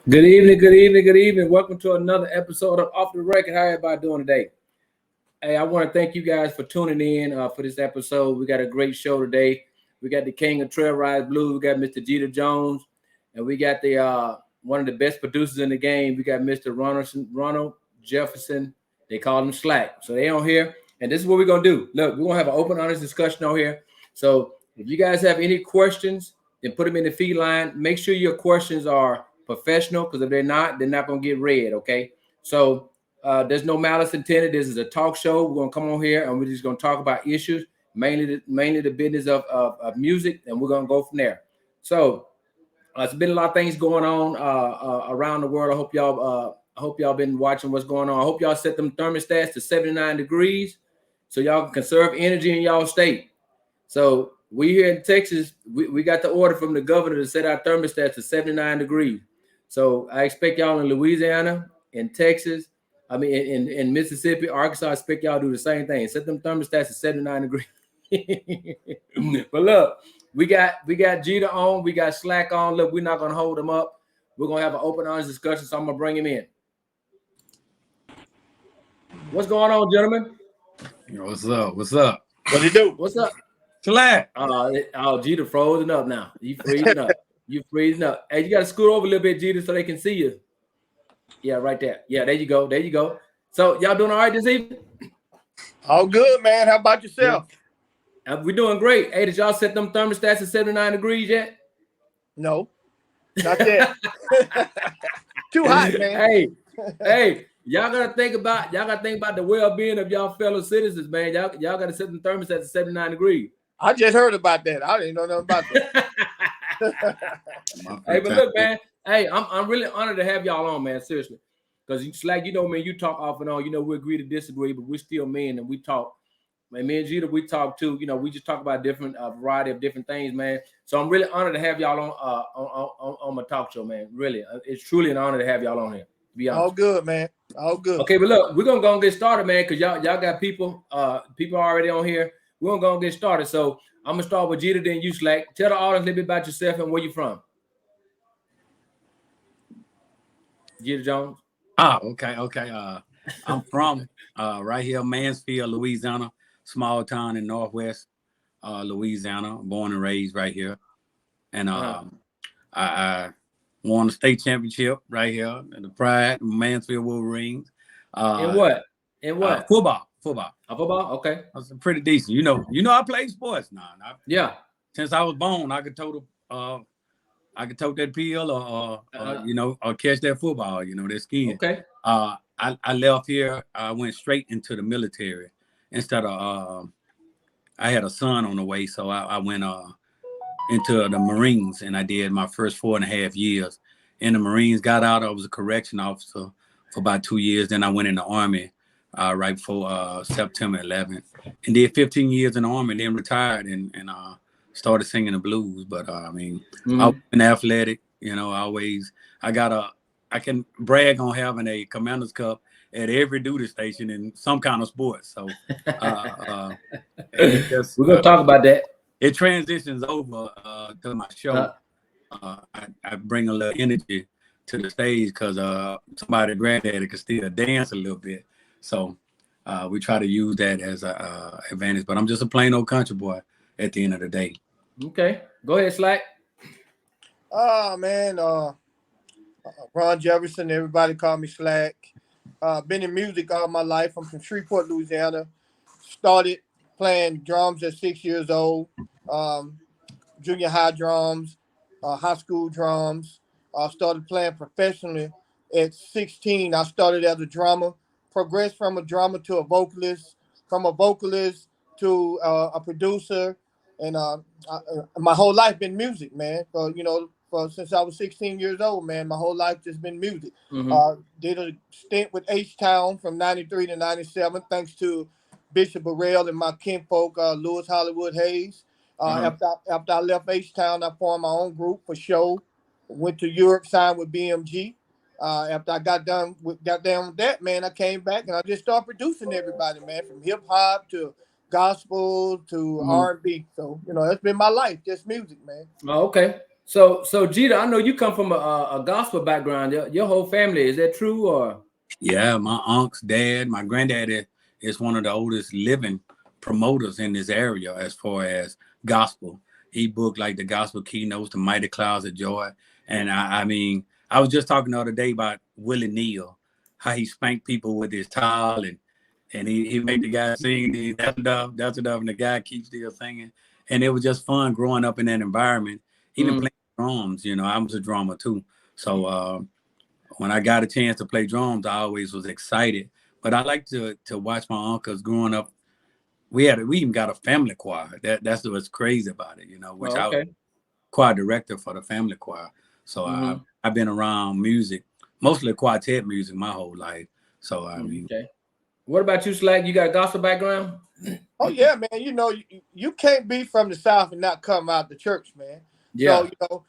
Good evening, good evening, good evening. Welcome to another episode of Off the Record. How everybody doing today? Hey, I want to thank you guys for tuning in for this episode. We got a great show today. We got the King of Trailride Blues. We got Mr. Jeter Jones, and we got the one of the best producers in the game. We got Mr. Ronald Jefferson. They call him Slack. So they on here, and this is what we're gonna do. Look, we're gonna have an open, honest discussion on here. So if you guys have any questions, then put them in the feed line. Make sure your questions are professional, because if they're not going to get read. Okay. So there's no malice intended. This is a talk show. We're going to come on here and we're just going to talk about issues, mainly the business of music, and we're going to go from there. So it's been a lot of things going on around the world. I hope y'all been watching what's going on. I hope y'all set them thermostats to 79 degrees so y'all can conserve energy in y'all state. So we here in Texas, we got the order from the governor to set our thermostats to 79 degrees. So I expect y'all in Louisiana, in Texas, in Mississippi, Arkansas, I expect y'all to do the same thing. Set them thermostats to 79 degrees. But look, we got Jeter on, we got Slack on. Look, we're not gonna hold them up. We're gonna have an open, honest discussion. So I'm gonna bring him in. What's going on, gentlemen? What's up? What's up? What you do? What's up? Slack. Jeter frozen up now. You freezing up. You freezing up. Hey, you got to scoot over a little bit, Jeter, so they can see you. Yeah, right there. Yeah, there you go. There you go. So y'all doing all right this evening? All good, man. How about yourself? Yeah. We're doing great. Hey, did y'all set them thermostats at 79 degrees yet? No, not yet. Too hot, man. Hey, y'all gotta think about the well-being of y'all fellow citizens, man. Y'all gotta set them thermostats at 79 degrees. I just heard about that. I didn't know nothing about that. Hey, but look, man. Hey, I'm really honored to have y'all on, man. Seriously, because Slack, you know, man, you talk off and on. You know, we agree to disagree, but we're still men and we talk. Man, me and Jeter, we talk too. You know, we just talk about different variety of different things, man. So I'm really honored to have y'all on my talk show, man. Really, it's truly an honor to have y'all on here. To be honest. All good, man. All good. Okay, but look, we're gonna go and get started, man, because y'all got people already on here. We're gonna go and get started. So I'm gonna start with Jeter, then you, Slack. Tell the audience a little bit about yourself and where you from. Jeter Jones. Okay. I'm from right here, Mansfield, Louisiana, small town in Northwest Louisiana. Born and raised right here, and I won the state championship right here in the Pride, Mansfield Wolverines. In what? Football. Football. Okay. That's pretty decent. You know, I played sports now. Yeah. Since I was born, I could tote that pill or catch that football. You know, that skiing. Okay. I left here. I went straight into the military instead of. I had a son on the way, so I went into the Marines, and I did my first 4.5 years in the Marines. Got out. I was a correction officer for about 2 years. Then I went in the Army right before September 11th, and did 15 years in the Army. Then retired and started singing the blues. But I was an athletic. You know, I can brag on having a Commander's Cup at every duty station in some kind of sport. So we're gonna talk about that. It transitions over to my show. I bring a little energy to the stage because somebody granddaddy could still dance a little bit. So we try to use that as an advantage. But I'm just a plain old country boy at the end of the day. Okay. Go ahead, Slack. Man. Ron Jefferson, everybody call me Slack. Been in music all my life. I'm from Shreveport, Louisiana. Started playing drums at 6 years old. Junior high drums, high school drums. Started playing professionally at 16. I started as a drummer, progressed from a drummer to a vocalist, from a vocalist to a producer, and my whole life been music, man. Since I was 16 years old, man, my whole life just been music. Did a stint with H-Town from 93 to 97, thanks to Bishop Burrell and my kinfolk, Lewis Hollywood Hayes. After I left H-Town, I formed my own group for show. Went to Europe, signed with BMG. After I got down with that, man, I came back and I just started producing everybody, man, from hip hop to gospel to R&B. So, that's been my life, just music, man. Oh, okay. So Jeter, I know you come from a gospel background. Your whole family, is that true or? Yeah, my uncle's dad, my granddaddy is one of the oldest living promoters in this area as far as gospel. He booked like the gospel keynotes, the Mighty Clouds of Joy. And I mean, I was just talking the other day about Willie Neal, how he spanked people with his towel and he made the guy sing that's enough, and the guy keeps still singing. And it was just fun growing up in that environment. Even playing drums, I was a drummer too. So when I got a chance to play drums, I always was excited. But I like to watch my uncles growing up. We even got a family choir. That's what's crazy about it, which Oh, I was okay. choir director for the family choir. So I've been around music, mostly quartet music my whole life. So I mean, Okay. What about you, Slack? You got a gospel background? Oh yeah, man. You can't be from the South and not come out the church, man. Yeah. So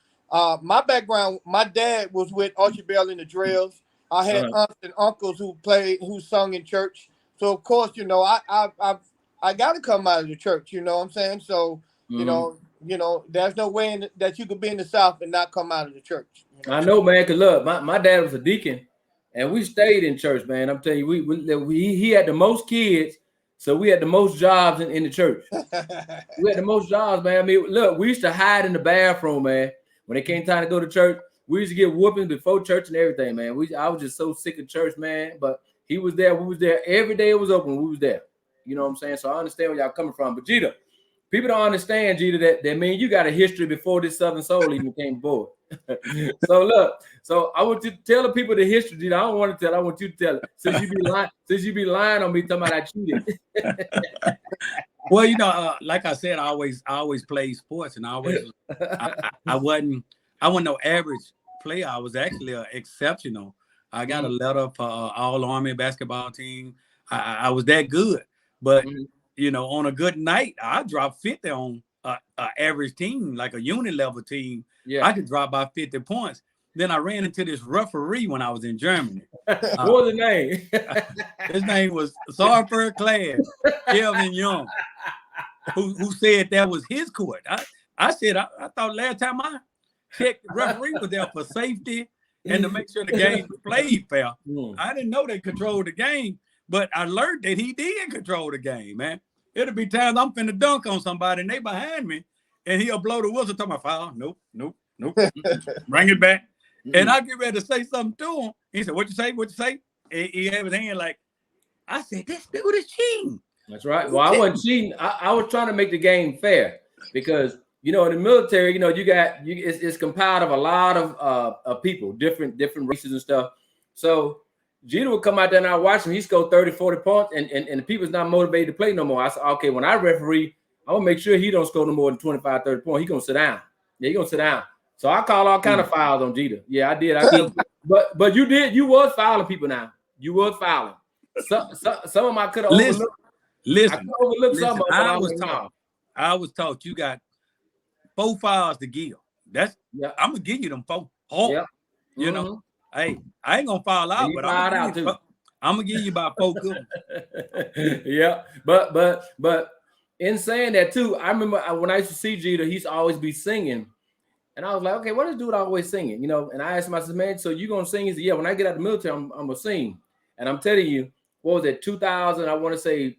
my background, my dad was with Archie Bell and the Drills. I had aunts and uncles who sung in church. So of course, I got to come out of the church. You know what I'm saying? So there's no way that you could be in the South and not come out of the church. I know, man. Cause look, my dad was a deacon, and we stayed in church, man. I'm telling you, he had the most kids, so we had the most jobs in the church. We had the most jobs, man. I mean, look, we used to hide in the bathroom, man. When it came time to go to church, we used to get whoopings before church and everything, man. I was just so sick of church, man. But he was there. We was there every day. It was open. We was there. You know what I'm saying? So I understand where y'all coming from. But Jeter, people don't understand, Jeter, that mean you got a history before this Southern Soul even came aboard. So look, I want you to tell the people the history, Jeter. I don't want to tell. I want you to tell it. Since you be lying on me talking about I cheated. Well, like I said, I always played sports, and I wasn't no average player. I was actually exceptional. I got a letter for all Army basketball team. I was that good, but on a good night, I dropped 50 on a average team, like a unit level team. Yeah. I could drop by 50 points. Then I ran into this referee when I was in Germany. What was his name? His name was Sergeant Class, Kelvin Young, who said that was his court. I said, I thought last time I checked, the referee was there for safety and to make sure the game was played fair. I didn't know they controlled the game, but I learned that he did control the game, man. It'll be times I'm finna dunk on somebody and they behind me, and he'll blow the whistle, talking about foul. Nope. Bring it back. And I get ready to say something to him. He said, what you say? And he had his hand like, I said, this dude is cheating. That's right. Well, I wasn't cheating. I was trying to make the game fair because, in the military, it's compiled of a lot of people, different races and stuff. So Jeter would come out there and I watch him. He scored 30, 40 points and the people's not motivated to play no more. I said, okay, when I referee, I'm going to make sure he don't score no more than 25, 30 points. He's going to sit down. Yeah, he's going to sit down. So I call all kind of fouls on Jeter. Yeah, I did. But you did. You was fouling people now. You was fouling. Some of them I could have overlooked. Listen, some. I was taught you got 4 fouls to give. I'm gonna give you them 4. Hey, I ain't gonna foul out, but I'm gonna give you about 4 good ones. Yeah, but in saying that too, I remember when I used to see Jeter, he's always be singing. And I was like, okay, what is dude always singing? And I asked him, I said, man, so you gonna sing? He said, yeah, when I get out of the military, I'm gonna sing. And I'm telling you, what was it, 2000, I want to say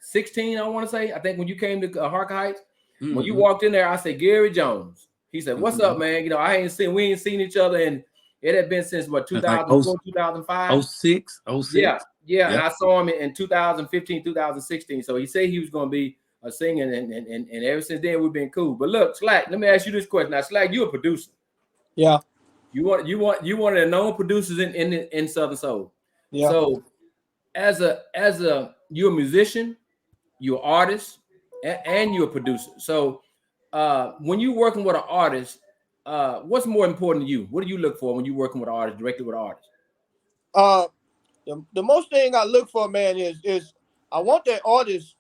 16, I want to say. I think when you came to Harker Heights, when you walked in there, I said, Gary Jones. He said, what's up, man? We ain't seen each other, and it had been since, 2004, 2005? 06. Yeah, and I saw him in 2015, 2016. So he said he was going to be singing, and ever since then we've been cool. But look, Slack, let me ask you this question. Now, Slack, you're a producer. Yeah. You one of the known producers in Southern Soul. Yeah. So as you're a musician, you're an artist, and you're a producer. So when you're working with an artist, what's more important to you? What do you look for when you're working with an artist, directly with an artist? The most thing I look for, man, is I want that artist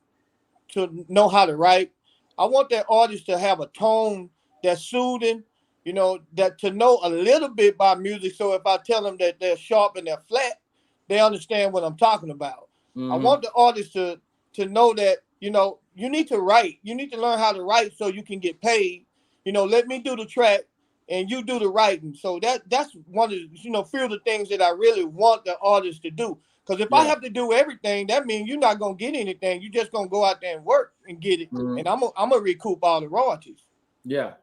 to know how to write. I want that artist to have a tone that's soothing, that to know a little bit about music. So if I tell them that they're sharp and they're flat, they understand what I'm talking about. I want the artist to know that, you need to write. You need to learn how to write so you can get paid. let me do the track and you do the writing. So that's one of few of the things that I really want the artist to do. Because if I have to do everything, that means you're not gonna get anything. You're just gonna go out there and work and get it, and I'm gonna recoup all the royalties. Yeah,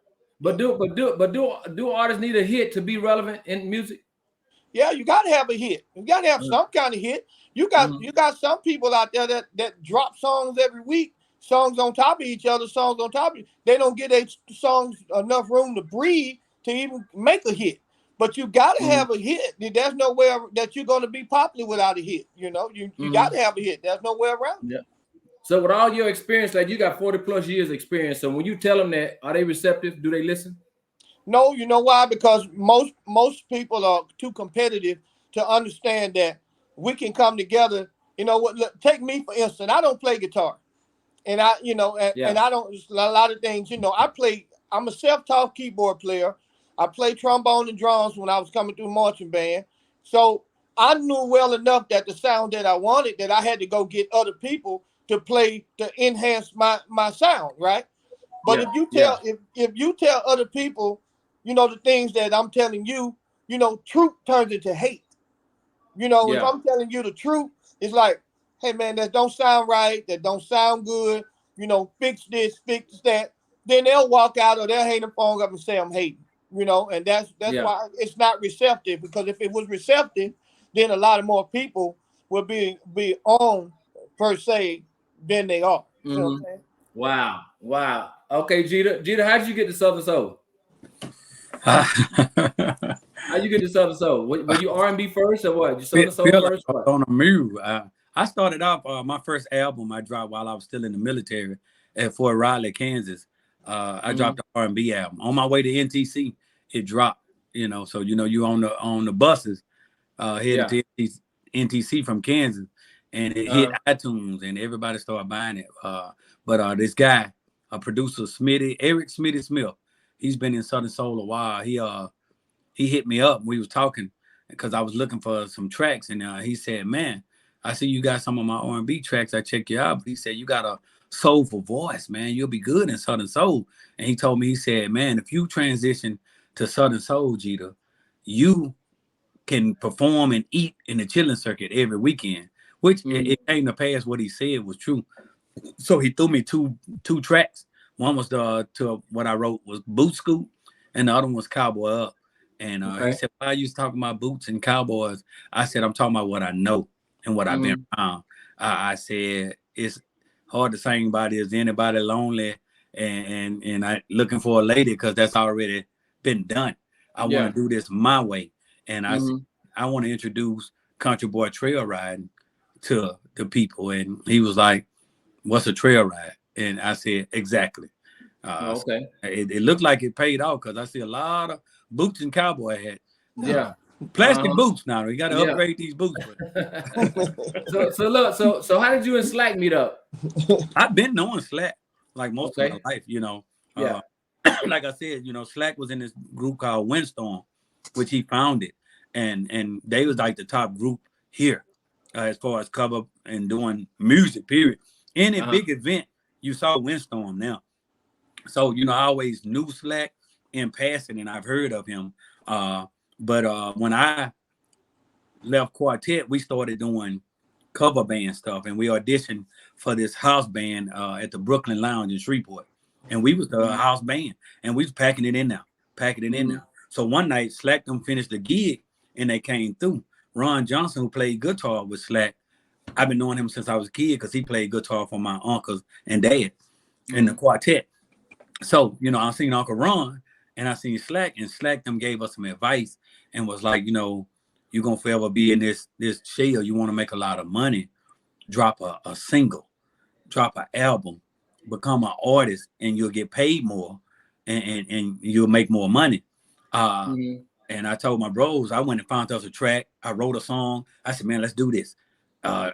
but do artists need a hit to be relevant in music? Yeah, you gotta have a hit. You gotta have some kind of hit. You got some people out there that drop songs every week, songs on top of each other, songs on top of they don't get their songs enough room to breathe to even make a hit. But you gotta have a hit. There's no way that you're gonna be popular without a hit. You gotta have a hit. There's no way around it. Yeah. So with all your experience, like you got 40 plus years experience. So when you tell them that, are they receptive? Do they listen? No, you know why? Because most people are too competitive to understand that we can come together. You know what? Look, take me for instance. I don't play guitar, and and I don't a lot of things. I'm a self-taught keyboard player. I play trombone and drums when I was coming through marching band. So I knew well enough that the sound that I wanted, that I had to go get other people to play to enhance my sound, right? But if you tell other people, the things that I'm telling you, truth turns into hate. If I'm telling you the truth, it's like, hey man, that don't sound right, that don't sound good, fix this, fix that. Then they'll walk out or they'll hang the phone up and say I'm hating. And that's why it's not receptive, because if it was receptive, then a lot of more people would be on per se than they are. You know what I'm saying? Wow. Okay, Jeter, how did you get to Southern Soul? How you get to Southern Soul? Were you R&B first or what? You Southern Soul first? Like on a move. I started off my first album I dropped while I was still in the military at Fort Riley, Kansas. I dropped an R&B album on my way to NTC. It dropped, so you on the buses headed to NTC from Kansas, and it hit iTunes, and everybody started buying it. But this guy, a producer, Eric Smitty Smith, he's been in Southern Soul a while. He hit me up. We was talking because I was looking for some tracks, and he said, "Man, I see you got some of my R&B tracks. I check you out." But he said, "You got a soulful voice, man. You'll be good in Southern Soul." And he told me, he said, "Man, if you transition to Southern Soul, Jeter, you can perform and eat in the chilling circuit every weekend." Which it came to pass. What he said was true. So he threw me two tracks. One was to what I wrote was Boot Scoot, and the other one was Cowboy Up. And he said, "Why are you talking about boots and cowboys?" I said, "I'm talking about what I know and what I've been around." I said, "It's hard to sing about is anybody lonely and I looking for a lady, because that's already been done. I want to do this my way." And I said, "I want to introduce Country Boy Trail Riding to the people." And he was like, "What's a trail ride?" And I said, "Exactly." So it looked like it paid off, because I see a lot of boots and cowboy hats. Plastic boots now. We got to upgrade these boots. So how did you and Slack meet up? I've been knowing Slack like most of my life, like I said, Slack was in this group called Windstorm, which he founded, and they was like the top group here as far as cover and doing music, period. Any big event, you saw Windstorm now. So, I always knew Slack in passing, and I've heard of him. But when I left Quartet, we started doing cover band stuff, and we auditioned for this house band at the Brooklyn Lounge in Shreveport. And we was the house band, and we was packing it in now. So one night, Slack them finished the gig, and they came through. Ron Johnson, who played guitar with Slack, I've been knowing him since I was a kid, because he played guitar for my uncles and dad in the Quartet. So, I seen Uncle Ron and I seen Slack, and Slack them gave us some advice and was like, you're going to forever be in this shell. You want to make a lot of money. Drop a single, drop an album, become an artist, and you'll get paid more and you'll make more money. And I told my bros, I went and found us a track. I wrote a song. I said, "Man, let's do this."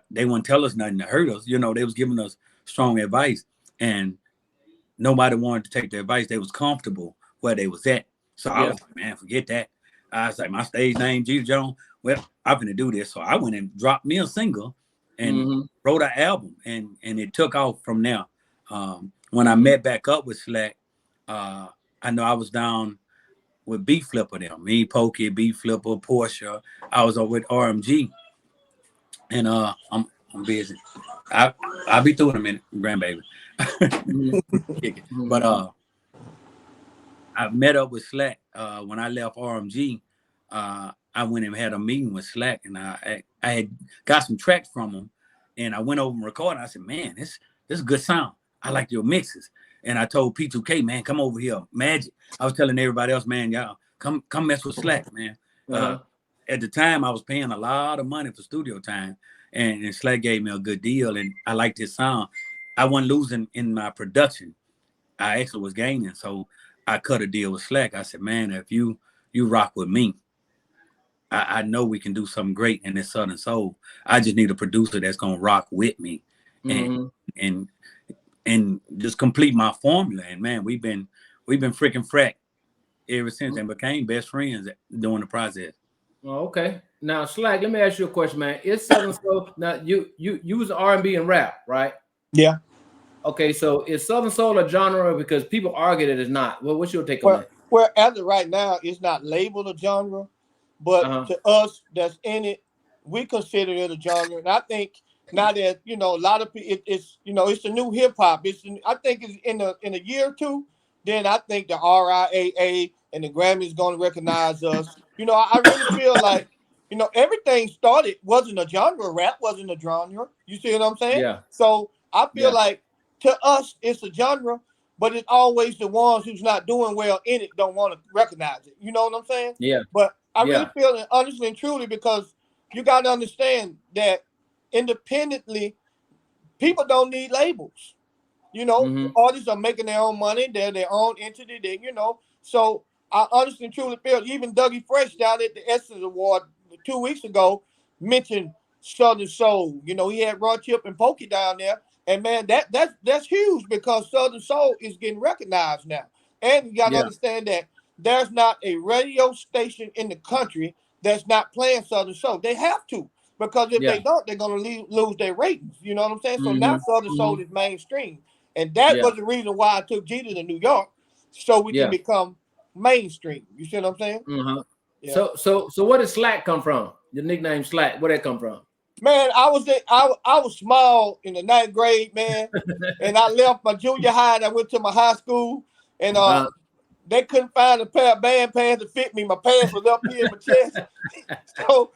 They wouldn't tell us nothing to hurt us. They was giving us strong advice, and nobody wanted to take their advice. They was comfortable where they was at. So I was like, "Man, forget that." I was like, "My stage name, Jeter Jones. Well, I'm going to do this." So I went and dropped me a single and wrote an album, and it took off from there. When I met back up with Slack, I I know I was down with B Flipper them, me, Pokey, B Flipper, Portia. I was over with RMG, and I'm busy. I'll be through in a minute, grandbaby. But I met up with Slack when I left RMG. I went and had a meeting with Slack, and I had got some tracks from him, and I went over and recorded. I said, "Man, this is good sound. I like your mixes." And I told P2K, "Man, come over here, Magic." I was telling everybody else, "Man, y'all come mess with Slack, man." At the time, I was paying a lot of money for studio time, and Slack gave me a good deal, and I liked his sound. I wasn't losing in my production. I actually was gaining, so I cut a deal with Slack. I said, "Man, if you rock with me, I know we can do something great in this Southern Soul. I just need a producer that's gonna rock with me, and just complete my formula." And man, we've been freaking frack ever since, and became best friends during the process. Oh, okay. Now, Slack, let me ask you a question, man. Is Southern Soul now? You use R&B and rap, right? Yeah. Okay, so is Southern Soul a genre? Because people argue that it's not. Well, what's your take on that? Well, as of right now, it's not labeled a genre, but to us that's in it, we consider it a genre. And I think now that a lot of people, it's it's the new hip hop. I think it's in a year or two, then I think the RIAA and the Grammy is going to recognize us. I really feel like everything wasn't a genre. Rap wasn't a genre. You see what I'm saying? Yeah. So I feel like to us it's a genre. But it's always the ones who's not doing well in it don't want to recognize it. You know what I'm saying? Yeah. But I really feel it honestly and truly, because you got to understand that independently, people don't need labels. Artists are making their own money. They're their own entity. So I honestly and truly feel even Dougie Fresh down at the Essence Award 2 weeks ago mentioned Southern Soul. He had Raw Chip and Pokey down there. And man, that's huge, because Southern Soul is getting recognized now. And you got to understand that there's not a radio station in the country that's not playing Southern Soul. They have to, because if they don't, they're going to lose their ratings. You know what I'm saying? So now Southern Soul is mainstream. And that was the reason why I took Jeter to New York, so we can become mainstream. You see what I'm saying? Yeah. So where did Slack come from? The nickname Slack, where did that come from? Man, I was small in the 9th grade, man, and I left my junior high and I went to my high school, and they couldn't find a pair of band pants to fit me. My pants was up here in my chest. So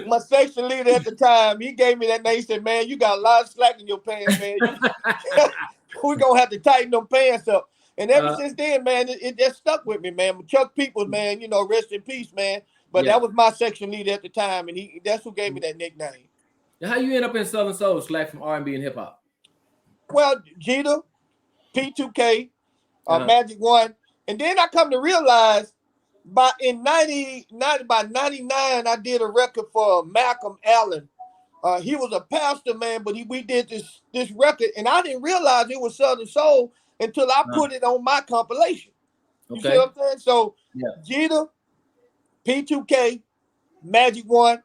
my section leader at the time, he gave me that name. He said, "Man, you got a lot of slack in your pants, man. We're gonna have to tighten them pants up." And ever since then, man, it just stuck with me, man. Chuck Peoples, man, rest in peace, man. But that was my section leader at the time, and that's who gave me that nickname. How you end up in Southern Soul, Slack, from R&B and hip hop? Well, Jeter, P2K, Magic One, and then I come to realize by 99, I did a record for Malcolm Allen. He was a pastor, man, but we did this record, and I didn't realize it was Southern Soul until I put it on my compilation. You see what I'm saying? So Jeter, P2K, Magic One.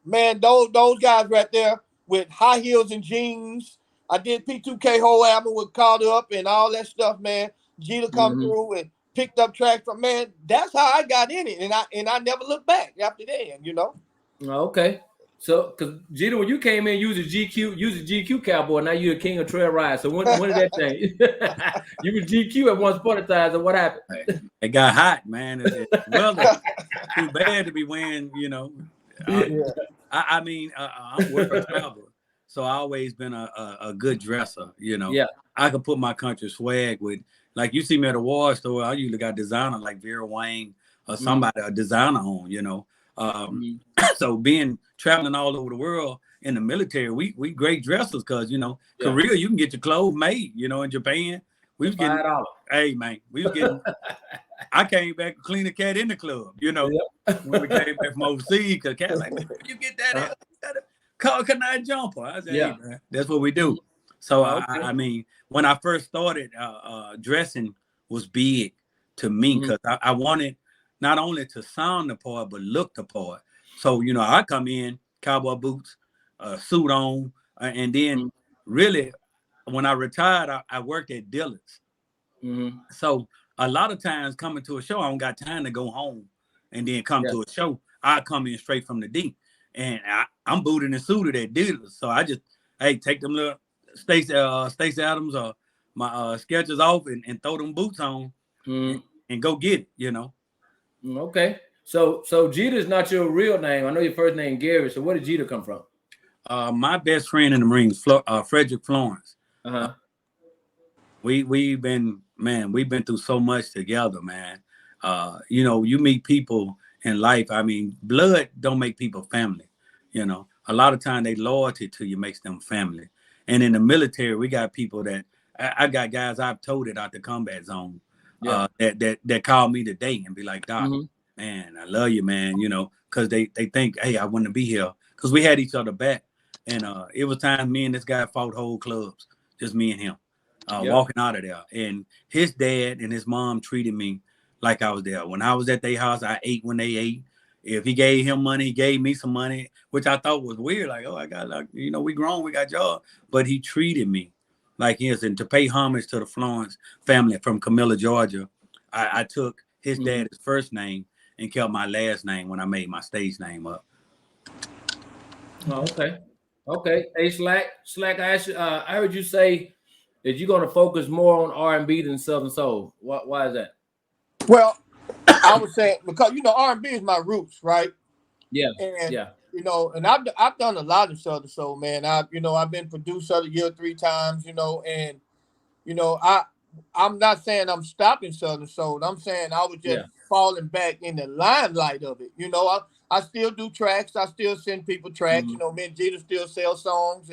Man, those guys right there with high heels and jeans. I did P2K whole album with Caught Up and all that stuff, man. Jeter come through and picked up tracks from, man. That's how I got in it, and I never looked back after that, Okay. So, because Jeter, when you came in, you was a GQ cowboy. Now you're a king of Trailride. So when did that change? You were GQ at one point in time. So what happened? It got hot, man. Well, too bad to be wearing, I mean, I'm working traveler, so I always been a good dresser. I could put my country swag with, like, you see me at a war store, I usually got designer like Vera Wang or somebody, a designer on. So being traveling all over the world in the military, we great dressers, because Korea, you can get your clothes made. In Japan, we was getting $5. Hey man, we was getting. I came back to clean a cat in the club, when we came back from overseas, because cat's like, "Man, you get that call canine jumper." I said, "Hey, man, that's what we do." So I mean, when I first started, dressing was big to me, because I wanted not only to sound the part but look the part. So I come in cowboy boots, suit on, and then really when I retired, I worked at Dillard's. So a lot of times coming to a show, I don't got time to go home and then come to a show. I come in straight from the D, and I'm booted and suited at dealers. So I just, hey, take them little Stacey Adams or my Skechers off and throw them boots on and go get it, you know. Okay. So Jeter is not your real name. I know your first name Gary. So where did Jeter come from? My best friend in the Marines, Frederick Florence. We've been through so much together, man. You know, you meet people in life. I mean, blood don't make people family. You know, a lot of time they loyalty to you makes them family. And in the military, we got people that I got guys I've told it out the combat zone that call me today and be like, Doc, man, I love you, man. You know, because they think, hey, I want to be here because we had each other back. And it was time me and this guy fought whole clubs, just me and him. Walking out of there, and his dad and his mom treated me like I was there. When I was at their house, I ate when they ate. If he gave him money, he gave me some money, which I thought was weird. Like, oh, I got, like, you know, we grown, we got jobs. But he treated me like his. And to pay homage to the Florence family from Camilla, Georgia, I took his dad's first name and kept my last name when I made my stage name up. Oh, okay. Hey, Slack, I heard you say that you're going to focus more on R&B than Southern Soul. Why is that? Well, I was saying because you know R&B is my roots, right? Yeah. And yeah. You know, and I've done a lot of Southern Soul, man. I've been producer of the year 3 times, you know, and you know, I'm not saying I'm stopping Southern Soul. I'm saying I was just falling back in the limelight of it. You know, I still do tracks. I still send people tracks. You know, me and Jeter still sell songs,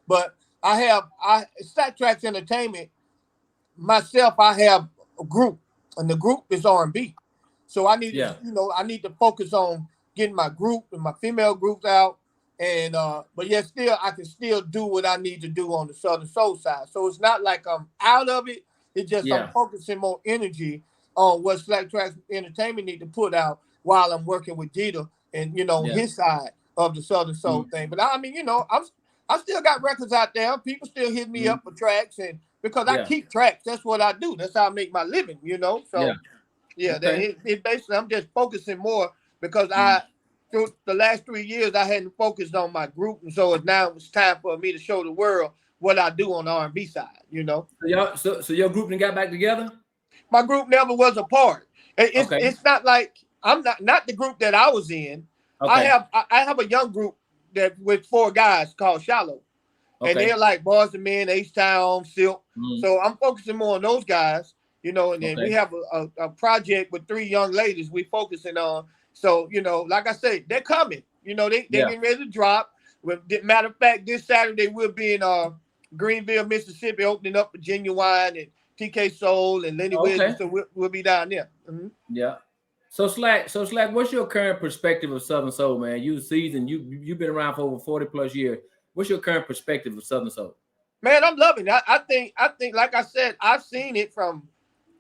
but I Stack Tracks Entertainment. Myself, I have a group, and the group is R&B. So I need to focus on getting my group and my female groups out, and but yet still I can still do what I need to do on the Southern Soul side. So it's not like I'm out of it. It's just I'm focusing more energy on what Slack Tracks Entertainment need to put out while I'm working with Jeter and his side of the Southern Soul thing. But I mean, you know, I still got records out there. People still hit me up for tracks, and because I keep tracks, that's what I do. That's how I make my living, you know. So it basically I'm just focusing more because through the last 3 years I hadn't focused on my group, and so now it's time for me to show the world what I do on the R&B side, you know. So your group done got back together? My group never was apart. It's not like I'm not the group that I was in. Okay. I have a young group that with 4 guys called Shallow. Okay. And they're like Boys and Men, H-Town, Silk. So I'm focusing more on those guys, you know, and then we have a project with 3 young ladies we focusing on. So, you know, like I said, they're coming. You know, they're getting ready to drop. Matter of fact, this Saturday we'll be in Greenville, Mississippi, opening up for Genuine and TK Soul and Lenny Williams. So we'll be down there. Yeah. So Slack, what's your current perspective of Southern Soul, man? You've been around for over 40 plus years. What's your current perspective of Southern Soul? Man, I'm loving it. I think, like I said, I've seen it from,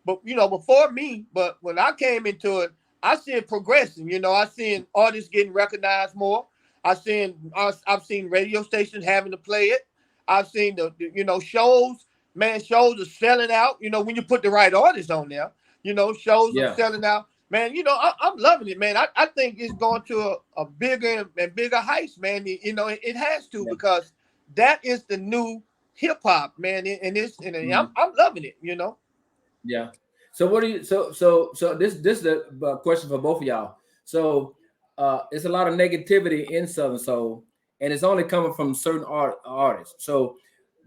before me. But when I came into it, I see it progressing. You know, I seen artists getting recognized more. I've seen radio stations having to play it. I've seen the shows. Man, shows are selling out. You know, when you put the right artists on there, you know, shows are selling out. Man, you know, I'm loving it, man. I think it's going to a bigger and bigger heights, man. You know, it has to because that is the new hip hop, man. And I'm loving it, you know. Yeah. So what do you? So this is a question for both of y'all. So it's a lot of negativity in Southern Soul, and it's only coming from certain artists. So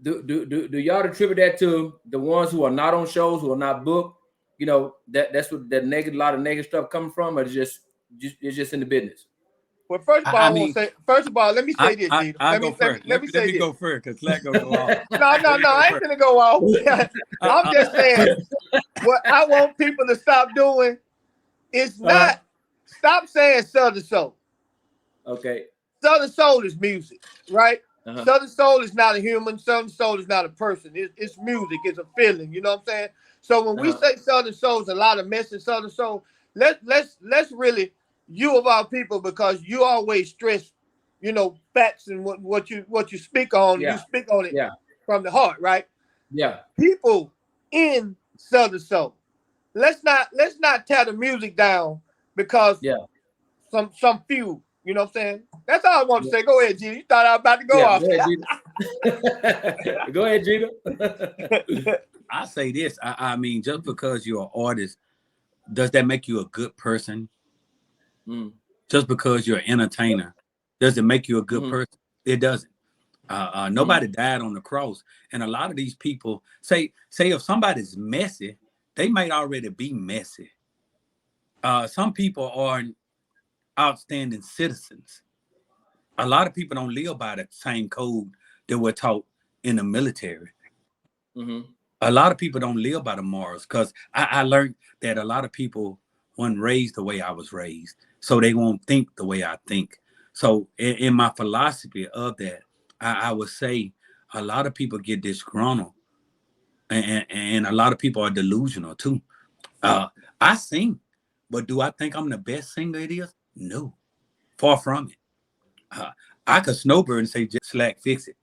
do y'all attribute that to the ones who are not on shows, who are not booked? You know, that's what that a lot of negative stuff coming from, or it's just in the business. Well, first of all, let me say this, Gina. Let me go first because Slack gonna go off. No, I ain't gonna go off. I'm just saying what I want people to stop doing is not stop saying Southern Soul. Okay. Southern Soul is music, right? Southern Soul is not a human. Southern Soul is not a person. It's music. It's a feeling. You know what I'm saying? So when we say Southern Soul, is a lot of mess in Southern Soul. Let's really, you of our people, because you always stress, you know, facts and what you speak on. You speak on it from the heart, right? Yeah. People in Southern Soul let's not tear the music down because Yeah. some few. You know what I'm saying? That's all I want to Yeah. say. Go ahead, G. You thought I was about to go Yeah. off. Go ahead, Gina. Go ahead, Gina. I say this. I mean, just because you're an artist, does that make you a good person? Mm. Just because you're an entertainer, does it make you a good Mm-hmm. person? It doesn't. Nobody Mm-hmm. died on the cross, and a lot of these people say if somebody's messy, they might already be messy. Some people are outstanding citizens. A lot of people don't live by the same code that we're taught in the military. Mm-hmm. A lot of people don't live by the morals because I learned that a lot of people weren't raised the way I was raised, so they won't think the way I think. So in my philosophy of that, I would say a lot of people get disgruntled, and a lot of people are delusional too. Uh, I sing, but do I think I'm the best singer it is? No, far from it. Uh, I could snowbird and say, just slack, fix it,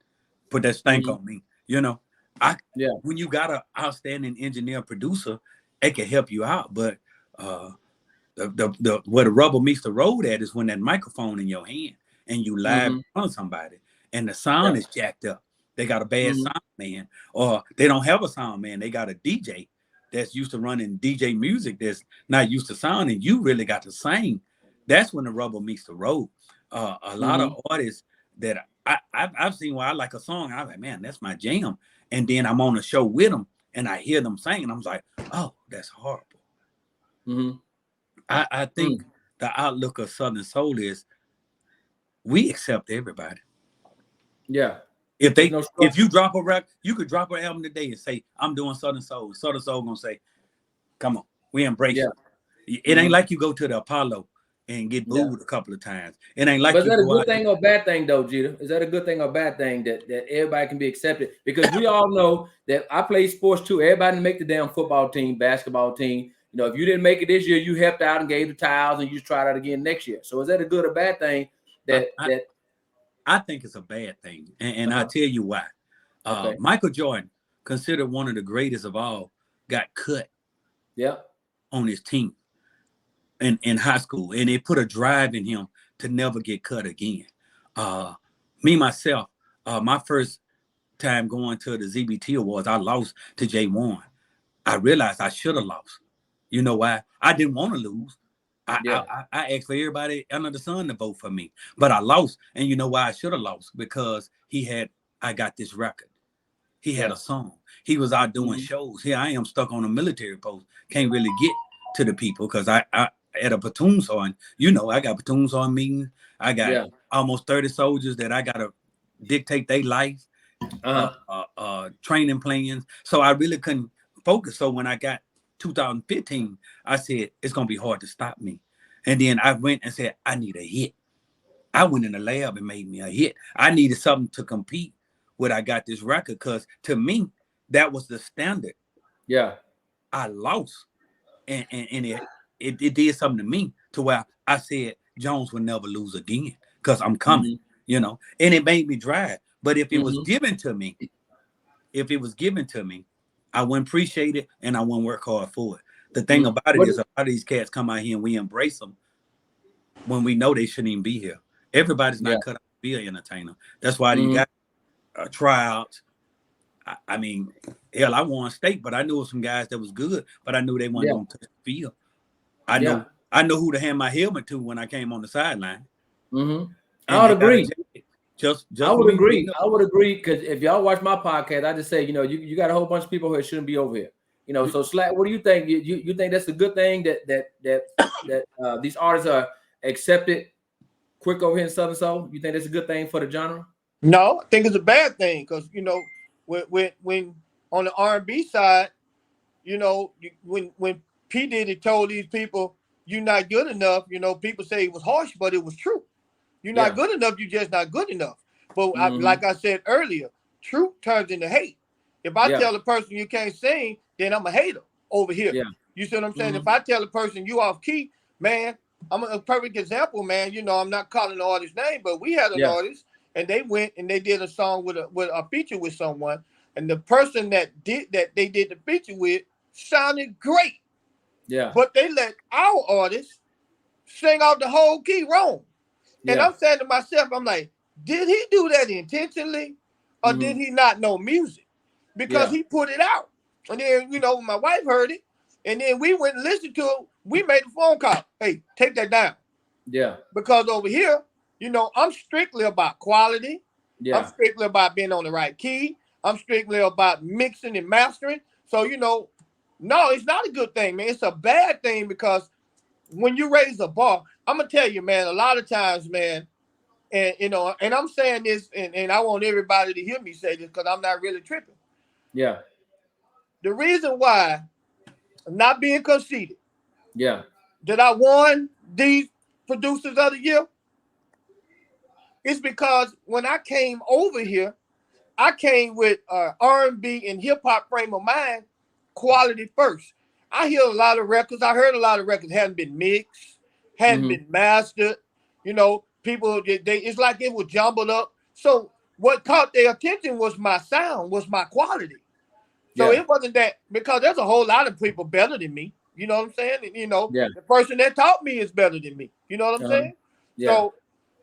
put that stank Mm-hmm. on me. You know, I Yeah. when you got an outstanding engineer producer, it can help you out. But uh, the where the rubber meets the road at is when that microphone in your hand and you live Mm-hmm. on somebody and the Yeah. sound is jacked up. They got a bad Mm-hmm. sound man, or they don't have a sound man. They got a DJ that's used to running DJ music that's not used to sound, and you really got to sing. That's when the rubber meets the road. A lot of Mm-hmm. artists that I've seen where I like a song, I'm like, man, that's my jam. And then I'm on a show with them and I hear them singing. I'm like, oh, that's horrible. Mm-hmm. I think Mm. the outlook of Southern Soul is we accept everybody. Yeah. There's If no if structure. you drop a record, you could drop an album today and say, I'm doing Southern Soul. Southern Soul gonna say, come on, we embrace Yeah. you. It ain't Mm-hmm. like you go to the Apollo and get Yeah. booed a couple of times. It ain't like But is you that a go good out there. thing or a bad thing, though, Jeter? Is that a good thing or a bad thing that everybody can be accepted? Because we all know that I play sports too. Everybody make the damn football team, basketball team. You know, if you didn't make it this year, you helped out and gave the towels, and you just tried out again next year. So is that a good or bad thing? I, That I, that I think it's a bad thing. And I'll uh-huh. tell you why. Okay. Michael Jordan, considered one of the greatest of all, got cut Yeah. on his team in high school, and it put a drive in him to never get cut again. Uh, me myself, my first time going to the ZBT Awards, I lost to Jay Warren. I realized I should have lost. You know why? I didn't want to lose. Yeah. I asked for everybody under the sun to vote for me, but I lost. And you know why I should have lost? Because I got this record. He had Yeah. a song. He was out doing Mm-hmm. shows. Here I am stuck on a military post. Can't really get to the people because I at a platoon sergeant. You know, I got platoon sergeant meetings. I got Yeah. almost 30 soldiers that I gotta dictate their life, Uh-huh. training plans. So I really couldn't focus. So when I got 2015, I said it's gonna be hard to stop me. And then I went and said I need a hit. I went in the lab and made me a hit. I needed something to compete with. I got this record because to me, that was the standard. Yeah. I lost. And it did something to me to where I said Jones will never lose again because I'm coming, Mm-hmm. and it made me drive. But if it was Mm-hmm. given to me, I wouldn't appreciate it and I wouldn't work hard for it. The thing Mm-hmm. about it What? is a lot of these cats come out here and we embrace them when we know they shouldn't even be here. Everybody's Yeah. not cut out to be an entertainer. That's why you Mm-hmm. got tryouts. I mean, hell, I won state, but I knew some guys that was good, but I knew they weren't Yeah. gonna touch the field. I Yeah. know I know who to hand my helmet to when I came on the sideline, Mm-hmm. I and would they got a agree. jacket just I for would me agree. beating up I on would agree because if y'all watch my podcast, I just say, you got a whole bunch of people who shouldn't be over here. them. So Slack, what do you think? You think that's a good thing that these artists are accepted quick over here in Southern Soul? You think that's a good thing for the genre? No, I think it's a bad thing because when on the R&B side, when P Diddy told these people you're not good enough, people say it was harsh, but it was true. You're not Yeah. good enough. You're just not good enough. But Mm-hmm. like I said earlier, truth turns into hate. If I Yeah. tell a person you can't sing, then I'm a hater over here. Yeah. You see what I'm saying? If Mm-hmm. I tell a person you off key, man, I'm a perfect example, man. I'm not calling the artist's name, but we had an Yeah. artist and they went and they did a song with a feature with someone, and the person that they did the feature with sounded great. Yeah. But they let our artists sing off the whole key wrong. And Yeah. I'm saying to myself, I'm like, did he do that intentionally, or did he not know music? Because Yeah. he put it out. And then, my wife heard it. And then we went and listened to it. We made a phone call. Hey, take that down. Yeah. Because over here, I'm strictly about quality. I'm Yeah. strictly about being on the right key. I'm strictly about mixing and mastering. So, no, it's not a good thing, man. It's a bad thing because when you raise a bar, I'm going to tell you, man, a lot of times, man, and, and I'm saying this, and I want everybody to hear me say this because I'm not really tripping. Yeah. The reason why I'm not being conceited Yeah. that I won these producers of the year is because when I came over here, I came with R&B and hip hop frame of mind, quality first. I hear a lot of records. I heard a lot of records hadn't been mixed, hadn't been mastered. People it's like it was jumbled up. So what caught their attention was my sound, was my quality. So Yeah. it wasn't that, because there's a whole lot of people better than me. You know what I'm saying? And, Yeah. the person that taught me is better than me. You know what I'm saying? Yeah. So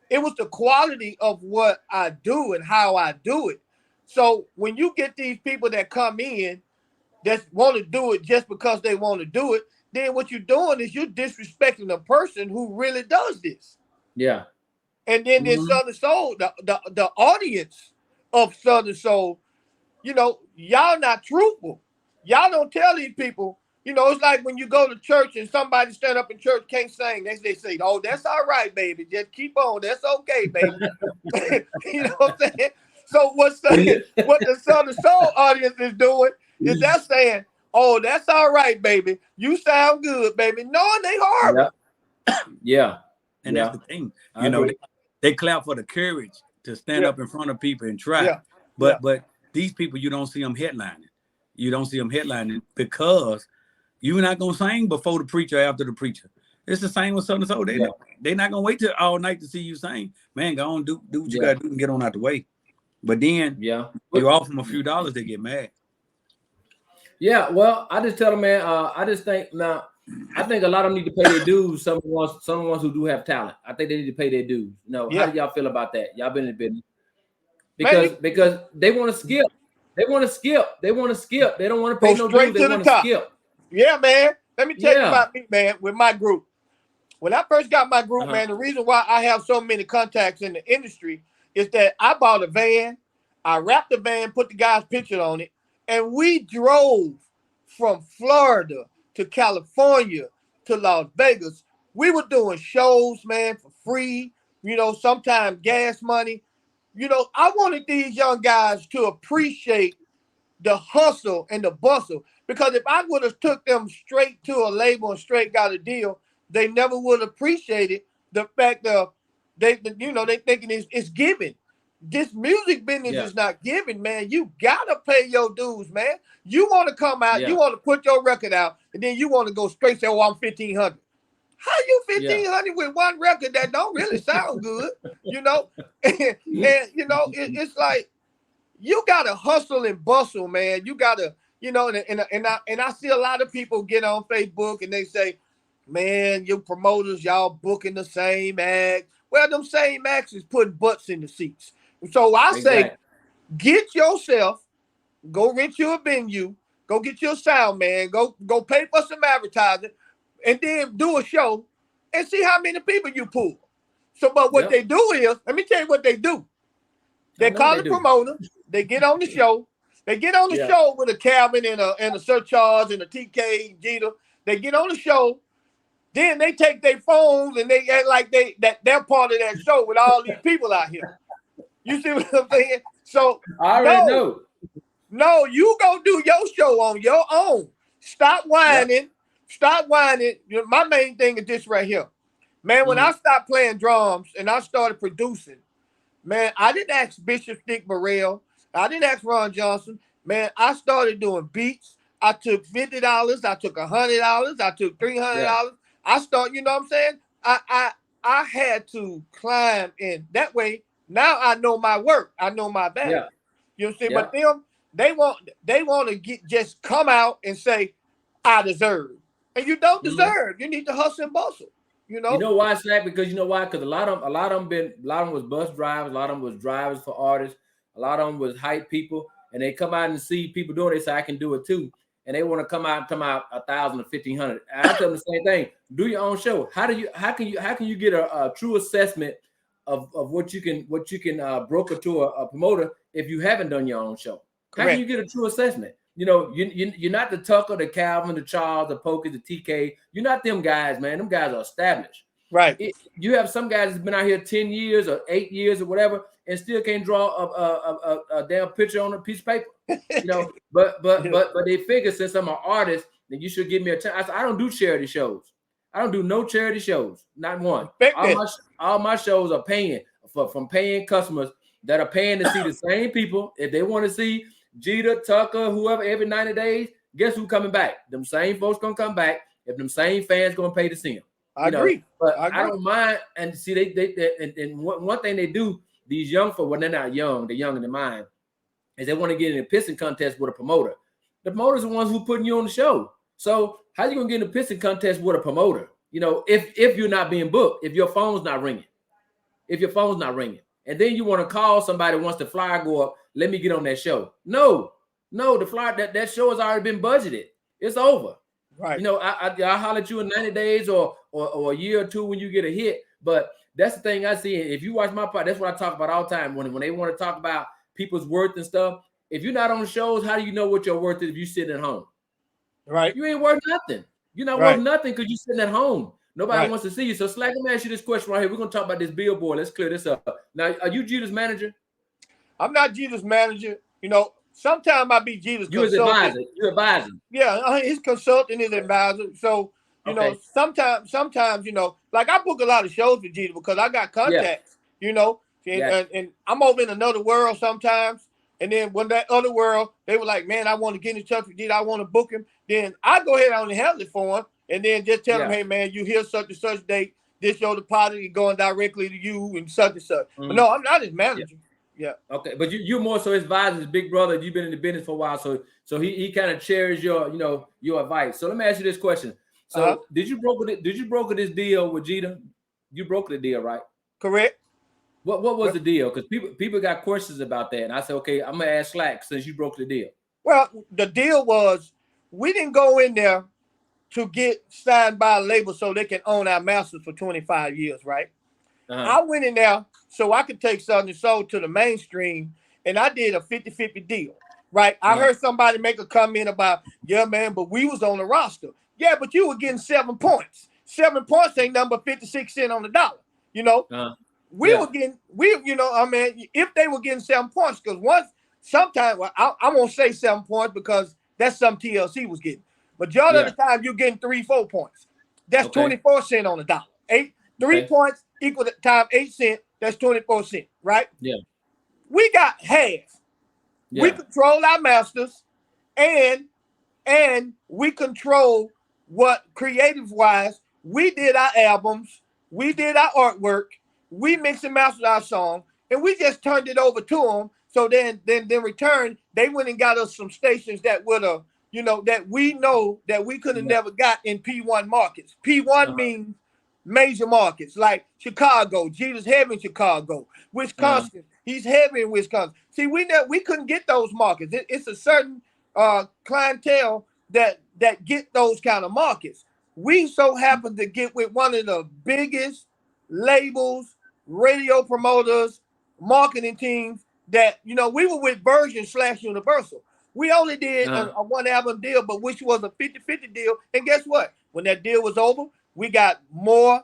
it was the quality of what I do and how I do it. So when you get these people that come in that want to do it just because they want to do it, then what you're doing is you're disrespecting the person who really does this. Yeah. And then this Southern Soul, the audience of Southern Soul, y'all not truthful. Y'all don't tell these people. It's like when you go to church and somebody stand up in church can't sing. They say, "Oh, that's all right, baby. Just keep on. That's okay, baby." You know what I'm saying? So what the Southern Soul audience is doing is they're saying, "Oh, that's all right, baby. You sound good, baby." Knowing they horrible. Yeah. And that's the thing. I agree. They clap for the courage to stand up in front of people and try. Yeah. But these people, you don't see them headlining. You don't see them headlining because you're not gonna sing before the preacher, after the preacher. It's the same with Southern Soul. They're not gonna wait till all night to see you sing. Man, go on, do what you gotta do and get on out the way. But then you offer them a few dollars, they get mad. Yeah, well, I just tell them, man. I just think now. I think a lot of them need to pay their dues. Some ones who do have talent. I think they need to pay their dues. How do y'all feel about that? Y'all been in the business because they want to skip. They want to skip. They don't want to pay no dues. They want to skip. Yeah, man. Let me tell you about me, man. With my group, when I first got my group, man, the reason why I have so many contacts in the industry is that I bought a van. I wrapped the van, put the guy's picture on it, and we drove from Florida to California to Las Vegas. We were doing shows, man, for free, sometimes gas money. I wanted these young guys to appreciate the hustle and the bustle, because if I would have took them straight to a label and straight got a deal, they never would have appreciated the fact of they thinking it's giving. This music business is not giving, man. You gotta pay your dues, man. You want to come out, you want to put your record out, and then you want to go straight say, "Oh, I'm 1,500." How you 1,500 with one record that don't really sound good, and it's like you gotta hustle and bustle, man. You gotta, and I see a lot of people get on Facebook and they say, "Man, your promoters, y'all booking the same act." Well, them same acts is putting butts in the seats. So I say, get yourself, go rent you a venue, go get your sound man, go pay for some advertising, and then do a show and see how many people you pull. So, but what they do is, let me tell you what they do. They call the promoter, they get on the show, show with a cabin and a surcharge and a TK Jeter. They get on the show, then they take their phones and they act like they're part of that show with all these people out here. You see what I'm saying? So I already know. No, you go do your show on your own. Stop whining. Stop whining. My main thing is this right here. Man, when I stopped playing drums and I started producing, man, I didn't ask Bishop Stick Burrell. I didn't ask Ron Johnson. Man, I started doing beats. I took $50. I took $100. I took $300. I started, you know what I'm saying? I had to climb in that way. Now I know my work. I know my value. You know what I'm saying? But them, they want to just come out and say, "I deserve." And you don't deserve. You need to hustle and bustle. You know. You know why, Slack? Because you know why? Because a lot of them was bus drivers, a lot of them was drivers for artists, a lot of them was hype people, and they come out and see people doing it, they say I can do it too. And they want to come out and come out 1,000 or 1,500. I tell them the same thing. Do your own show. How can you get a true assessment of what you can broker to a promoter if you haven't done your own show? Correct. How can you get a true assessment? You know, you're not the Tucker, the Calvin, the Charles, the Pokey, the TK. You're not them guys, man. Them guys are established. Right. You have some guys that's been out here 10 years or 8 years or whatever, and still can't draw a damn picture on a piece of paper. You know, but they figure since I'm an artist, then you should give me a chance. I said, I don't do charity shows. I don't do no charity shows, not one. All my shows are paying from paying customers that are paying to see the same people. If they want to see Jeter, Tucker, whoever, every 90 days, guess who's coming back? Them same folks gonna come back if them same fans gonna pay to see them. I agree. But I don't mind. And see, and one thing they do, these young folks, when they're not young, they're young in their mind, is they want to get in a pissing contest with a promoter. The promoters are the ones who putting you on the show. So how you gonna get in a pissing contest with a promoter? You know, if you're not being booked, if your phone's not ringing, and then you want to call somebody once the flyer go up, let me get on that show. No, the flyer that show has already been budgeted. It's over. Right. You know, I'll holler at you in 90 days or a year or two when you get a hit. But that's the thing I see. If you watch my part, that's what I talk about all the time. When they want to talk about people's worth and stuff, if you're not on shows, how do you know what your worth is if you sitting at home? Right. You ain't worth nothing. You're not worth nothing because you're sitting at home. Nobody wants to see you. So Slack, let me ask you this question right here. We're going to talk about this billboard. Let's clear this up. Now, are you Jeter's manager? I'm not Jeter's manager. You know, sometimes I be Jeter's consultant. You're advisor. Yeah, his consultant is advisor. So, you know, sometimes, you know, like I book a lot of shows with Jeter because I got contacts, you know, and I'm over in another world sometimes. And then when that other world, they were like, man, I want to get in touch with Jeter. I want to book him. Then I go ahead on and handle it for him. And then just tell them, hey, man, you hear such and such date. This show deposit is going directly to you and such and such. Mm-hmm. But no, I'm not his manager. Yeah. Okay, but you're more so his advisor, his big brother. You've been in the business for a while, so he kind of cherishes your advice. So let me ask you this question. So did you broker this deal with Jeter? You brokered the deal, right? Correct. What was the deal? Because people got questions about that, and I said, okay, I'm gonna ask Slack since you broke the deal. Well, the deal was we didn't go in there to get signed by a label so they can own our masters for 25 years, right? I went in there so I could take Southern Soul to the mainstream, and I did a 50-50 deal, right? I heard somebody make a comment about, yeah, man, but we was on the roster. Yeah, but you were getting 7 points. 7 points ain't nothing but 56 cents on the dollar, you know? We were getting, I mean, if they were getting 7 points, because sometimes, I won't say 7 points because that's something TLC was getting. Majority of the time, you're getting 3-4 points. That's 24 cents on the dollar. 3 points equal to time 8 cents. That's 24 cents, right? Yeah. We got half. Yeah. We control our masters, and we control what creative-wise. We did our albums. We did our artwork. We mixed and mastered our song, and we just turned it over to them. So then in return, they went and got us some stations that would have, that we know that we could have never got in P1 markets. P1 means major markets like Chicago. Jeter's heavy in Chicago. Wisconsin. He's heavy in Wisconsin. See, we couldn't get those markets. It's a certain clientele that get those kind of markets. We so happen to get with one of the biggest labels, radio promoters, marketing teams that, we were with Virgin/Universal. We only did a one album deal, but which was a 50-50 deal. And guess what? When that deal was over, we got more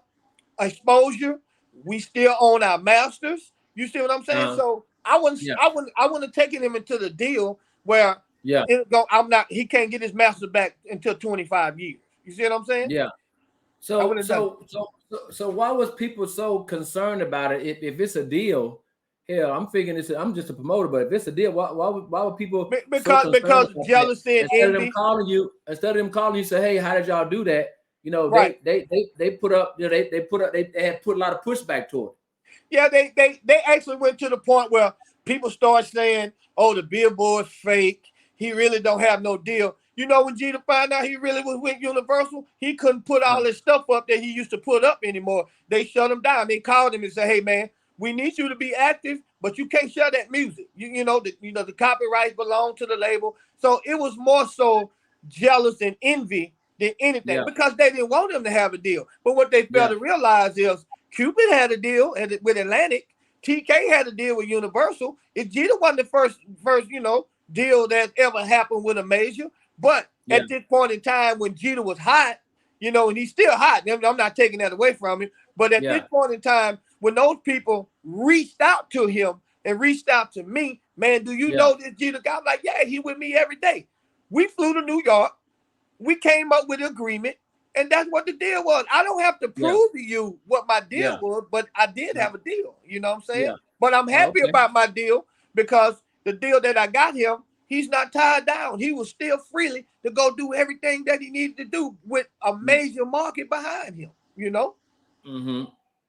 exposure. We still own our masters. You see what I'm saying? So I wouldn't have taken him into the deal where he can't get his master back until 25 years. You see what I'm saying? Yeah. So why was people so concerned about it? If it's a deal, hell, I'm figuring I'm just a promoter, but if it's a deal, why would people? Because jealousy and envy. Instead of them calling you, say, hey, how did y'all do that? They put up, they had put a lot of pushback to it. Yeah, they actually went to the point where people start saying, oh, the billboard's fake. He really don't have no deal. You know, when Jeter found out he really was with Universal, he couldn't put all this stuff up that he used to put up anymore. They shut him down. They called him and said, "Hey, man, we need you to be active, but you can't share that music. The copyrights belong to the label." So it was more so jealous and envy than anything because they didn't want him to have a deal. But what they failed to realize is Cupid had a deal with Atlantic. TK had a deal with Universal. If Jeter wasn't the first, deal that ever happened with a major. But at this point in time when Jeter was hot, and he's still hot. I'm not taking that away from him. But at this point in time, when those people reached out to him and reached out to me, man, do you know this Jeter guy? I'm like, yeah, he with me every day. We flew to New York. We came up with an agreement. And that's what the deal was. I don't have to prove to you what my deal was, but I did have a deal. You know what I'm saying? But I'm happy about my deal because the deal that I got him, he's not tied down. He was still freely to go do everything that he needed to do with a major market behind him, Mm-hmm.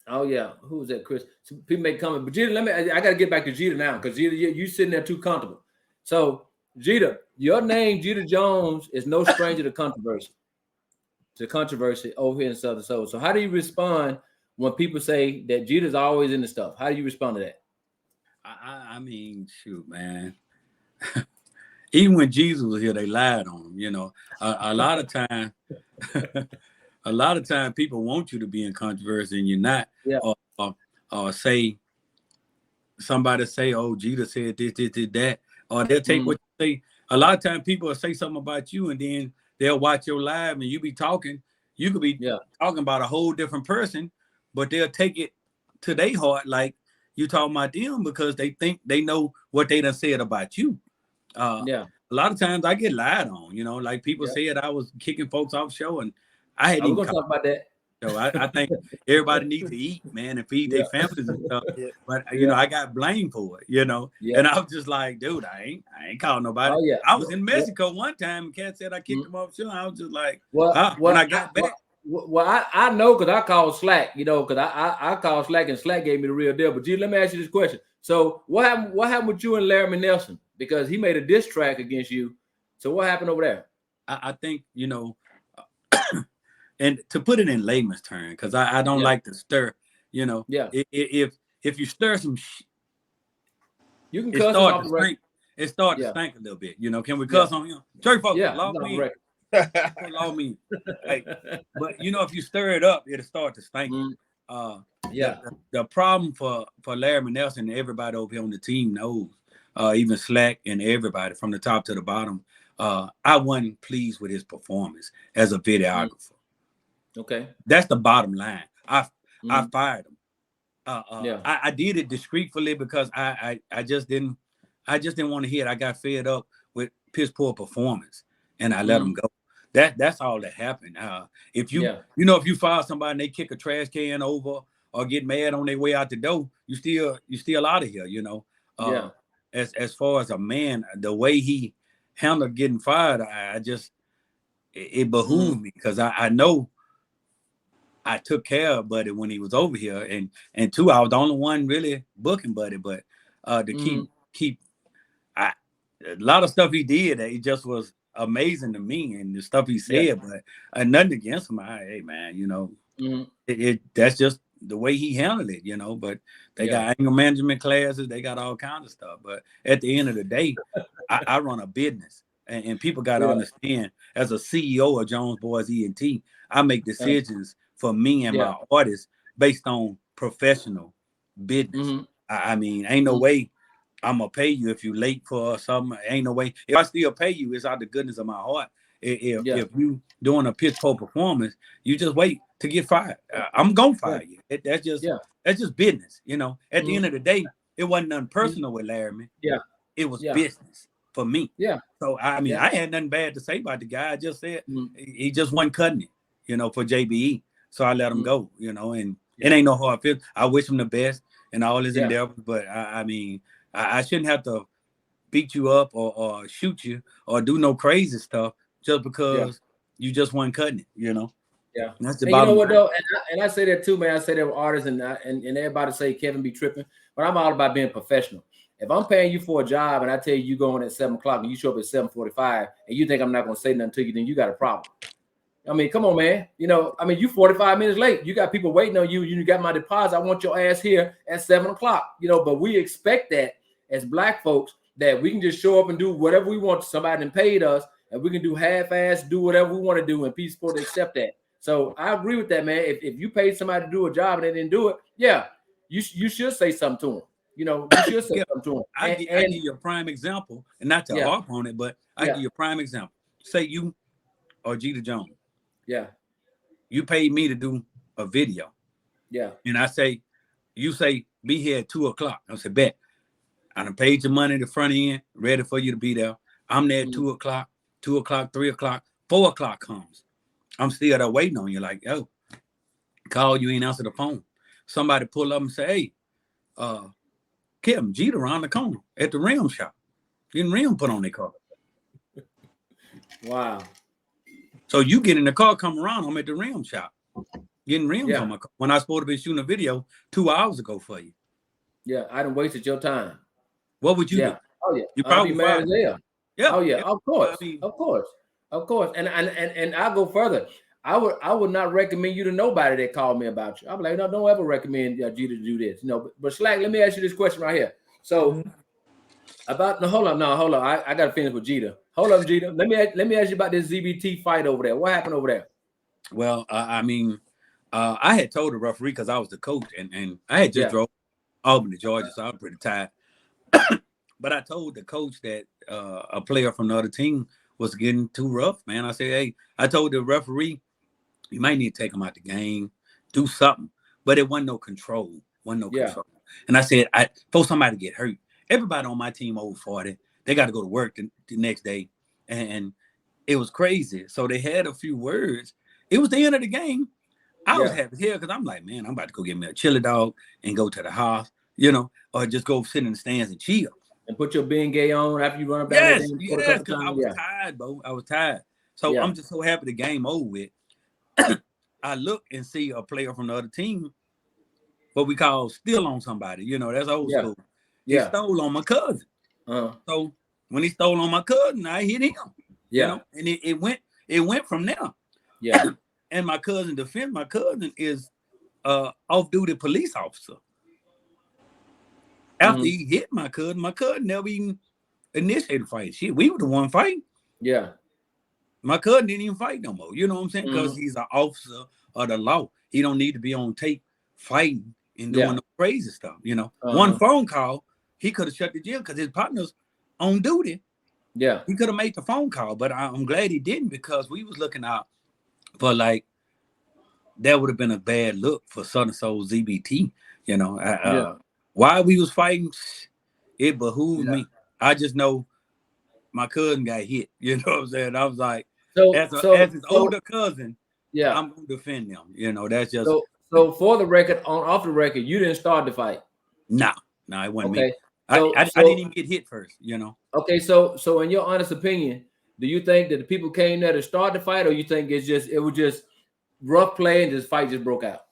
Oh, yeah. Who was that, Chris? So people may come in. But Jeter, I got to get back to Jeter now because Jeter, you sitting there too comfortable. So, Jeter, your name, Jeter Jones, is no stranger to controversy. Over here in Southern Soul. So how do you respond when people say that Jeter's always in the stuff? How do you respond to that? I mean, shoot, man. Even when Jesus was here, they lied on him. A lot of time, people want you to be in controversy and you're not. Yeah. Or say somebody say, "Oh, Jeter said this, that," or they'll take what you say. A lot of times, people will say something about you and then they'll watch your live and you be talking. You could be talking about a whole different person, but they'll take it to their heart like you talking about them because they think they know what they done said about you. A lot of times I get lied on, like people said I was kicking folks off show and I hadn't even talk about that. So I think everybody needs to eat, man, and feed their families and stuff. But I got blamed for it, And I was just like, dude, I ain't calling nobody. I was in Mexico one time, and Cat said I kicked him off show. I was just like, when I got back. I know because I called Slack, because I called Slack and Slack gave me the real deal. But G, let me ask you this question. So what happened with you and Larry Nelson? Because he made a diss track against you. So what happened over there? I think, and to put it in layman's terms, because I don't like to stir, if you stir some you can cuss off the record. It started to stink a little bit, Can we cuss on him? Church folks, law me. Law me. Hey, but if you stir it up, it'll start to stink. The problem for Larry Nelson and everybody over here on the team knows, even Slack and everybody from the top to the bottom, I wasn't pleased with his performance as a videographer. Okay, that's the bottom line. I fired him. I did it discreetly because I just didn't want to hear it. I got fed up with piss poor performance, and I let him go. That's all that happened. If you if you fire somebody and they kick a trash can over or get mad on their way out the door, you still out of here. As far as a man, the way he handled getting fired, it behooved me because I know. I took care of Buddy when he was over here, and two, I was the only one really booking Buddy. But to keep, a lot of stuff he did, it just was amazing to me, and the stuff he said. But nothing against him. Hey man, that's just the way he handled it, But they got anger management classes, they got all kinds of stuff. But at the end of the day, I run a business, and people got to understand. As a CEO of Jones Boys ENT, I make decisions. For me and my artists based on professional business. I mean, ain't no way I'm going to pay you if you late for something. Ain't no way. If I still pay you, it's out the goodness of my heart. If you doing a piss poor performance, you just wait to get fired. I'm going to fire you. That's just business. At the end of the day, it wasn't nothing personal with Larry. It was business for me. So, I mean, I had nothing bad to say about the guy. I just said he just wasn't cutting it, for JBE. So I let him go, and it ain't no hard feelings. I wish him the best in all his endeavors, but I mean, I shouldn't have to beat you up or shoot you or do no crazy stuff just because you just weren't cutting it, Yeah. And that's the bottom line. Though, and I say that too, man. I say that with artists and everybody say Kevin be tripping, but I'm all about being professional. If I'm paying you for a job and I tell you you going at 7 o'clock and you show up at 7:45 and you think I'm not going to say nothing to you, then you got a problem. I mean, come on, man. You know, I mean, you 45 minutes late. You got people waiting on you. You got my deposit. I want your ass here at 7 o'clock. You know, but we expect that as Black folks that we can just show up and do whatever we want. Somebody that paid us, and we can do half-ass, do whatever we want to do, and people supposed to accept that. So I agree with that, man. If you paid somebody to do a job and they didn't do it, yeah, you should say something to them. You know, you should say something to them. I give you a prime example, and not to harp on it, but I give you a prime example. Say you or Jeter Jones. Yeah. You paid me to do a video. Yeah. And I say, you say, be here at 2 o'clock. I say, bet. I done paid your money the front end, ready for you to be there. I'm there at 2 o'clock, 3 o'clock, 4 o'clock comes. I'm still there waiting on you. Like, yo, call you, ain't answer the phone. Somebody pull up and say, hey, Kim, Jeter around the corner at the rim shop. Getting rim put on their car. Wow. So you get in the car, come around, I'm at the rim shop. Getting rims on my car. When I was supposed to be shooting a video 2 hours ago for you. Yeah, I done wasted your time. What would you do? Oh yeah. You probably mad as hell. Yeah. Oh yeah, of course. I mean, of course. And I'll go further. I would not recommend you to nobody that called me about you. I'm like, no, don't ever recommend you to do this. You know, but Slack, let me ask you this question right here. So hold on. I gotta finish with Jeter. Hold up, Jeter. Let me ask you about this ZBT fight over there. What happened over there? Well, I I had told the referee because I was the coach, and I had just drove Albany, Georgia, so I was pretty tired. But I told the coach that a player from the other team was getting too rough, man. I said, hey, I told the referee, you might need to take him out the game, do something. But it wasn't no control. Control. And I said, before somebody get hurt, everybody on my team over 40, they got to go to work the next day. And it was crazy. So they had a few words. It was the end of the game. I was happy here because I'm like, man, I'm about to go get me a chili dog and go to the house, or just go sit in the stands and chill. And put your Bengay on after you run about yes, because I was tired, bro. I was tired. So I'm just so happy the game over with. I look and see a player from the other team, what we call steal on somebody. That's old school. He stole on my cousin. So when he stole on my cousin, I hit him. And it went from there. Yeah. And my cousin defends. My cousin is off-duty police officer. After he hit my cousin never even initiated a fight. Shit, we were the one fighting. Yeah. My cousin didn't even fight no more. You know what I'm saying? Because he's an officer of the law. He don't need to be on tape fighting and doing the crazy stuff. One phone call, he could have shut the jail because his partner's on duty. Yeah. He could have made the phone call, but I'm glad he didn't because we was looking out for that would have been a bad look for Southern Soul ZBT. Why we was fighting, it behooved me. I just know my cousin got hit. You know what I'm saying? I was like, as his older cousin, I'm gonna defend them. That's just so for the record, off the record, you didn't start the fight. No, it wasn't me. I didn't even get hit first. Okay, so in your honest opinion, do you think that the people came there to start the fight, or you think it was just rough play and this fight just broke out?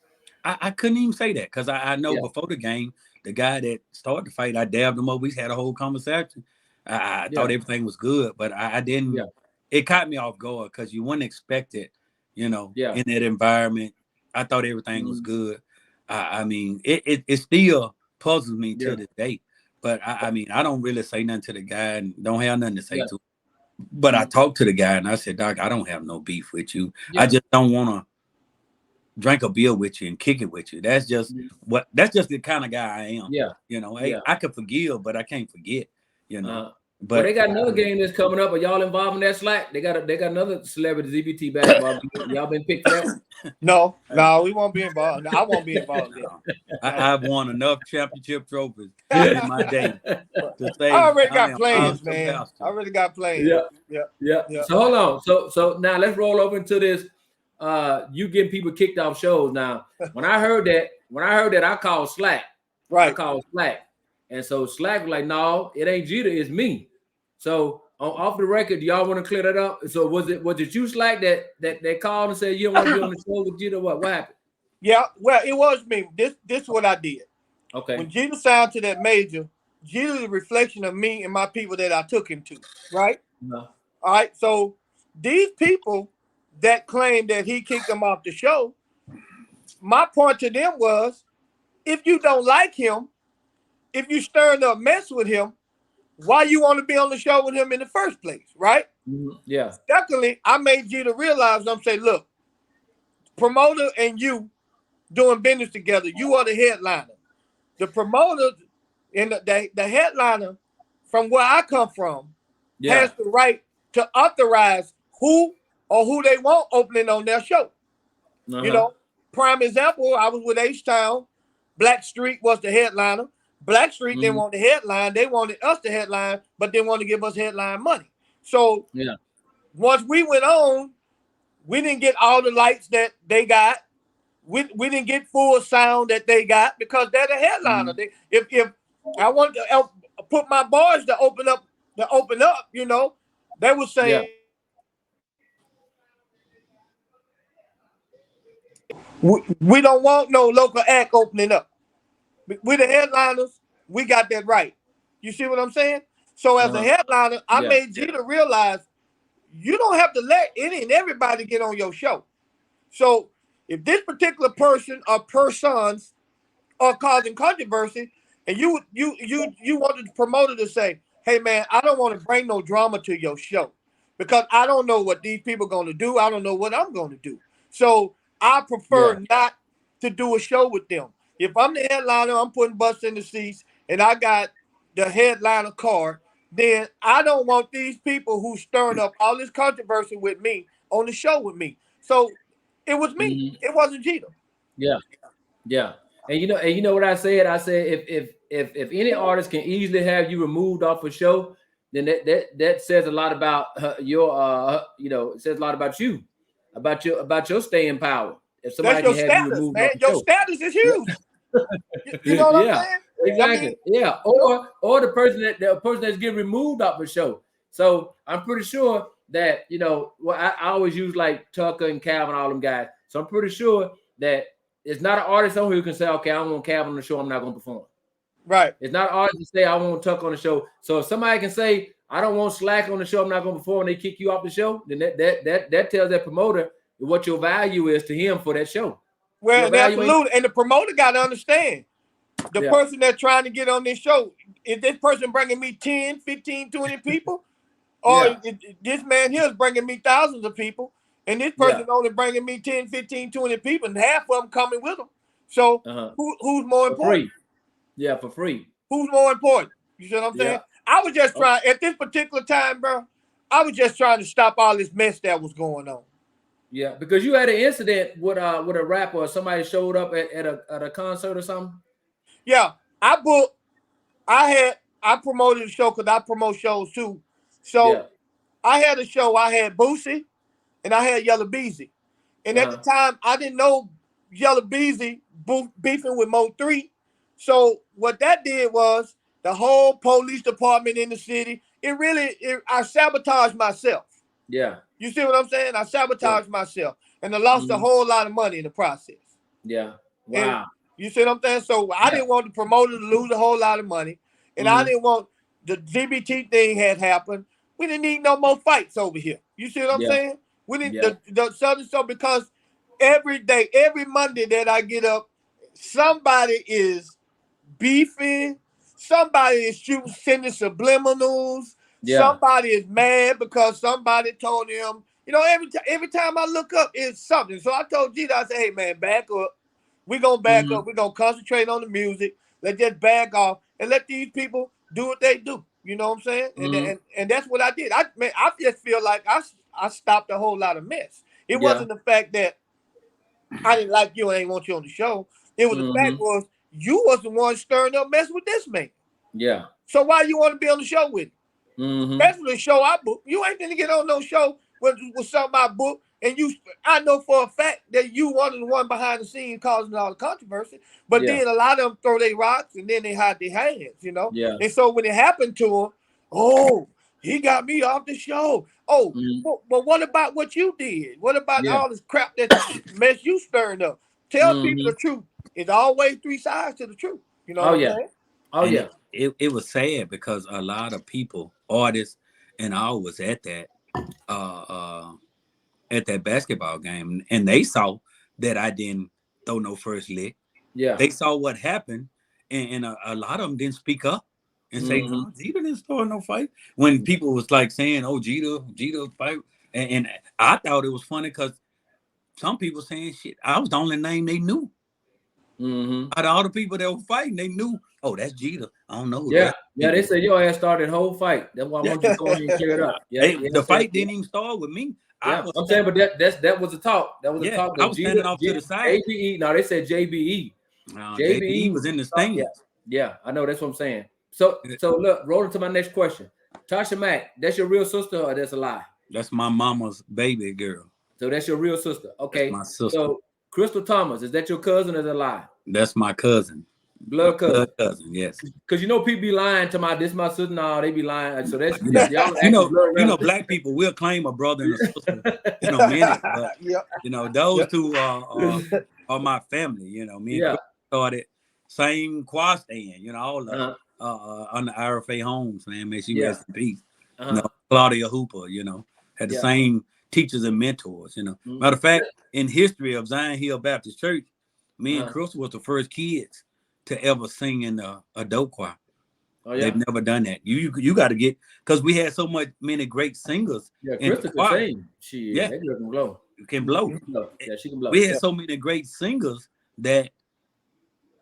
I couldn't even say that because I know before the game, the guy that started the fight, I dabbed him up. We had a whole conversation. I thought everything was good, but I didn't. Yeah. It caught me off guard because you wouldn't expect it, in that environment. I thought everything was good. I mean, it still puzzles me to this day. But I mean, I don't really say nothing to the guy and don't have nothing to say to him. But I talked to the guy and I said, Doc, I don't have no beef with you. I just don't want to drink a beer with you and kick it with you. That's just that's just the kind of guy I am. Yeah. I can forgive, but I can't forget, But they got another game that's coming up. Are y'all involved in that Slack? They got another celebrity ZBT basketball. Y'all been picked for that? No, we won't be involved. I won't be involved. I've won enough championship trophies in my day to say I already got plans, man. I already got plans. Yeah. So hold on. So now let's roll over into this. You getting people kicked off shows. Now, when I heard that, I called Slack. Right. I called Slack. And so Slack was like, no, it ain't Jeter, it's me. So off the record, do y'all want to clear that up? So was it you, Slack, that called and said you don't want to be on the show with Jeter? What happened? Yeah, well, it was me. This is what I did. Okay. When Jeter signed to that major, Jesus is a reflection of me and my people that I took him to, right? No. All right. So these people that claim that he kicked them off the show, my point to them was, if you don't like him, if you stirring up mess with him, why you want to be on the show with him in the first place, right? Yeah. Secondly, I made you to realize, I'm saying, look, promoter and you doing business together, you are the headliner. The promoter and the headliner from where I come from has the right to authorize who or who they want opening on their show. You know, prime example, I was with H-Town. Black Street was the headliner. Black Street didn't want the headline. They wanted us to headline, but they wanted to give us headline money. So once we went on, we didn't get all the lights that they got. We didn't get full sound that they got because they're the headliner. If I want to put my boys to open up, you know, they would say, we don't want no local act opening up. We the headliners, we got that right. You see what I'm saying? So as a headliner, I made you to realize you don't have to let any and everybody get on your show. So if this particular person or persons are causing controversy, and you wanted the promoter to say, hey man, I don't want to bring no drama to your show because I don't know what these people are going to do. I don't know what I'm going to do. So I prefer not to do a show with them. If I'm the headliner, I'm putting butts in the seats, and I got the headliner card, then I don't want these people who stirring up all this controversy with me on the show with me. So it was me. It wasn't Jeter. Yeah. And you know what I said? I said if any artist can easily have you removed off a show, then that says a lot about your it says a lot about you, about your staying power. If somebody That's your can have you status, removed man. off the Your show. status is huge. You know what I'm saying? Exactly. Or the person that's getting removed off the show. So I'm pretty sure that I always use like Tucker and Calvin, all them guys. So I'm pretty sure that it's not an artist on here who can say, okay, I want Calvin on the show, I'm not going to perform. Right. It's not an artist to say I want Tucker on the show. So if somebody can say I don't want Slack on the show, I'm not going to perform, and they kick you off the show, then that tells that promoter what your value is to him for that show. Well, absolutely. And the promoter got to understand the person that's trying to get on this show, is this person bringing me 10, 15, 20 people? Or this man here is bringing me thousands of people, and this person only bringing me 10, 15, 20 people, and half of them coming with them. So who's more important? For free. Who's more important? You see what I'm saying? I was just trying, at this particular time, bro, I was just trying to stop all this mess that was going on. Yeah, because you had an incident with a rapper or somebody showed up at a concert or something. Yeah, I promoted the show because I promote shows too. So I had a show. I had Boosie and I had Yellow Beezy. And at the time, I didn't know Yellow Beezy beefing with Mo 3. So what that did was the whole police department in the city, I sabotaged myself. Yeah. You see what I'm saying? I sabotaged myself. And I lost a whole lot of money in the process. Yeah. Wow. And you see what I'm saying? So I didn't want the promoter to lose a whole lot of money. And I didn't want the GBT thing had happened. We didn't need no more fights over here. You see what I'm saying? We didn't the Southern so because every day, every Monday that I get up, somebody is beefing, somebody is sending subliminals, somebody is mad because somebody told him, every time I look up, it's something. So I told Gita, I said, hey man, back up. We're gonna back up, we're gonna concentrate on the music, let's just back off and let these people do what they do. You know what I'm saying? And that's what I did. I just feel like I stopped a whole lot of mess. It wasn't the fact that I didn't like you and I didn't want you on the show. It was the fact was you was the one stirring up mess with this man. Yeah. So why you want to be on the show with him? That's the show I booked. You ain't gonna get on no show with something I booked. And I know for a fact that you wanted the one behind the scenes causing all the controversy. But then a lot of them throw their rocks and then they hide their hands, Yeah. And so when it happened to him, he got me off the show. But what about what you did? What about all this crap that mess you stirring up? Tell people the truth. It's always three sides to the truth. You know what I'm saying? Oh And yeah. it was sad because a lot of people, artists, and I was uh, uh, at that basketball game, and they saw that I didn't throw no first lick. Yeah. They saw what happened, and a lot of them didn't speak up and say, Mm-hmm. "No, Jeter didn't start no fight." When people was like saying, "Oh, Jeter fight," and I thought it was funny because some people saying shit. I was the only name they knew. Mm-hmm. Out of all the people that were fighting, they knew, oh, that's Jeter. I don't know who the Yeah. rest of the Yeah. They people. said your ass started the whole fight. That's why I want you to go in and clear it up. Yeah. Hey, Yeah. the Said, fight didn't even start with me. I yeah. was I'm saying, standing, but that was the talk. That was the yeah, talk. I But was standing Jeter, off to the side. JBE. No, they said JBE. JB JBE was was in the talk. Yeah. stands. Yeah. I know. That's what I'm saying. So look, rolling to my next question. Tasha Mack, that's your real sister or that's a lie? That's my mama's baby girl. So that's your real sister. That's Okay. my sister. So Crystal Thomas, is that your cousin or is that a lie? That's my cousin. Blood cousin. Blood cousin, yes. Because people be lying to my this my sister. No, they be lying. So that's You know, y'all actually blood relatives. black people will claim a brother and a sister in a minute, but Yep. those two are my family. Me and Yeah. Chris started same quad stand. All the Uh-huh. under RFA Homes, man. May she Yeah. rest in peace. Uh-huh. Claudia Hooper. Had the Yeah. same teachers and mentors. Mhm. Matter of fact, in history of Zion Hill Baptist Church, me and Uh-huh. Chris was the first kids to ever sing in a adult choir. Oh yeah. They've never done that. You got to get, because we had so many great singers. Yeah, in the Krista can choir. sing. Yeah. That girl can blow. You can blow. She can blow. Yeah, she can blow. We had so many great singers that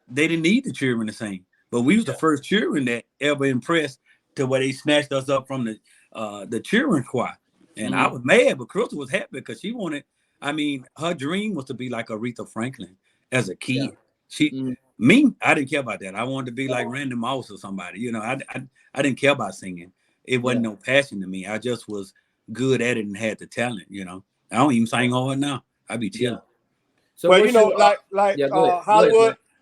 they didn't need the children to sing. But we was the first children that ever impressed to where they snatched us up from the children's choir. And I was mad, but Crystal was happy because she wanted, her dream was to be like Aretha Franklin as a kid. Yeah. I didn't care about that. I wanted to be like Randy Moss or somebody. I didn't care about singing. It wasn't no passion to me. I just was good at it and had the talent. I don't even sing hard now. I be chilling. Yeah. So Well,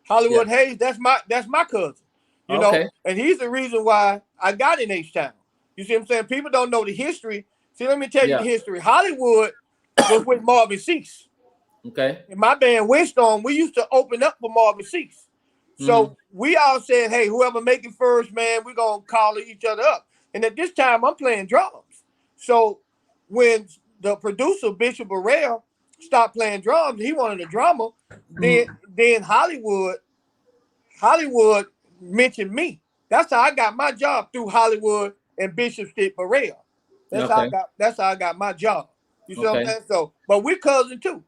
Hollywood Hayes, that's my cousin. And he's the reason why I got in H-Town. You see what I'm saying? People don't know the history. See, let me tell you the history. Hollywood was with Marvin Cease. Okay. In my band, Windstorm, we used to open up for Marvin Cease. So we all said, hey, whoever make it first, man, we're going to call each other up. And at this time, I'm playing drums. So when the producer, Bishop Burrell, stopped playing drums, he wanted a drummer. Then Hollywood mentioned me. That's how I got my job, through Hollywood and Bishop Stick Burrell. That's how I got my job. You see what I'm saying? So, but we're cousins too.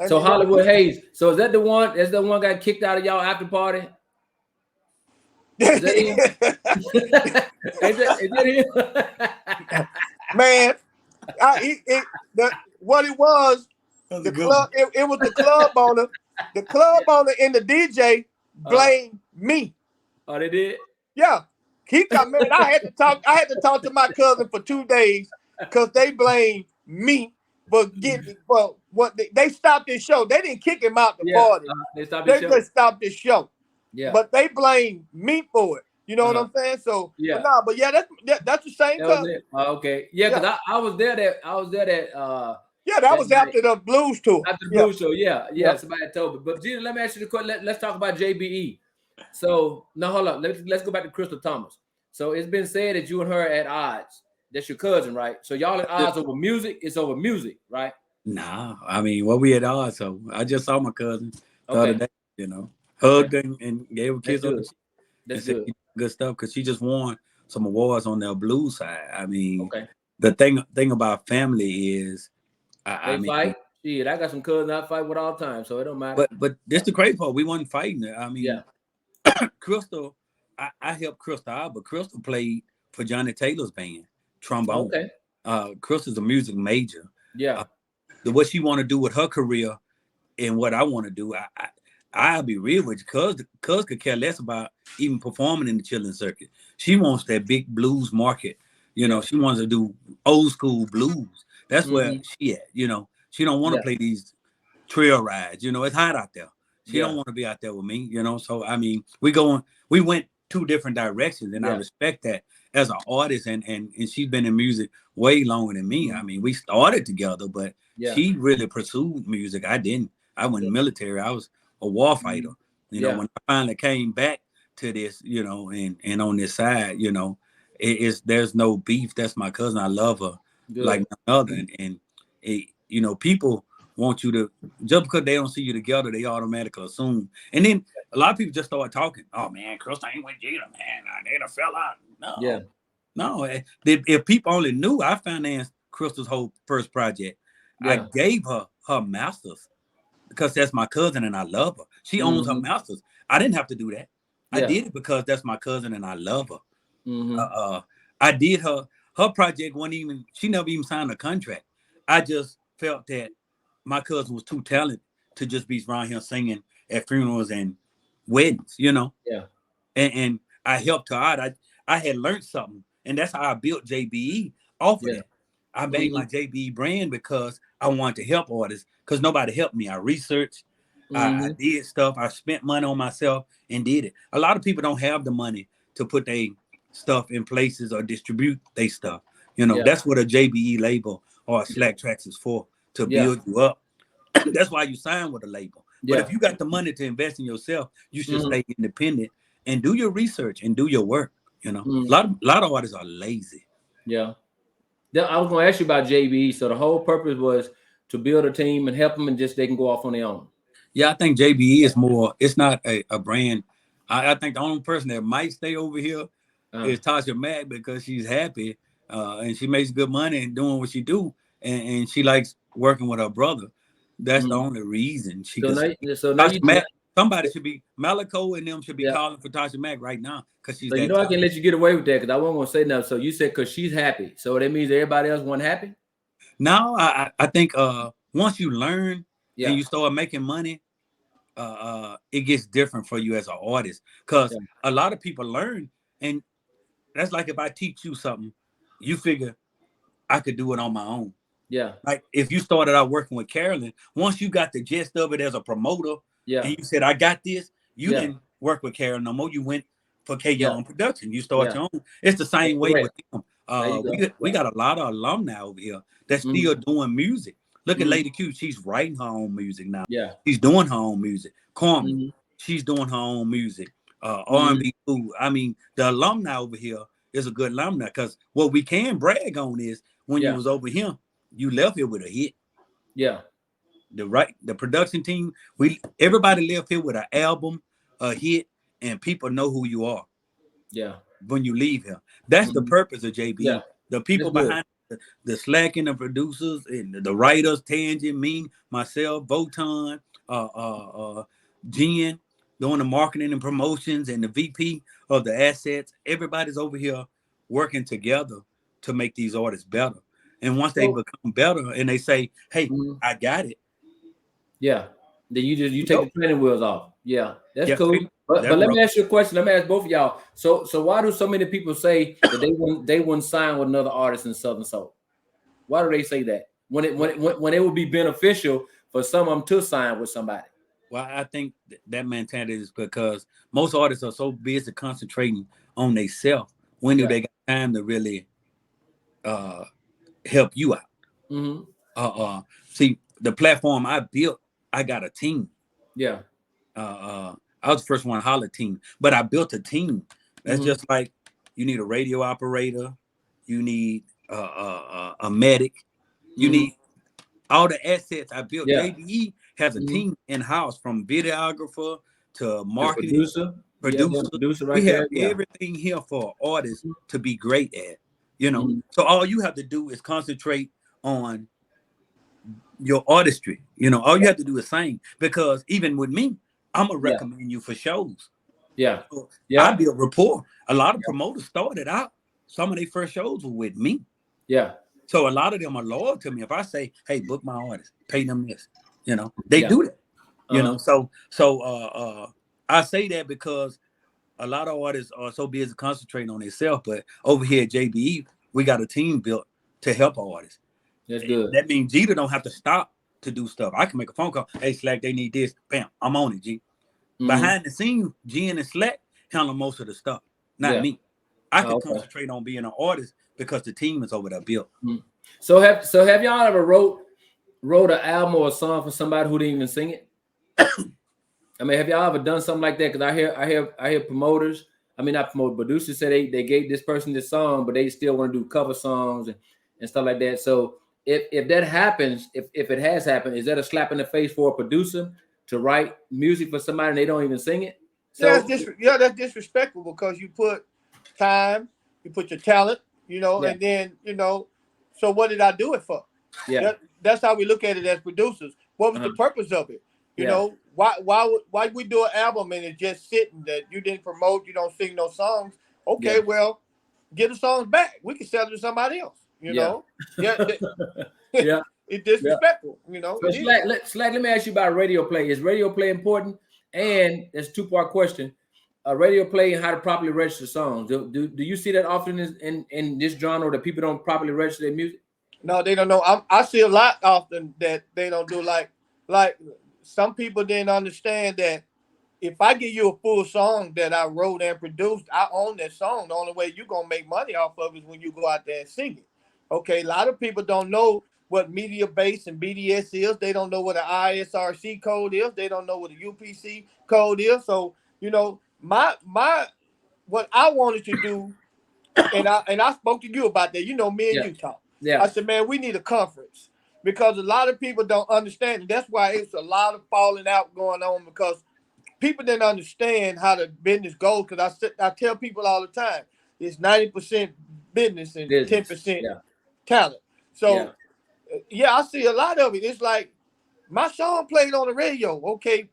So Hollywood Hayes. So is that the one? Is that one got kicked out of y'all after party? Is that him? is that him? Man, what it was, the club. It was the club owner. The club owner and the DJ blamed me. Oh, they did? Yeah. Man, I had to talk to my cousin for 2 days because they blamed me for what they stopped this show. They didn't kick him out the party. They just stopped this show. Yeah. But they blamed me for it. You know what I'm saying? So yeah. But that's the same cousin. Okay. Yeah, because I was there that that was after the blues tour. After the blues show, yeah. Somebody told me. But Gina, let me ask you the question. Let's talk about JBE. So now hold on. Let's go back to Crystal Thomas. So it's been said that you and her are at odds. That's your cousin, right? So y'all at odds over music. It's over music, right? Nah, what we at odds? So I just saw my cousin the other day. Hugged and gave her kiss on the cheek. That's good. Good stuff, because she just won some awards on their blues side. The thing about family is, they fight. Shit, I got some cousins I fight with all the time, so it don't matter. But this the crazy part. We wasn't fighting. Crystal, I helped Crystal out, but Crystal played for Johnny Taylor's band, trombone. Okay. Crystal's a music major. Yeah. What she want to do with her career and what I want to do, I'll be real with you. Cuz could care less about even performing in the children's circuit. She wants that big blues market. She wants to do old school blues. That's where she at. She don't want to play these trail rides. It's hot out there. She don't want to be out there with me. So we went 2 different directions, and I respect that as an artist. And she's been in music way longer than me. We started together, but she really pursued music. I didn't. I went military. I was a war fighter. When I finally came back to this, you know, and on this side, you know, there's no beef. That's my cousin. I love her like Good. none other. And you know, people want you to, just because they don't see you together, they automatically assume. And then a lot of people just start talking. Oh man, Crystal ain't with Jada, man. They done fell out. Yeah. No. If people only knew, I financed Crystal's whole first project. I Yeah. gave her masters because that's my cousin and I love her. She owns her masters. I didn't have to do that. I Yeah. did it because that's my cousin and I love her. Mm-hmm. I did her project wasn't even, she never even signed a contract. I just felt that my cousin was too talented to just be around here singing at funerals and weddings, you know. Yeah. And I helped her out. I had learned something, and that's how I built JBE off of Yeah. that. I made my JBE brand because I wanted to help artists because nobody helped me. I researched, I did stuff, I spent money on myself and did it. A lot of people don't have the money to put their stuff in places or distribute their stuff. You know, Yeah. that's what a JBE label or a Slack Tracks is for, to Yeah. build you up. That's why you sign with a label. But Yeah. if you got the money to invest in yourself, you should stay independent and do your research and do your work. You know, lot of artists are lazy. Yeah. I was going to ask you about JB. So the whole purpose was to build a team and help them, and just they can go off on their own. Yeah, I think JBE is more. It's not a brand. I think the only person that might stay over here is Tasha Mack because she's happy and she makes good money and doing what she do, and she likes working with her brother. That's the only reason she So could. now Tasha you Mack, somebody should be Malico and them should be yeah. calling for Tasha Mack right now because she's So you that know I talented. can let you get away with that because I wasn't going to say nothing. So you said because she's happy, so that means everybody else wasn't happy. Now I think once you learn Yeah. and you start making money, it gets different for you as an artist because a lot of people learn, and that's like if I teach you something, you figure I could do it on my own. Yeah. Like if you started out working with Carolyn, once you got the gist of it as a promoter, Yeah. and you said I got this, you Yeah. didn't work with Carolyn no more. You went for K Yeah. Young Production. You start Yeah. your own. It's the same way with them. There you go. We got a lot of alumni over here that's still doing music. Look at Lady Q. She's writing her own music now. Yeah. She's doing her own music. Carmen, she's doing her own music. R&B food. I mean, the alumni over here is a good alumni because what we can brag on is when you was over here, you left here with a hit. Yeah. The production team, everybody left here with an album, a hit, and people know who you are. Yeah. When you leave here. That's the purpose of JB. Yeah. The people behind the slacking, the producers, and the writers, Tangent, me, myself, Voton, Jen, doing the marketing and promotions, and the VP of the assets. Everybody's over here working together to make these artists better. And once they become better and they say, hey, I got it. Yeah. Then you take the training wheels off. Yeah. That's cool. But let me ask you a question. Let me ask both of y'all. So why do so many people say that they wouldn't sign with another artist in Southern Soul? Why do they say that? When it would be beneficial for some of them to sign with somebody? Well, I think that mentality is because most artists are so busy concentrating on themselves. When do they got time to really help you out? See, the platform I built, I got a team. Yeah. I was the first one to holler team, but I built a team. That's just like you need a radio operator, you need a medic, you need all the assets I built. JBE has a team in house from videographer to marketing producer. Right We have there. everything here for artists to be great at. You know, so all you have to do is concentrate on your artistry. You know, all you have to do is sing. Because even with me, I'm gonna recommend you for shows. Yeah. So I built rapport. A lot of promoters started out. Some of their first shows were with me. Yeah. So a lot of them are loyal to me. If I say, "Hey, book my artist, pay them this," you know, they do that. You know, so I say that because a lot of artists are so busy concentrating on themselves. But over here at JBE, we got a team built to help artists. That's good. That means Jeter don't have to stop to do stuff. I can make a phone call. Hey, Slack, they need this. Bam, I'm on it, G. Behind the scenes, Jen and Slack handle most of the stuff, not me. I can concentrate on being an artist because the team is over there built. So have y'all ever wrote an album or a song for somebody who didn't even sing it? I mean, have y'all ever done something like that? Because I hear promoters. I mean, not promoters, producers say they gave this person this song, but they still want to do cover songs and stuff like that. So if that happens, if it has happened, is that a slap in the face for a producer to write music for somebody and they don't even sing it? Yeah, So that's disrespectful because you put time, you put your talent, yeah, and then So what did I do it for? yeah, That's how we look at it as producers. What was the purpose of it? yeah, Why we do an album and it's just sitting that you didn't promote, you don't sing no songs? yeah, Okay, well, get the songs back. We can sell it to somebody else. yeah, Yeah, yeah, it's yeah. disrespectful. So It is. Slack, let me ask you about radio play. Is radio play important? And it's a two-part question. Radio play and how to properly register songs. Do you see that often in this genre that people don't properly register their music? No, they don't know. I see a lot often that they don't do like some people didn't understand that if I give you a full song that I wrote and produced, I own that song. The only way you're gonna make money off of it is when you go out there and sing it. Okay, a lot of people don't know what media base and BDS is. They don't know what an ISRC code is. They don't know what a UPC code is. So my what I wanted to do, and I spoke to you about that. Me and Yeah, you talk. I yeah, said, man, we need a conference because a lot of people don't understand it. That's why it's a lot of falling out going on because people didn't understand how the business goes. Because I tell people all the time, it's 90% business and business. 10% Yeah, talent. yeah, So yeah, I see a lot of it. It's like my song played on the radio, okay,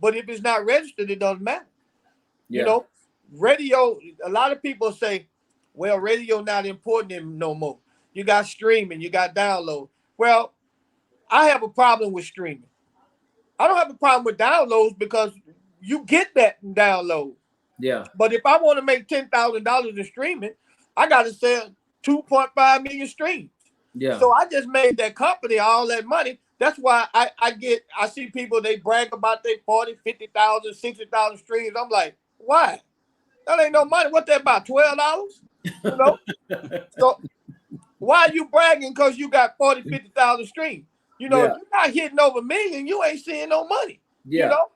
but if it's not registered, it doesn't matter. You yeah, know, radio. A lot of people say, "Well, radio not important no more. You got streaming, you got download." Well, I have a problem with streaming. I don't have a problem with downloads because you get that in download. yeah, But if I want to make $10,000 in streaming, I got to sell 2.5 million streams. yeah. So I just made that company all that money. That's why I see people, they brag about their 40, 50,000, 60,000 streams. I'm like, why? That ain't no money. What that about? $12? You know? So why are you bragging because you got 40, 50,000 streams? If Yeah, you're not hitting over a million, you ain't seeing no money. You yeah, know?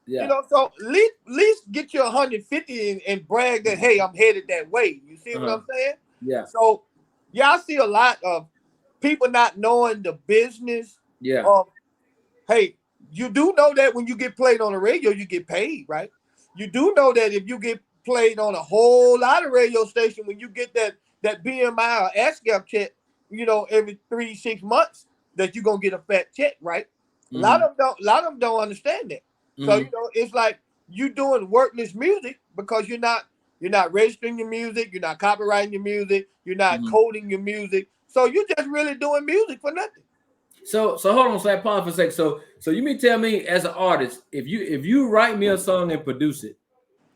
yeah. So at least get you 150 and brag that, hey, I'm headed that way. You see what Uh-huh. I'm saying? Yeah, So yeah, I see a lot of people not knowing the business yeah, of, hey, you do know that when you get played on the radio, you get paid, right? You do know that if you get played on a whole lot of radio station, when you get that BMI or ASCAP check, every 3 6 months, that you're gonna get a fat check, right? mm-hmm, A lot of them don't understand that. So mm-hmm, it's like you doing worthless music because you're not registering your music, you're not copyrighting your music, you're not mm-hmm. coding your music. So you're just really doing music for nothing. So hold on, Slack, pause for a second. So you mean tell me as an artist, if you write me a song and produce it,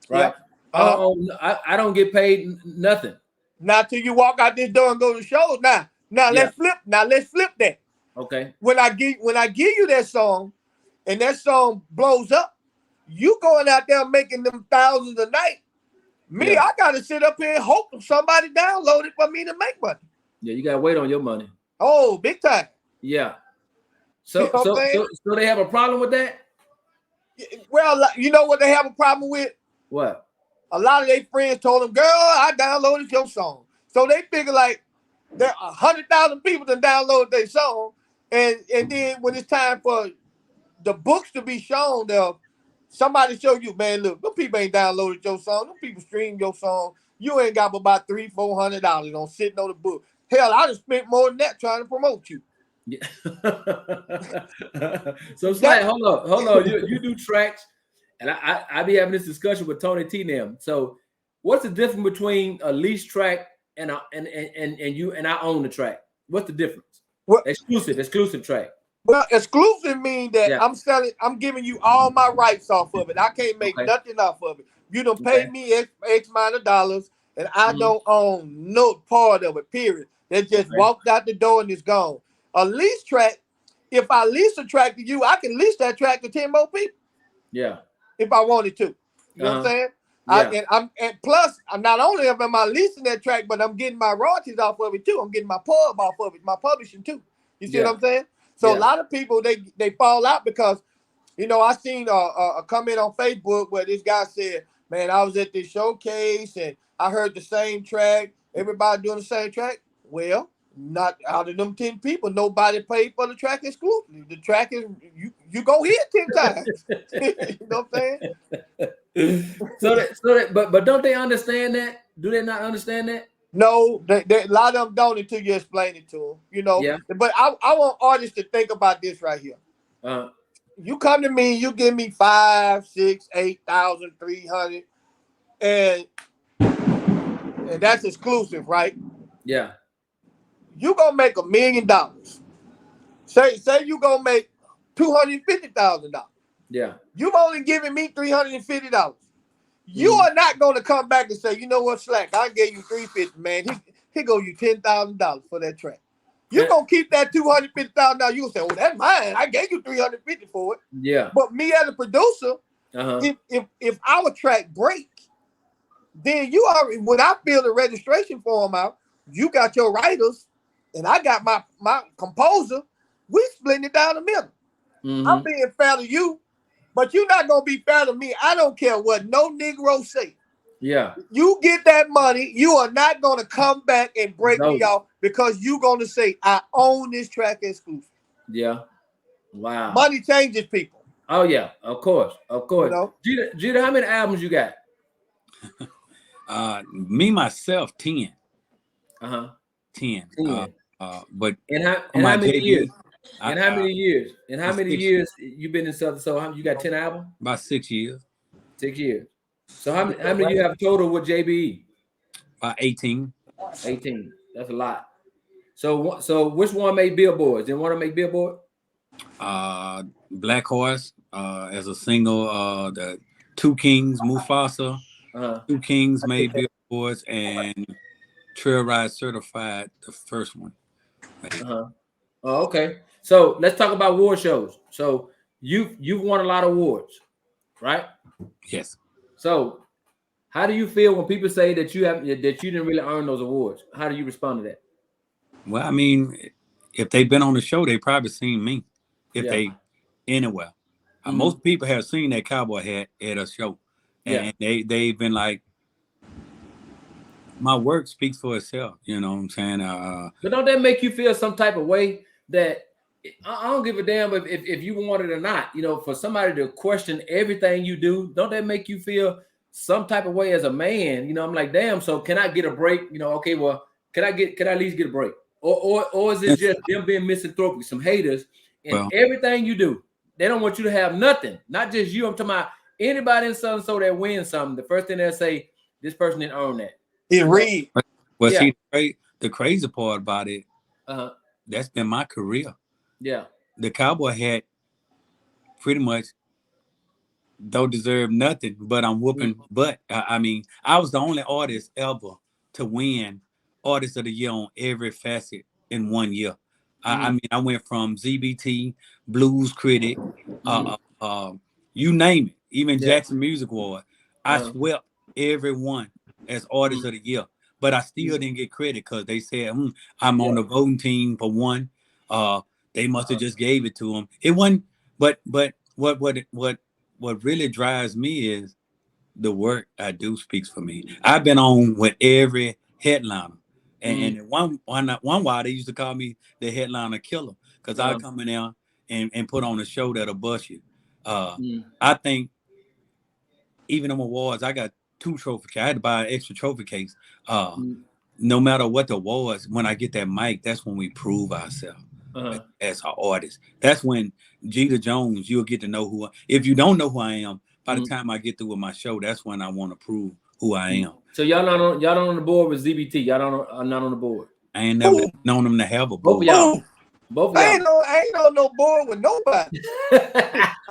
right? Yep. Uh-huh. I don't get paid nothing. Not till you walk out this door and go to shows. Now Yeah. let's flip that. Okay. When I give you that song and that song blows up, you going out there making them thousands a night. Me, Yeah. I gotta sit up here and hope somebody download it for me to make money. Yeah. You gotta wait on your money. Oh, big time. Yeah. You know So what I'm so saying? so so they have a problem with that? Well, you know what they have a problem with? What? A lot of their friends told them, girl, I downloaded your song. So they figure like there are 100,000 people that download their song. And then when it's time for the books to be shown, somebody show you, man, look, them people ain't downloaded your song. Them people stream your song. You ain't got about $300-400 on sitting on the book. Hell, I just spent more than that trying to promote you. Yeah. So it's like, That hold on. You do tracks, and I be having this discussion with Tony T. Nam. So what's the difference between a lease track and you and I own the track? What's the difference? well, Exclusive track. exclusive mean that Yeah. I'm giving you all my rights off of it. I can't make Okay. nothing off of it. You don't pay Okay. me X amount of dollars, and I Mhm. don't own no part of it, period. That just Okay. walked out the door and it's gone. A lease track, if I lease a track to you, I can lease that track to 10 more people Yeah. if I wanted to. You know what I'm Uh-huh. saying? Yeah. And plus, I'm not only am I leasing that track, but I'm getting my royalties off of it too. I'm getting my pub off of it, my publishing too. You see Yeah. what I'm saying? So a Yeah. lot of people they fall out because You know, I seen a comment on Facebook where this guy said, "Man, I was at this showcase and I heard the same track. Everybody doing the same track." Well, not out of them 10 people, nobody paid for the track exclusively. The track is you go hear it 10 times. You know what I'm saying? But don't they understand that? Do they not understand that? No, a lot of them don't until you explain it to them. You know, Yeah. but I want artists to think about this right here. Uh, You come to me, you give me 5, 6, 8,000, 300, and that's exclusive, right? yeah. You gonna make $1 million. Say you gonna make $250,000. Yeah. You've only given me $350. You Mm. are not gonna come back and say, you know what, Slack, I gave you $350, man. He go you $10,000 for that track. You're gonna keep that $250,000. You gonna say, "Oh, that's mine. I gave you $350 for it." Yeah. But me as a producer, Uh-huh. if our track break, then you already, when I fill the registration form out, you got your writers, and I got my composer. We splitting it down the middle. Mm-hmm. I'm being fair to you, but you're not gonna be fair to me. I don't care what no Negro say. Yeah. You get that money, you are not gonna come back and break me No. off because you gonna say I own this track exclusive. Yeah. Wow. Money changes people. Oh yeah. Of course. Of course. You know? Judah, how many albums you got? Me myself 10. Uh-huh. 10. 10. But And how my many JB, years? And how many years? And how many 6 years you been in Southern Soul? You got 10 albums? about 6 years. 6 years. So how many you have total with JBE? About 18. 18. That's a lot. So which one made billboards? Did one of them make billboard? Black Horse as a single, the Two Kings, Mufasa. Two Kings made billboards, and Trailride Certified, the first one. Oh, okay. So let's talk about award shows. So you've won a lot of awards, right? Yes. So how do you feel when people say that you didn't really earn those awards? How do you respond to that? Well, I mean, if they've been on the show, they probably seen me. If they anywhere, most people have seen that cowboy hat at a show, and they've been like, my work speaks for itself. You know what I'm saying? But don't that make you feel some type of way that I don't give a damn if you want it or not? You know, for somebody to question everything you do, don't that make you feel some type of way as a man? You know, I'm like, damn. So can I get a break? You know, okay, well, can I at least get a break? Or is it just them being misanthropic, some haters, and everything you do, they don't want you to have nothing, not just you. I'm talking about anybody in Southern Soul that wins something. The first thing they'll say, this person didn't earn that. Read. Well, see, the crazy part about it, that's been my career. Yeah. The cowboy hat pretty much don't deserve nothing, but I'm whooping butt. I mean, I was the only artist ever to win Artist of the Year on every facet in 1 year. I mean, I went from ZBT, Blues Critic, you name it, even Jackson Music Award. I swept everyone as Artist of the Year, but I still didn't get credit because they said I'm on the voting team for one. They must have just gave it to them. It wasn't, but what really drives me is the work I do speaks for me. I've been on with every headliner. And one while they used to call me the headliner killer because I come in there and put on a show that'll bust you. I think even them awards, I got 2 trophy cases. I had to buy an extra trophy case. No matter what the awards, when I get that mic, that's when we prove ourselves as an artist. That's when Jeter Jones, you'll get to know who. If you don't know who I am, by the time I get through with my show, that's when I want to prove who I am. So y'all not on the board with ZBT. Y'all are not on the board. I ain't never known them to have a board. Both of y'all. I ain't on no board with nobody.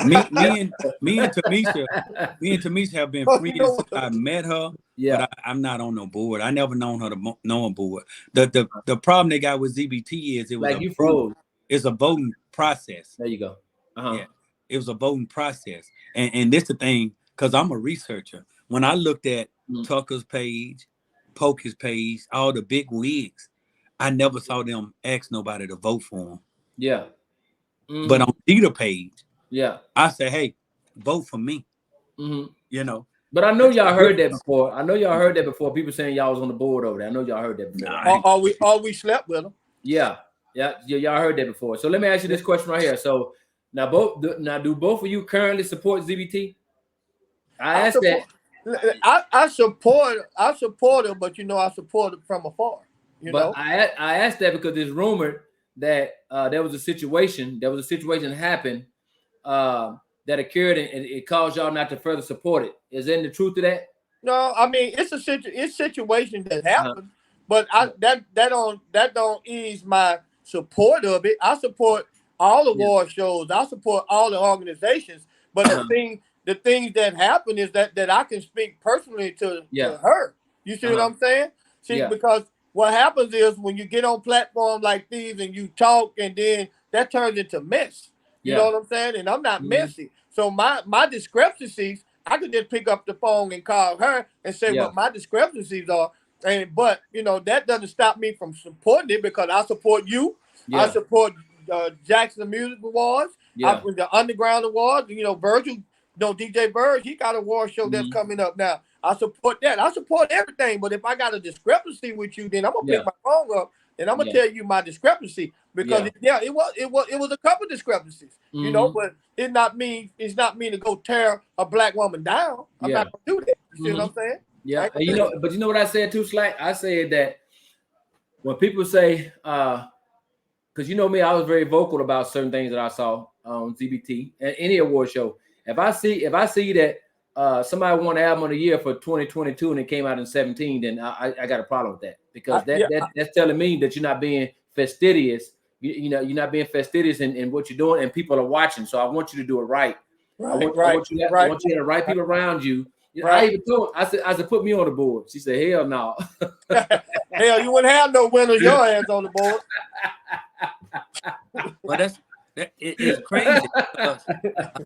me and Tamisha have been friends since I met her. But I'm not on no board. I never known her to know a board. The problem they got with ZBT is it was like it's a voting process. There you go. Yeah, it was a voting process, and this the thing because I'm a researcher. When I looked at Tucker's page, Pokey's page, all the big wigs, I never saw them ask nobody to vote for them. Yeah. But on Jeter page, Yeah. I say, hey, vote for me. Mm-hmm. You know. But I know That's y'all heard good. that before. I know y'all heard that before. People saying y'all was on the board over there. I know y'all heard that before. Nah, Right? Or we slept with them. Yeah. Y'all heard that before. So let me ask you this question right here. So now do both of you currently support ZBT? I I asked that. support. I support it, but I support it from afar. You But know. I asked that because it's rumored that there was a situation happened that occurred and it caused y'all not to further support it. Is there any truth to that? No, I mean it's situations that Uh-huh. happen, but that don't ease my support of it. I support all award shows. I support all the organizations. But the things that happen is that I can speak personally to her. You see what I'm saying? See, because what happens is when you get on platforms like these and you talk, and then that turns into mess. You know what I'm saying? And I'm not messy. So my discrepancies, I could just pick up the phone and call her and say what my discrepancies are. But that doesn't stop me from supporting it because I support you. I support Jackson Music Awards. With the Underground Awards. Virgil, DJ Bird, he got an award show that's coming up now. I support that. I support everything. But if I got a discrepancy with you, then I'm gonna pick my phone up and I'm gonna tell you my discrepancy because it was a couple discrepancies. But it's not me to go tear a black woman down. I'm not gonna do that. You see what I'm saying? Yeah. But you know what I said too, Slack? I said that when people say because you know me, I was very vocal about certain things that I saw on ZBT and any award show. If I see that somebody won album of the year for 2022 and it came out in 17, then I got a problem with that because that's telling me that you're not being fastidious. You're not being fastidious in what you're doing, and people are watching. So I want you to do it right. I want you to have the right people around you. I even told I said put me on the board. She said hell no. Hell, you wouldn't have no winners your ass on the board. Well, it's crazy.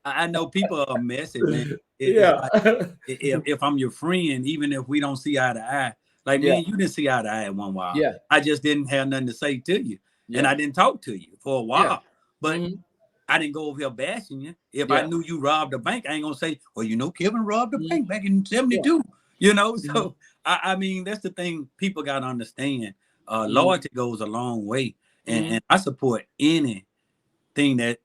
I know people are messy, man. If I'm your friend, even if we don't see eye to eye, like me and you didn't see eye to eye at one while. Yeah. I just didn't have nothing to say to you, and I didn't talk to you for a while. But I didn't go over here bashing you. If I knew you robbed a bank, I ain't gonna say, well, Kevin robbed a bank back in 72. So I mean, that's the thing people gotta understand. Loyalty goes a long way. And I support anything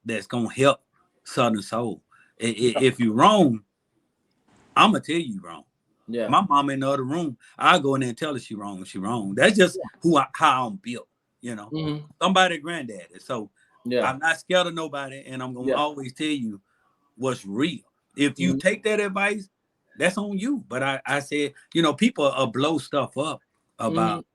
that's gonna help Southern Soul. If you're wrong, I'm gonna tell you wrong. Yeah. My mom in the other room, I'll go in there and tell her she wrong. She wrong. That's just how I'm built. Somebody granddaddy. So I'm not scared of nobody, and I'm gonna always tell you what's real. If you take that advice, that's on you. But I said, people blow stuff up about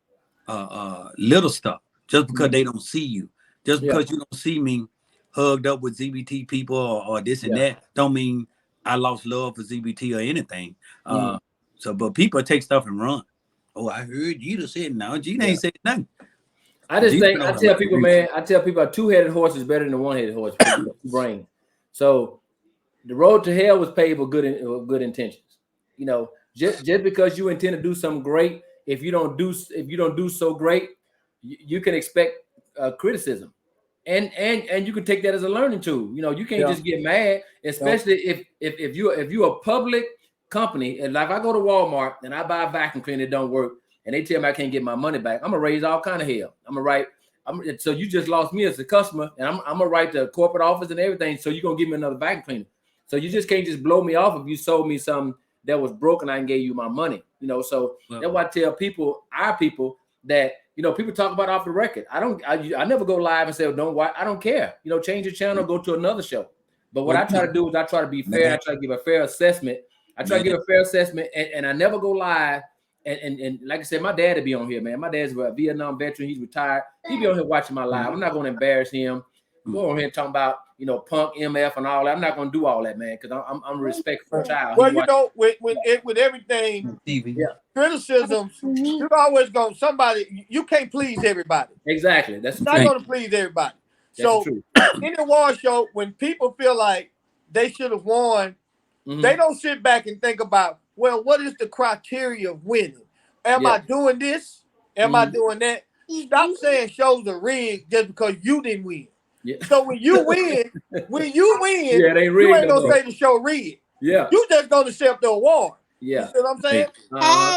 little stuff just because they don't see you. Just because you don't see me hugged up with ZBT people or this and that, don't mean I lost love for ZBT or anything. But people take stuff and run. Oh, I heard Jeter said now. Jeter ain't said nothing. I tell people, man, a two-headed horse is better than a one-headed horse because you got two brains. So the road to hell was paved with good intentions. Just because you intend to do something great, if you don't do so great, you can expect criticism, and you can take that as a learning tool. You can't just get mad, especially if you're a public company. And like I go to Walmart and I buy a vacuum cleaner that don't work, and they tell me I can't get my money back, I'm gonna raise all kind of hell. So you just lost me as a customer, and I'm gonna write the corporate office and everything. So you're gonna give me another vacuum cleaner. So you just can't just blow me off if you sold me something that was broken. I gave you my money. So that's why I tell our people that people talk about off the record. I never go live and say, I don't care. Change your channel, go to another show. But what I try to do is I try to be fair. I try to give a fair assessment. And I never go live. And like I said, my dad would be on here, man. My dad's a Vietnam veteran. He's retired. He'd be on here watching my live. I'm not going to embarrass him. Go on here talking about punk MF and all that. I'm not going to do all that, man, because I'm a respectful child. Well, with everything, criticisms, you're always going somebody. You can't please everybody. Exactly, that's not going to please everybody. So in the award show, when people feel like they should have won, they don't sit back and think about, well, what is the criteria of winning? Am I doing this? Am I doing that? Stop saying shows are rigged just because you didn't win. Yeah. So when you win, Yeah, they you rigged ain't no gonna more. say the show rigged. Yeah. You just gonna accept the award. Yeah. You see what I'm saying?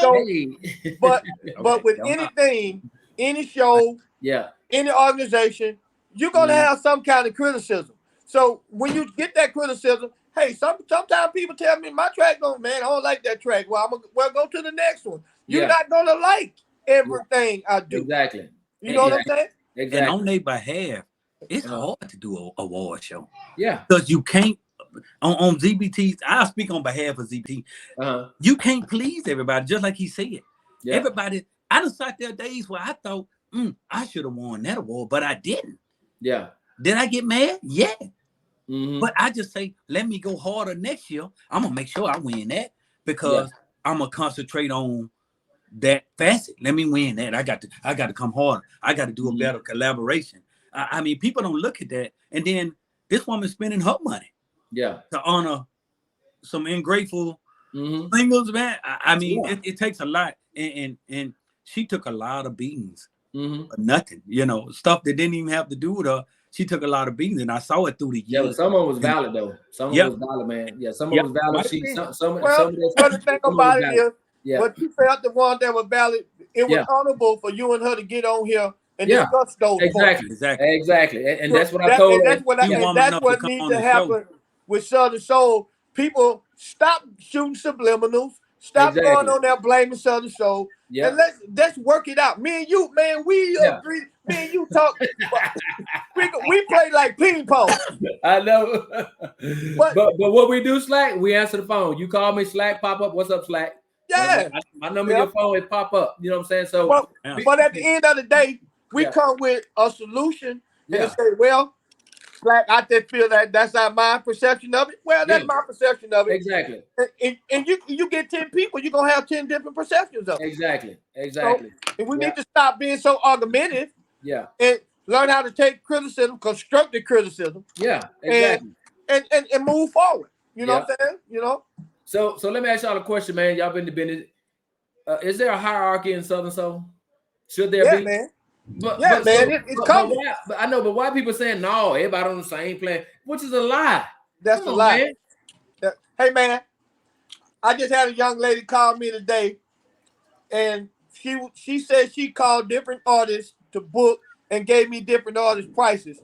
So, Hey. but Okay. with Don't lie. anything, any show, Yeah. any organization, you're gonna have some kind of criticism. So when you get that criticism, hey, sometimes people tell me my track man, I don't like that track. Well, go to the next one. You're not gonna like everything I do. Exactly. You know what I'm saying? Exactly. And on their behalf, it's hard to do a award show. Yeah. Because you can't on ZBTs. I speak on behalf of ZBT. You can't please everybody, just like he said. Yeah. Everybody. I done sat there days where I thought, I should have won that award, but I didn't. Yeah. Did I get mad? Yeah. Mm-hmm. But I just say, let me go harder next year. I'm gonna make sure I win that because I'm gonna concentrate on that facet. Let me win that. I got to come harder. I got to do a better collaboration. I mean, people don't look at that. And then this woman's spending her money, to honor some ungrateful singles, man. I mean, it takes a lot, and she took a lot of beatings for nothing. You know, stuff that didn't even have to do with her. She took a lot of beatings, and I saw it through the years. Yeah, but some of them was valid though. Some of them was valid, man. Yeah, some of them was valid. The thing about it is, but you felt the one that was valid. It was honorable for you and her to get on here and discuss those points. Exactly. And So that's what I told her. That's what needs to happen with Southern Soul. People stop shooting subliminals. Stop going on there blaming Southern Soul. Yeah. And let's work it out. Me and you, man, we agree. Me and you talk. we play like ping pong. I know. But what we do, Slack, we answer the phone. You call me, Slack, pop up. What's up, Slack? Yeah. My number in your phone is pop up. You know what I'm saying? So but at the end of the day, we come with a solution and say, well, Slack, I just feel that's not my perception of it. Well, that's my perception of it. Exactly. And you get 10 people, you're going to have 10 different perceptions of it. Exactly. So, and we need to stop being so argumentative. Yeah. And learn how to take criticism, constructive criticism. Yeah, exactly. And move forward. You know what I'm saying? You know? So let me ask y'all a question, man. Y'all been to business. Is there a hierarchy in Southern Soul? Should there be? Man. But it's coming. But I know, but why people saying no? Everybody on the same plan, which is a lie. That's a lie. Man. Hey, man, I just had a young lady call me today, and she said she called different artists to book and gave me different artist prices.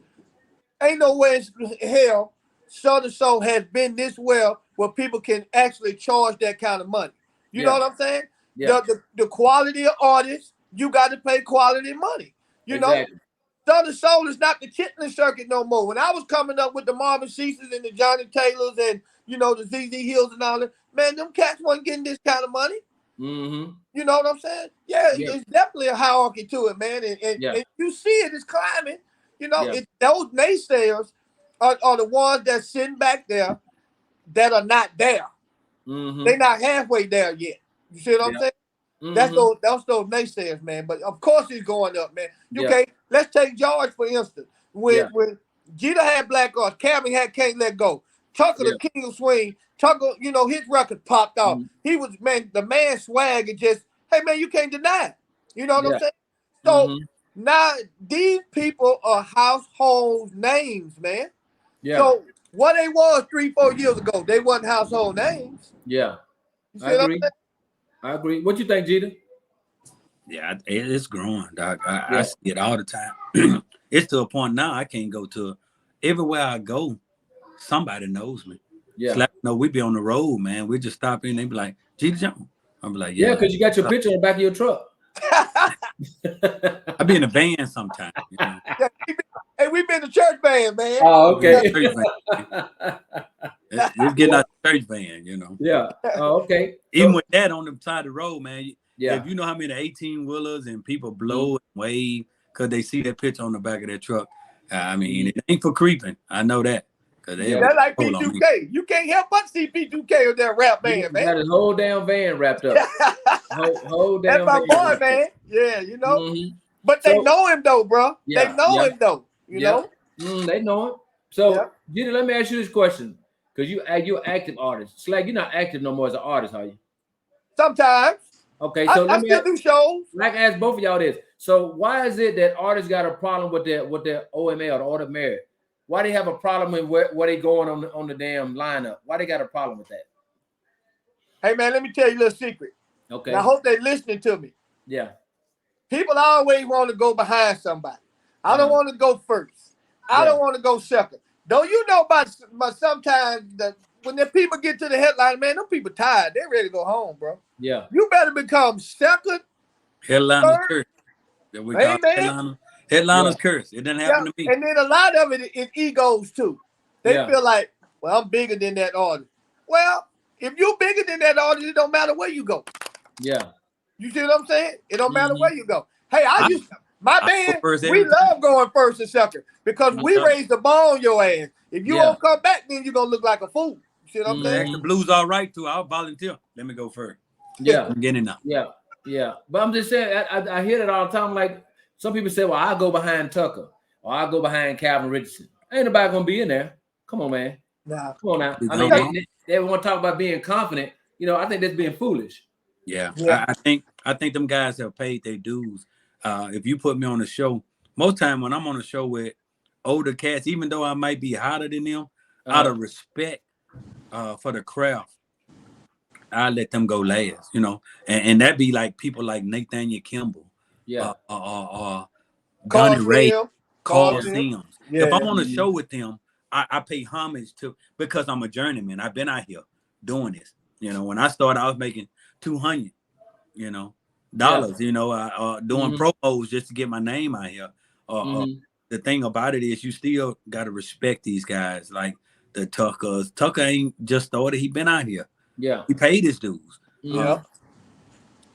Ain't no way in hell Southern Soul has been this well where people can actually charge that kind of money. You know what I'm saying? Yeah. The quality of artists, you got to pay quality money. You know, Southern Soul is not the Chitlin circuit no more. When I was coming up with the Marvin Ceases and the Johnny Taylors and, you know, the ZZ Hills and all that, man, them cats wasn't getting this kind of money. Mm-hmm. You know what I'm saying? Yeah, it's definitely a hierarchy to it, man. And you see it's climbing. You know, those naysayers are the ones that's sitting back there that are not there. Mm-hmm. They're not halfway there yet. You see what I'm saying? Mm-hmm. That's those naysayers, man. But of course he's going up, man. Let's take George for instance. When Jeter had Black Arts, Cammy had Can't Let Go. Tucker the King of Swing. Tucker, you know, his record popped off. He was the man swag and just, hey man, you can't deny it. You know what I'm saying? So now these people are household names, man. Yeah. So what they was 3-4 years ago, they wasn't household names. Yeah. I agree. What you think, Jeter? Yeah, it's growing, dog. I see it all the time. It's to a point now I can't go to everywhere I go. Somebody knows me. Yeah. It's like, no, we be on the road, man. We just stop in. They be like, Jeter Jones. I'm like, yeah, because you got your picture on the back of your truck. I be in a van sometimes. You know? Hey, we been the church van, man. Oh, okay. We're getting out the church van, you know. Yeah. Oh, okay. Even with that on the side of the road, man. Yeah. If you know how many 18-wheelers and people blow and wave because they see that picture on the back of their truck. I mean, it ain't for creeping. I know that. That's like P2K. You can't help but see P2K with that rap band, man. Got his whole damn van wrapped up. whole damn That's my boy, man. Yeah, you know. Mm-hmm. But they know him though, bro. They know him though. You know. They know him. So, Jeter, let me ask you this question, because you're an active artist. Slack, you're not active no more as an artist, are you? Sometimes. Okay, so I still do shows. Like I ask both of y'all this. So why is it that artists got a problem with their OMA or the order of merit? why they have a problem with where they going on the damn lineup? Why they got a problem with that? Hey man, let me tell you a little secret. Okay. And I hope they're listening to me. Yeah. People always want to go behind somebody. I don't want to go first. I don't want to go second. Don't you know about sometimes that when the people get to the headline, man, them people tired. They're ready to go home, bro. Yeah. You better become second. Headliner's curse. That we call headliner's curse. It didn't happen to me. And then a lot of it is egos too. They feel like, well, I'm bigger than that artist. Well, if you're bigger than that artist, it don't matter where you go. Yeah. You see what I'm saying? It don't matter where you go. Hey, my band, we love going first and second because we raised the bar on your ass. If you don't come back, then you're gonna look like a fool. You see what I'm saying? The blues all right too. I'll volunteer. Let me go first. Yeah. I'm getting enough. Yeah. Yeah. But I'm just saying, I hear that all the time. Like some people say, well, I'll go behind Tucker or I'll go behind Calvin Richardson. Ain't nobody gonna be in there. Come on, man. Nah. Come on now. I mean, they want to talk about being confident. You know, I think that's being foolish. Yeah. I think them guys have paid their dues. If you put me on a show, most time when I'm on a show with older cats, even though I might be hotter than them, out of respect for the craft, I let them go last, you know, and that be like people like Nathaniel Kimball, Donnie Ray, Carl Sims. Yeah. If I'm on a show with them, I pay homage to, because I'm a journeyman. I've been out here doing this. You know, when I started, I was making $200, you know, dollars, you know, doing promos just to get my name out here. The thing about it is you still got to respect these guys, like the Tuckers. Tucker ain't just started. He been out here. Yeah. He paid his dues. Yeah.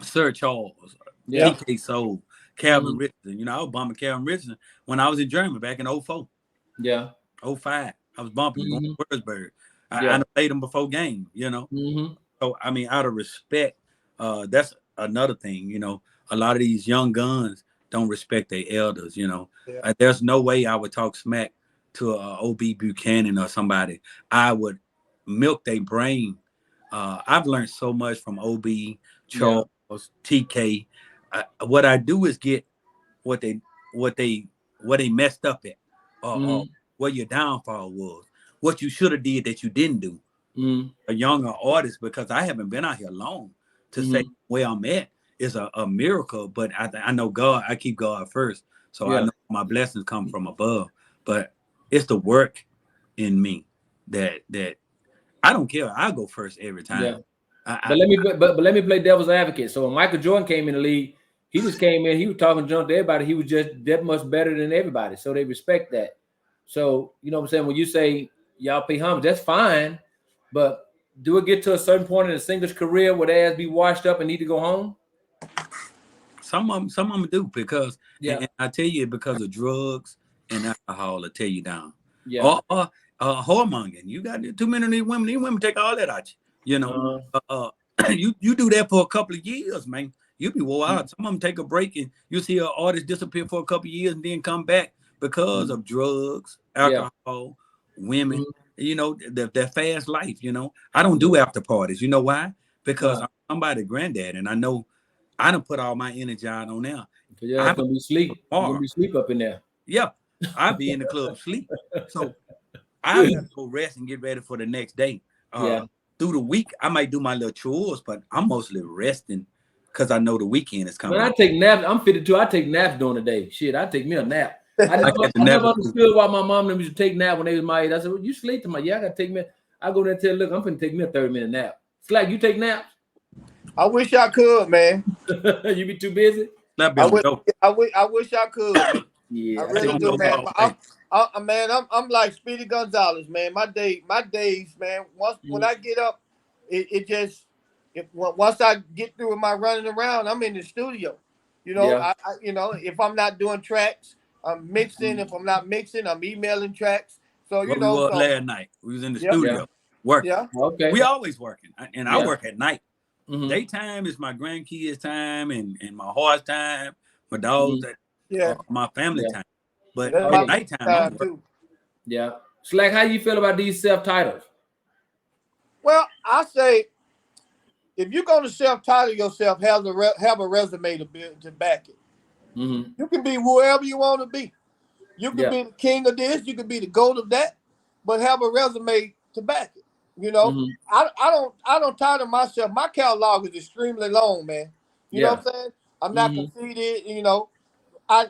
Sir Charles, DK Soul, Calvin Richardson. You know, I was bumping Calvin Richardson when I was in Germany back in 04. Yeah. 05. I was bumping going to Würzburg. I played him before game, you know. So, I mean, out of respect, that's another thing, you know. A lot of these young guns don't respect their elders, you know. There's no way I would talk smack to O.B. Buchanan or somebody. I would milk their brain. I've learned so much from O.B., Charles, TK. What I do is get what they messed up at, or what your downfall was, what you should have did that you didn't do. A younger artist, because I haven't been out here long to say where I'm at is a miracle. But I know God. I keep God first, so I know my blessings come from above. But it's the work in me that I don't care. I go first every time. Yeah. But let me play devil's advocate. So when Michael Jordan came in the league, he just came in. He was talking junk to everybody. He was just that much better than everybody. So they respect that. So you know what I'm saying. When you say y'all pay homage, that's fine. But do it get to a certain point in a singer's career where they ass be washed up and need to go home? Some of them do, because and I tell you, because of drugs and alcohol will tear you down. Yeah. Or whoremongering. You got too many of these women. These women take all that out you. You know, you do that for a couple of years, man. You be wore out. Some of them take a break and you see an artist disappear for a couple of years and then come back because of drugs, alcohol, women. You know, that fast life. You know, I don't do after parties. You know why? Because I'm somebody's granddad, and I know I done put all my energy out on there. I'm gonna be sleep. You're gonna be sleep up in there. Yeah, I'll be in the club sleep. So I go rest and get ready for the next day. Through the week, I might do my little chores, but I'm mostly resting because I know the weekend is coming. When I take naps, I'm 52. I take naps during the day. Shit, I take me a nap. I never understood why my mom and them used to take nap when they was my age. I said, well, you sleep tomorrow. Yeah, I gotta take me. I go there and tell, look, I'm finna take me a 30-minute nap. Slack, you take naps? I wish I could, man. You be too busy? I wish I could. Man. Yeah, I really do, man. I'm like Speedy Gonzalez, man. My days, man. When I get up, once I get through with my running around, I'm in the studio. You know, I if I'm not doing tracks, I'm mixing. If I'm not mixing, I'm emailing tracks. So you know, last night we was in the studio working. Yeah, okay. We always working, and I work at night. Daytime is my grandkids' time and my horse time, my dogs, my family time. But at nighttime, I'm working. Yeah. Slack, how you feel about these self-titles? Well, I say, if you're going to self-title yourself, have a resume to back it. You can be whoever you want to be. You could be the king of this, you could be the goat of that, but have a resume to back it. You know, I don't title myself. My catalog is extremely long, man. You know what I'm saying? I'm not conceited. You know, I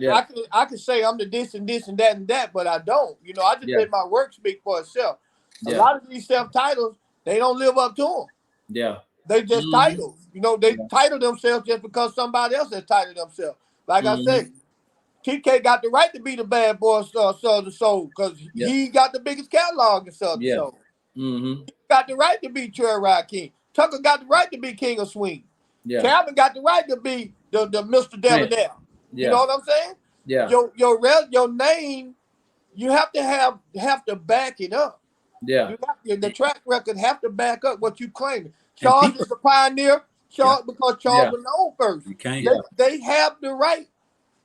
can say I'm the this and this and that, but I don't. You know, I just let my work speak for itself. A lot of these self titles, they don't live up to them. Yeah. They just titles. You know, they title themselves just because somebody else has titled themselves. Like I said, TK got the right to be the bad boy of Southern Soul because he got the biggest catalog in Southern Soul. He got the right to be Trailride King. Tucker got the right to be King of Swing. Calvin got the right to be the Mr. Debonair. You know what I'm saying? Yeah. Your name, you have to back it up. Yeah. The track record have to back up what you claiming. Charles is a pioneer. Charles because Charles was known first. They have the right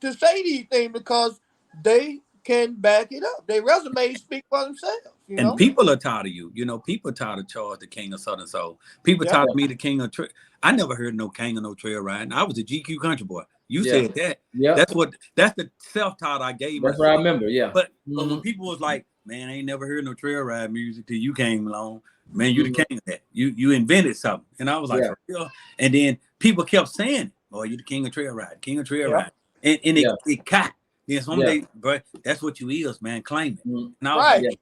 to say these things because they can back it up. Their resumes speak for themselves. You know? People are tired of you. You know, people tired of Charles, the king of Southern Soul. People tired of me, the king of I never heard no king of no trail riding. I was a GQ country boy. You said that. That's the self-title I gave myself. That's what I remember, But when people was like, man, I ain't never heard no trail ride music till you came along. Man, you the king of that. You invented something. And I was like, for real? And then people kept saying, oh, you the king of trail ride, king of trail ride. And it caught. Then someday, but that's what you is, man. Claim it. And I was like,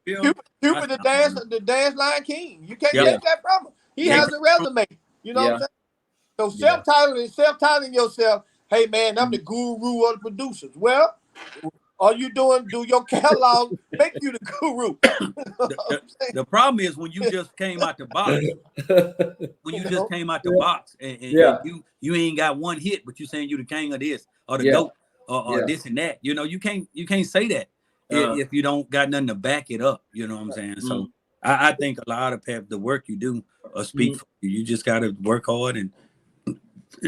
Cupid the dance line king. You can't take that from him. He has a resume. You know what I'm saying? So self-titling yourself, hey man, I'm the guru of the producers. Well, all you do your catalog make you the guru. The problem is when you just came out the box. And you ain't got one hit, but you saying you the king of this or the goat or this and that. You know, you can't say that if you don't got nothing to back it up. You know what I'm saying? So I think a lot of the work you do speak for you. You just gotta work hard and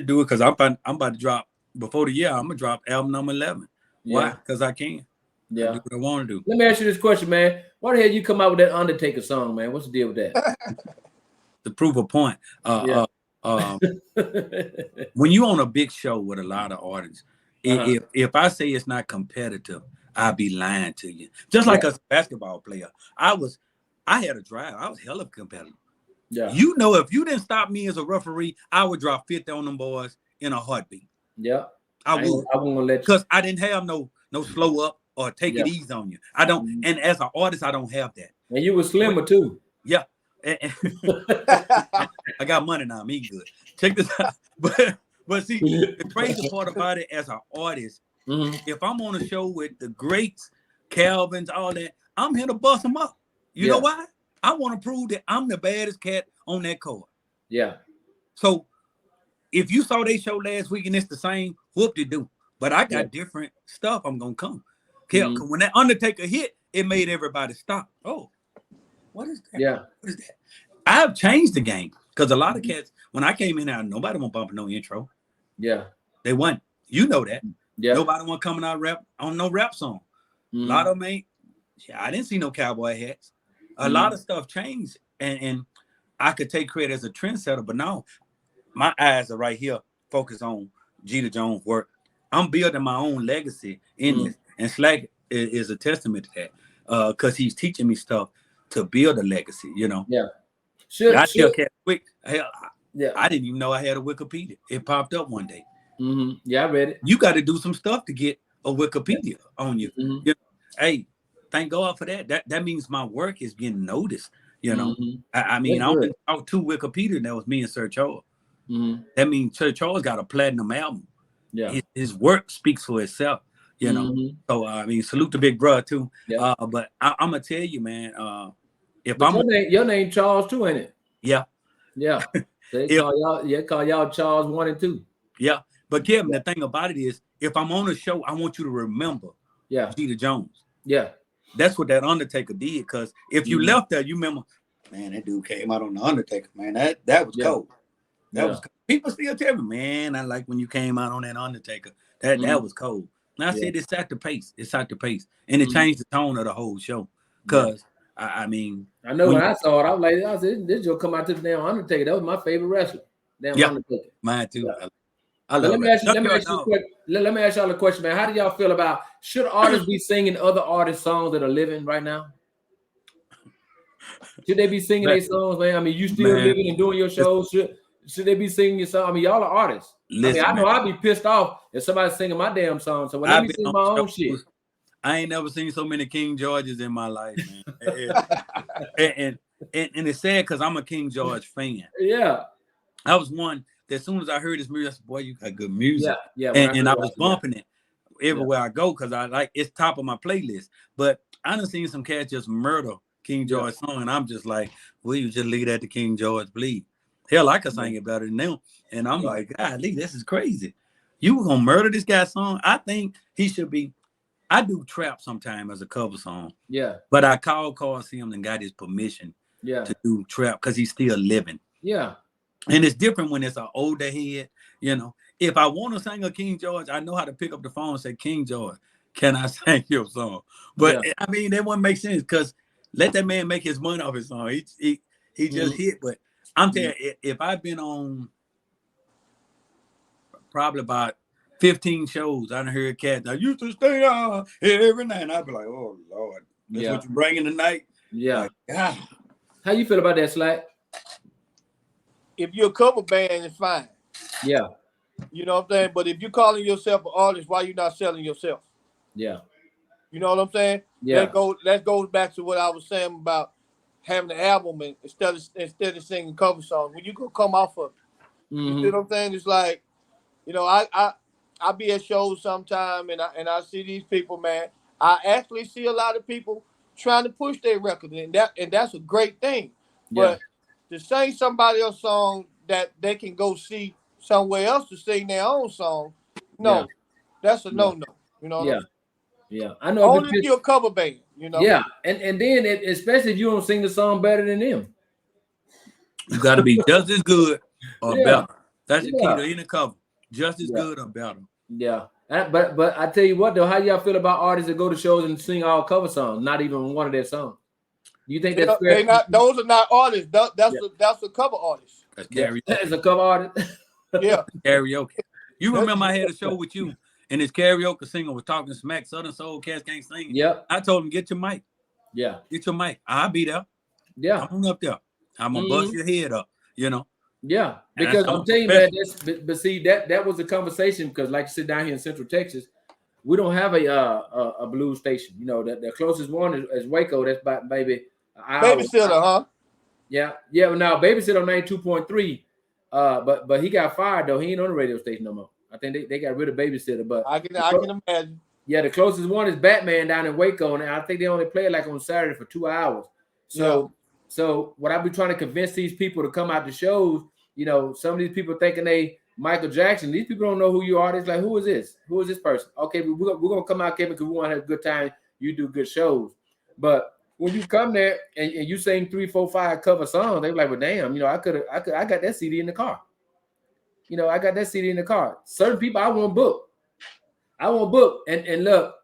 do it because I'm about to drop before the year. I'm gonna drop album number 11. Why? Because I can. I do what I want to do. Let me ask you this question, man. Why the hell you come out with that Undertaker song, man? What's the deal with that? To prove a point. When you on a big show with a lot of artists, if I say it's not competitive, I'll be lying to you. Just like a basketball player. I had a drive. I was hella competitive. Yeah. You know, if you didn't stop me as a referee, I would drop 50 on them boys in a heartbeat. Yeah. I would. I won't let you. Because I didn't have no slow up or take it easy on you. I don't. And as an artist, I don't have that. And you were slimmer too. Yeah. I got money now. Me good. Check this out. But see, the crazy part about it as an artist, if I'm on a show with the greats, Calvins, all that, I'm here to bust them up. You know why? I want to prove that I'm the baddest cat on that court. Yeah. So if you saw they show last week and it's the same, whoop-de-doo. But I got different stuff. I'm gonna come. When that Undertaker hit, it made everybody stop. Oh, what is that? Yeah. What is that? I've changed the game because a lot of cats, when I came in there, nobody want bumping no intro. Yeah. They want, you know that. Yeah. Nobody want coming out rap on no rap song. A lot of them ain't. Yeah, I didn't see no cowboy hats. A lot of stuff changed, and I could take credit as a trendsetter, but now my eyes are right here, focused on Jeter Jones' work. I'm building my own legacy in this, and Slack is a testament to that, because he's teaching me stuff to build a legacy. You know. Yeah. I still can't quick. Hell, I didn't even know I had a Wikipedia. It popped up one day. Yeah, I read it. You got to do some stuff to get a Wikipedia on you. You know? Hey, thank God for that. That means my work is getting noticed. You know, I mean, I only talked to Wikipedia, and that was me and Sir Charles. That means Sir Charles got a platinum album. Yeah, his work speaks for itself. You know, so I mean, salute to Big Bruh too. Yeah. But I'm gonna tell you, man. If I'm your name Charles too, ain't it? Yeah, yeah. They call y'all Charles 1 and 2. Yeah, but Kevin, the thing about it is, if I'm on a show, I want you to remember. Jeter Jones. Yeah. That's what that Undertaker did. Because if you left there, you remember, man, that dude came out on the Undertaker, man. That was cold. That was cold. People still tell me, man, I like when you came out on that Undertaker. That was cold. And I said, it's at the pace. It's at the pace. And it changed the tone of the whole show. Because, I mean. I know when I saw it, I was like, this will come out to the damn Undertaker. That was my favorite wrestler. Damn Undertaker. Mine too. I But love rap. let me ask you a question. Let me ask y'all a question, man. How do y'all feel about should artists be singing other artists' songs that are living right now? Should they be singing their songs, man? I mean, you still living and doing your shows. Should they be singing your song? I mean, y'all are artists. Listen, I know I'd be pissed off if somebody's singing my damn song. So let me sing my own shit. I ain't never seen so many King Georges in my life, man. and it's sad because I'm a King George fan. Yeah. I was one that as soon as I heard his music, I said, boy, you got good music. Yeah. And I was bumping it everywhere I go because I like it's top of my playlist. But I done seen some cats just murder King George song, and I'm just like, will you just leave that to King George, please? Hell, I could sing it better than them. And I'm like, God, Lee, this is crazy. You were gonna murder this guy's song? I think he should be. I do trap sometime as a cover song. Yeah. But I called him and got his permission to do trap because he's still living. Yeah. And it's different when it's an older head, you know. If I want to sing a King George, I know how to pick up the phone and say, King George, can I sing your song? But I mean, that wouldn't make sense because let that man make his money off his song. He just hit. But I'm telling you, if I've been on probably about 15 shows, I done heard cats. I used to stay on every night. And I'd be like, oh, Lord, that's what you're bringing tonight? Yeah. Like, God. How you feel about that, Slack? If you're a cover band, it's fine. Yeah. You know what I'm saying? But if you're calling yourself an artist, why you not selling yourself? Yeah. You know what I'm saying? Yeah. That goes back to what I was saying about having an album and instead of singing cover songs. When you go come off of it, you see what I'm saying? It's like, you know, I be at shows sometime and I see these people, man. I actually see a lot of people trying to push their record, and that's a great thing. But to sing somebody else's song that they can go see somewhere else to sing their own song, no, that's a no. You know what I'm saying? Yeah, I know. Only if you're a cover band, you know. Yeah, and then especially if you don't sing the song better than them, you got to be just as good or better. That's the key to any cover. Just as good or better. Yeah, but I tell you what though, how y'all feel about artists that go to shows and sing all cover songs, not even one of their songs? You think that's fair? Those are not artists. That's a cover artist. That's karaoke. It's a cover artist. Yeah, karaoke. You remember I had a show with you, and this karaoke singer was talking smack. Southern Soul Cats can't sing. Yep. I told him, get your mic. Yeah. Get your mic. I'll be there. Yeah. I'm up there. I'm gonna bust your head up. You know. Yeah, because I'm telling you, man. But see, that was the conversation because, like you said, down here in Central Texas, we don't have a blues station. You know, the closest one is Waco. That's about maybe an hour. Babysitter, huh? Yeah. Well, now Babysitter on 92.3. But he got fired though. He ain't on the radio station no more. I think they got rid of Babysitter. But I can imagine. Yeah, the closest one is Batman down in Waco, and I think they only play it like on Saturday for 2 hours. So what I be trying to convince these people to come out to shows, you know, some of these people thinking they Michael Jackson. These people don't know who you are. It's like, who is this? Who is this person? Okay, we're gonna come out, Kevin, because we want to have a good time. You do good shows, but when you come there and you sing 3, 4, 5 cover songs, they be like, well, damn, you know, I got that CD in the car. You know, I got that CD in the car. Certain people I won't book. And look,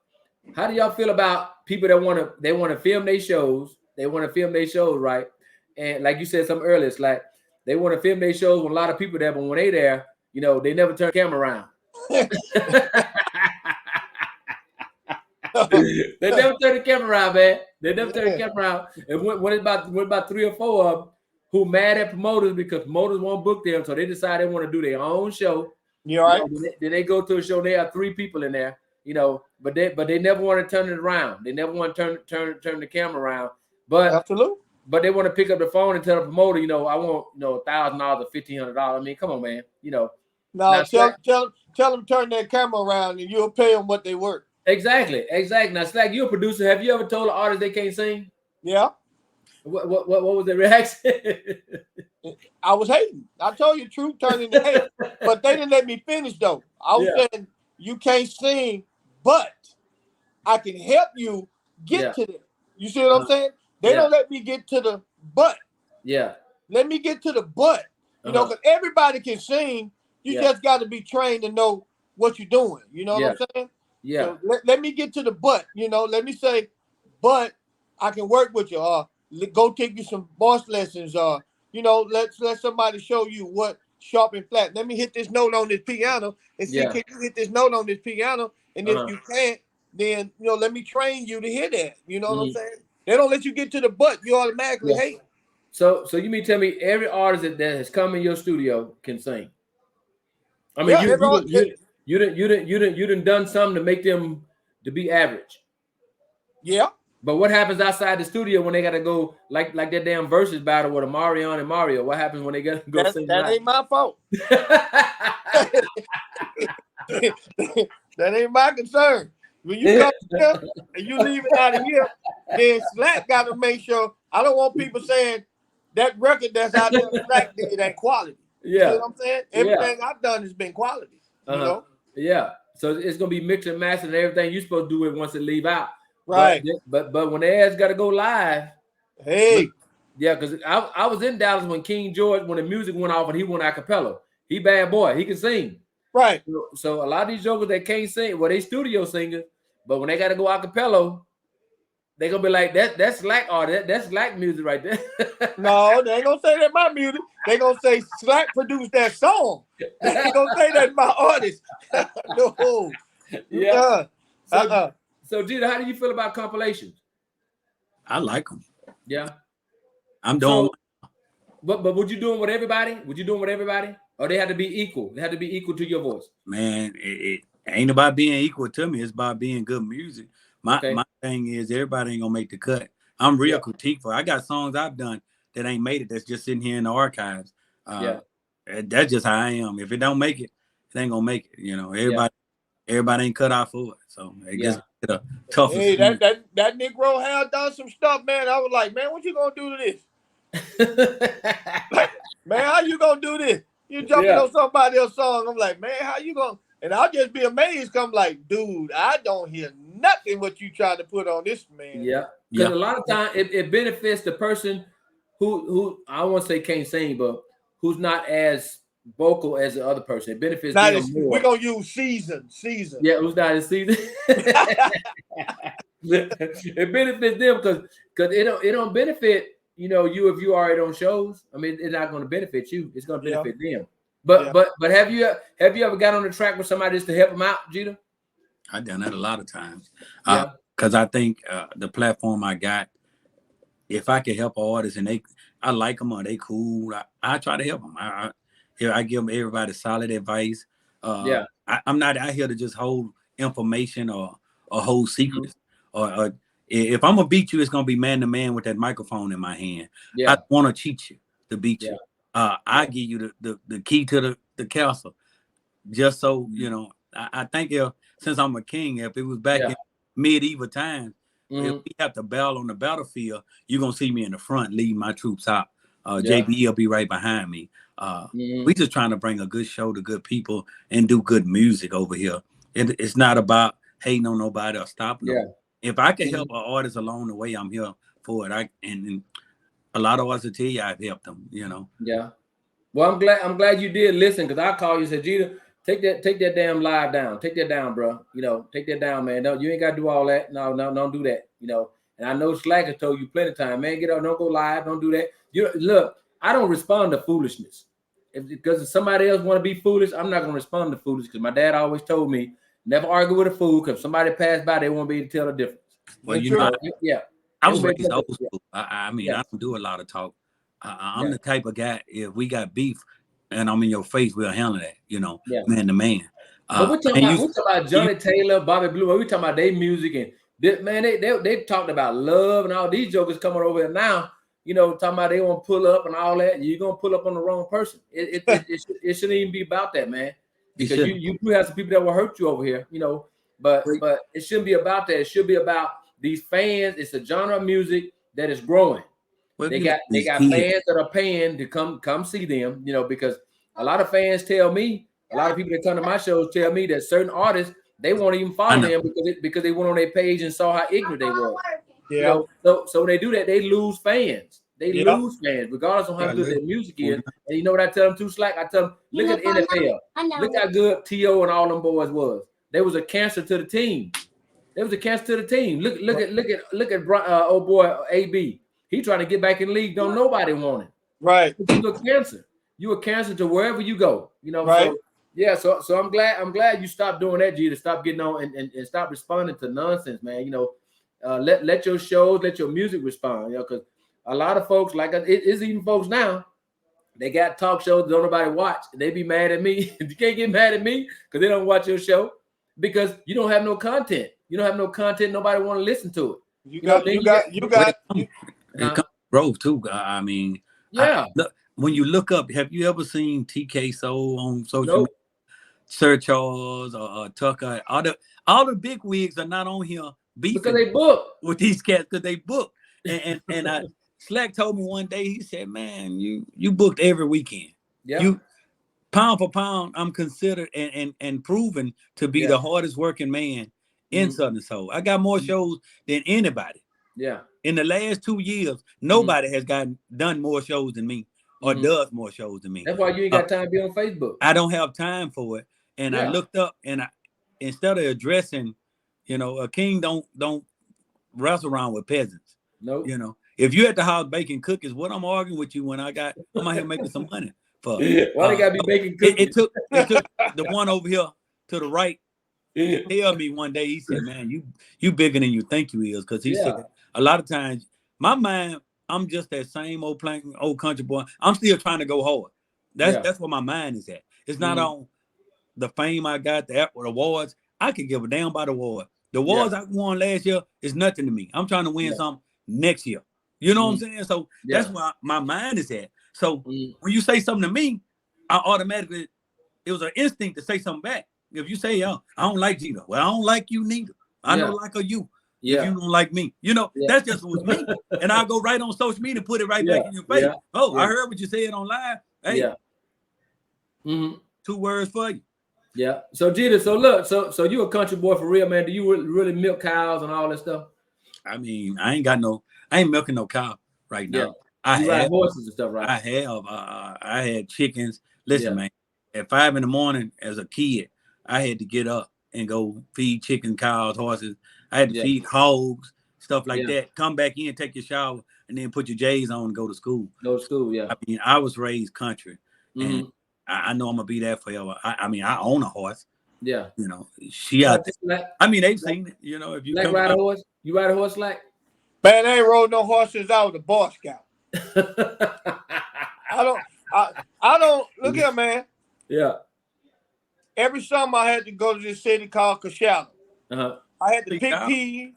how do y'all feel about people that want to film their shows? They want to film their shows, right? And like you said something earlier, it's like they want to film their shows with a lot of people there, but when they there, you know, they never turn the camera around. They never turn the camera around, man. They never turn the camera around. And when it's about 3 or 4 of them who mad at promoters because promoters won't book them, so they decide they want to do their own show. You all right? You know, then they go to a show. They have 3 people in there, you know, but they never want to turn it around. They never want to turn the camera around. But absolutely. But they want to pick up the phone and tell the promoter, you know, I want, you know, $1,000 or $1,500. I mean, come on, man. You know. No, tell them turn their camera around and you'll pay them what they worth. Exactly. Now, Slack, you're a producer. Have you ever told an artist they can't sing? Yeah. What was the reaction? I was hating. I told you the truth turned into hate. But they didn't let me finish though. I was saying you can't sing, but I can help you get to them. You see what I'm saying? They don't let me get to the butt. Yeah. Let me get to the butt. You know, because everybody can sing. You just got to be trained to know what you're doing. You know what I'm saying? Yeah. So let me get to the butt. You know, let me say, but I can work with you. Go take you some boss lessons. You know, let somebody show you what sharp and flat. Let me hit this note on this piano and see, can you hit this note on this piano? And if you can't, then let me train you to hit that. You know what I'm saying? They don't let you get to the butt. You automatically hate. So you mean tell me every artist that has come in your studio can sing? I mean, you didn't done something to make them to be average. Yeah. But what happens outside the studio when they got to go like that damn versus battle with a Marion and Mario? What happens when they got to go sing? That ain't my fault. That ain't my concern. When you come here and you leave it out of here, then Slack got to make sure. I don't want people saying that record that's out there Slack did ain't quality. You know what I'm saying? Everything I've done has been quality. You know? Yeah. So it's gonna be mixed and mastered and everything you're supposed to do it once it leave out. Right. But when their ass got to go live. Hey. Yeah, because I was in Dallas when King George, when the music went off and he went a cappella. He bad boy. He can sing. Right. So a lot of these jokers that can't sing, well, they studio singers, but when they got to go a cappella, they gonna be like that's Slack art. That's Slack music right there. No, they ain't gonna say that my music. They gonna say Slack produced that song. They ain't gonna say that my artist. No. Yeah. So, Gita, how do you feel about compilations? I like them. Yeah. I'm doing. But would you do them with everybody? Would you do them with everybody? Or they had to be equal? They had to be equal to your voice. Man, it ain't about being equal to me. It's about being good music. My thing is everybody ain't gonna make the cut. I'm real critiqueful. I got songs I've done that ain't made it. That's just sitting here in the archives. That's just how I am. If it don't make it, it ain't gonna make it. You know, everybody ain't cut out for it. So it gets the toughest. Hey, that Negro had done some stuff, man. I was like, man, what you gonna do to this? Man, how you gonna do this? You jumping on somebody else's song. I'm like, man, how you gonna? And I'll just be amazed. Come like, dude, I don't hear nothing what you trying to put on this man. Yeah, because a lot of time it benefits the person who I don't want to say can't sing, but who's not as vocal as the other person. It benefits them more. We're gonna use season. Yeah, who's not in season? It benefits them because it don't benefit you if you already on shows. I mean, it's not going to benefit you. It's going to benefit them. But have you ever got on the track with somebody just to help them out, Gita? I've done that a lot of times. Because I think the platform I got, if I could help artists and I like them or they cool, I try to help them. I give everybody solid advice. I'm not out here to just hold information or hold secrets. Or if I'm gonna beat you, it's gonna be man to man with that microphone in my hand. I want to cheat you to beat you. I give you the key to the castle, just so you know. I think since I'm a king, if it was back in medieval times, if we have to battle on the battlefield, you're gonna see me in the front leading my troops out. JB will be right behind me. We just trying to bring a good show to good people and do good music over here. It's not about hating on nobody or stopping them. If I can help an artist along the way, I'm here for it. And a lot of us will tell you I've helped them, Yeah. Well, I'm glad you did listen, because I called you and said, Gita, take that damn live down. Take that down, bro. Take that down, man. No, you ain't gotta do all that. No, don't do that. And I know Slack has told you plenty of time, man, get up, don't go live, don't do that. Look, I don't respond to foolishness. Because if somebody else want to be foolish, I'm not gonna respond to foolish, because my dad always told me, never argue with a fool, because if somebody passed by, they won't be able to tell the difference. Well, I was raised old school. I mean, I don't do a lot of talk. I'm the type of guy, if we got beef and I'm in your face, we'll handle that, man to man. But we're talking about Johnny Taylor, Bobby Blue. We're talking about their music, and they talked about love and all these jokers coming over here now, talking about they want to pull up and all that. You're going to pull up on the wrong person. It shouldn't even be about that, man. Because you have some people that will hurt you over here, but it shouldn't be about that. It should be about these fans. It's a genre of music that is growing. Well, they got fans that are paying to come see them, because a lot of fans tell me, a lot of people that come to my shows tell me that certain artists, they won't even follow them because they went on their page and saw how ignorant they were. Yeah. So when they do that, they lose fans. They lose fans, regardless of how good their music is. And you know what I tell them too, Slack? I tell them, look at the NFL. Look how good T.O. and all them boys was. They was a cancer to the team. Look at old boy AB. He trying to get back in the league. Don't nobody want him. Right. He look cancer. you a cancer to wherever you go. You know, Right. so yeah, so I'm glad you stopped doing that, G, to stop getting on and stop responding to nonsense, man. You know, let your shows, let your music respond. You know, because a lot of folks like it's even folks now. They got talk shows that don't nobody watch. They be mad at me. You can't get mad at me because they don't watch your show because you don't have no content. You don't have no content. Nobody want to listen to it. You You know, got then you you got you got you, It comes growth too. I mean, yeah. look, when you look up, have you ever seen TK Soul on social Nope. media? Sir Charles or Tucker? All the big wigs are not on here Because beefing they book. with these cats because they booked. And I Slack told me one day, he said, "Man, you booked every weekend. Yeah. You pound for pound, I'm considered and proven to be the hardest working man in Southern Soul. I got more shows than anybody. Yeah. In the last 2 years, nobody has done more shows than me or does more shows than me. That's why you ain't got time to be on Facebook. I don't have time for it. And I looked up and instead of addressing, a king don't wrestle around with peasants. Nope. If you at the house baking cookies, what I'm arguing with you when I'm out here making some money for. Why they gotta be baking cookies? It took the one over here to the right tell me one day, he said, "Man, you bigger than you think you is," because he said a lot of times my mind, I'm just that same old country boy. I'm still trying to go hard. That's where my mind is at. It's not on the fame I got, the awards. I could give a damn about the award. The awards I won last year is nothing to me. I'm trying to win something next year. You know what I'm saying? So that's where my mind is at. So when you say something to me, I automatically, it was an instinct to say something back. If you say, "Oh, I don't like Gina," well, I don't like you neither. I don't like you. If you don't like me, that's just what's me. And I'll go right on social media and put it right back in your face. I heard what you said on live. Hey, 2 words for you. Yeah. So Gina, so look, so you a country boy for real, man. Do you really milk cows and all that stuff? I mean, I ain't milking no cow right now. You ride horses and stuff, right? I had chickens. Listen, man, at 5 a.m. as a kid, I had to get up and go feed chicken, cows, horses. I had to feed hogs, stuff like that. Come back in, take your shower, and then put your J's on and go to school. I mean, I was raised country, and I know I'm gonna be there forever. I mean, I own a horse. Yeah. She out there. I mean, they've seen it. If you ride a horse, you ride a horse like? Man, I ain't rode no horses. I was a Boy Scout. I don't look here, man. Yeah. Every summer I had to go to this city called Coachella. I had to pick peas.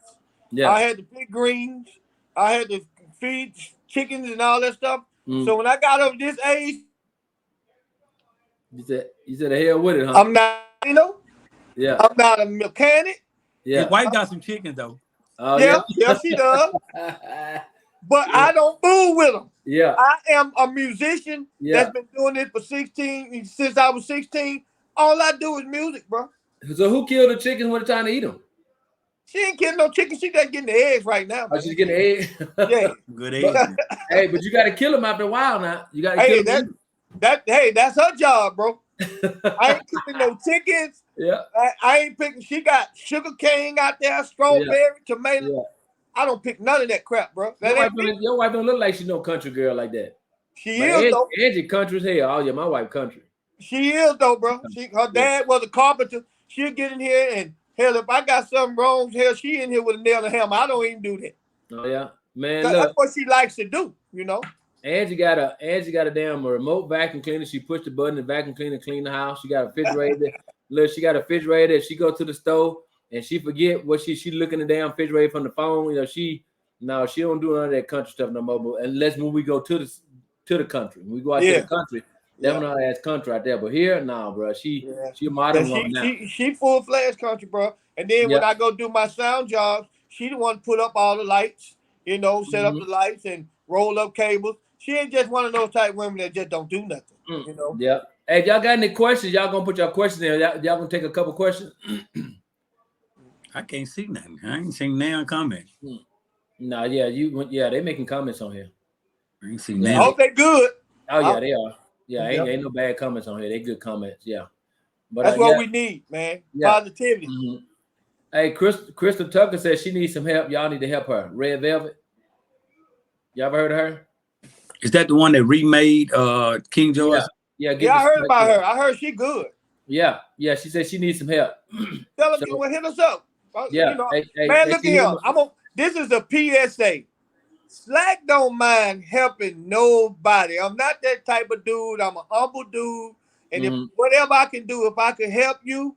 Yeah. I had to pick greens. I had to feed chickens and all that stuff. So when I got up this age, you said the hell with it, huh? I'm not, Yeah. I'm not a mechanic. Yeah. His wife got some chickens though. Yeah, she does. But I don't fool with them. Yeah. I am a musician that's been doing this for since I was 16. All I do is music, bro. So who killed the chickens when it's time to eat them? She ain't killing no chickens. She just getting the eggs right now. Oh, she's getting the eggs? Yeah. Good eggs. But you got to kill them after a while now. You got to kill them. That's her job, bro. I ain't cooking no chickens. Yeah. I ain't picking. She got sugar cane out there, strawberry, tomato. Yeah. I don't pick none of that crap, bro. Your wife don't look like she no country girl like that. She is though. Angie country as hell. Oh yeah, my wife country. She is though, bro. Her dad was a carpenter. She'll get in here and hell, if I got something wrong, hell, she in here with a nail and hammer. I don't even do that. Oh yeah, man. That's what she likes to do, Angie got a damn remote vacuum cleaner. She pushed the button, the vacuum cleaner clean the house. She got a refrigerator. Look, she got a refrigerator. If she go to the stove and she forget what she looking at the damn refrigerator from the phone, she don't do none of that country stuff no more. But unless when we go to the country, when we go out to the country, that's when I ask country out there. But here, bro, she a modern woman now. She full fledged country, bro. And then when I go do my sound jobs, she the one put up all the lights, set up the lights and roll up cables. She ain't just one of those type women that just don't do nothing, Yeah. Hey, if y'all got any questions, y'all gonna put your questions in. Y'all gonna take a couple questions. I can't see nothing. I ain't seen now comments. No, they making comments on here. I ain't seen I now. hope they good. Oh yeah, they are. Yeah, ain't no bad comments on here. They good comments. Yeah, but that's what we need, man. Positivity. Mm-hmm. Hey, Crystal Tucker says she needs some help. Y'all need to help her. Red Velvet. You ever heard of her? Is that the one that remade King George? Yeah, I heard about her. I heard she good. Yeah. She said she needs some help. Tell her, well, hit us up. Yeah, You know, man, look at him. This is a PSA. Slack don't mind helping nobody. I'm not that type of dude. I'm a humble dude. And if whatever I can do, if I can help you,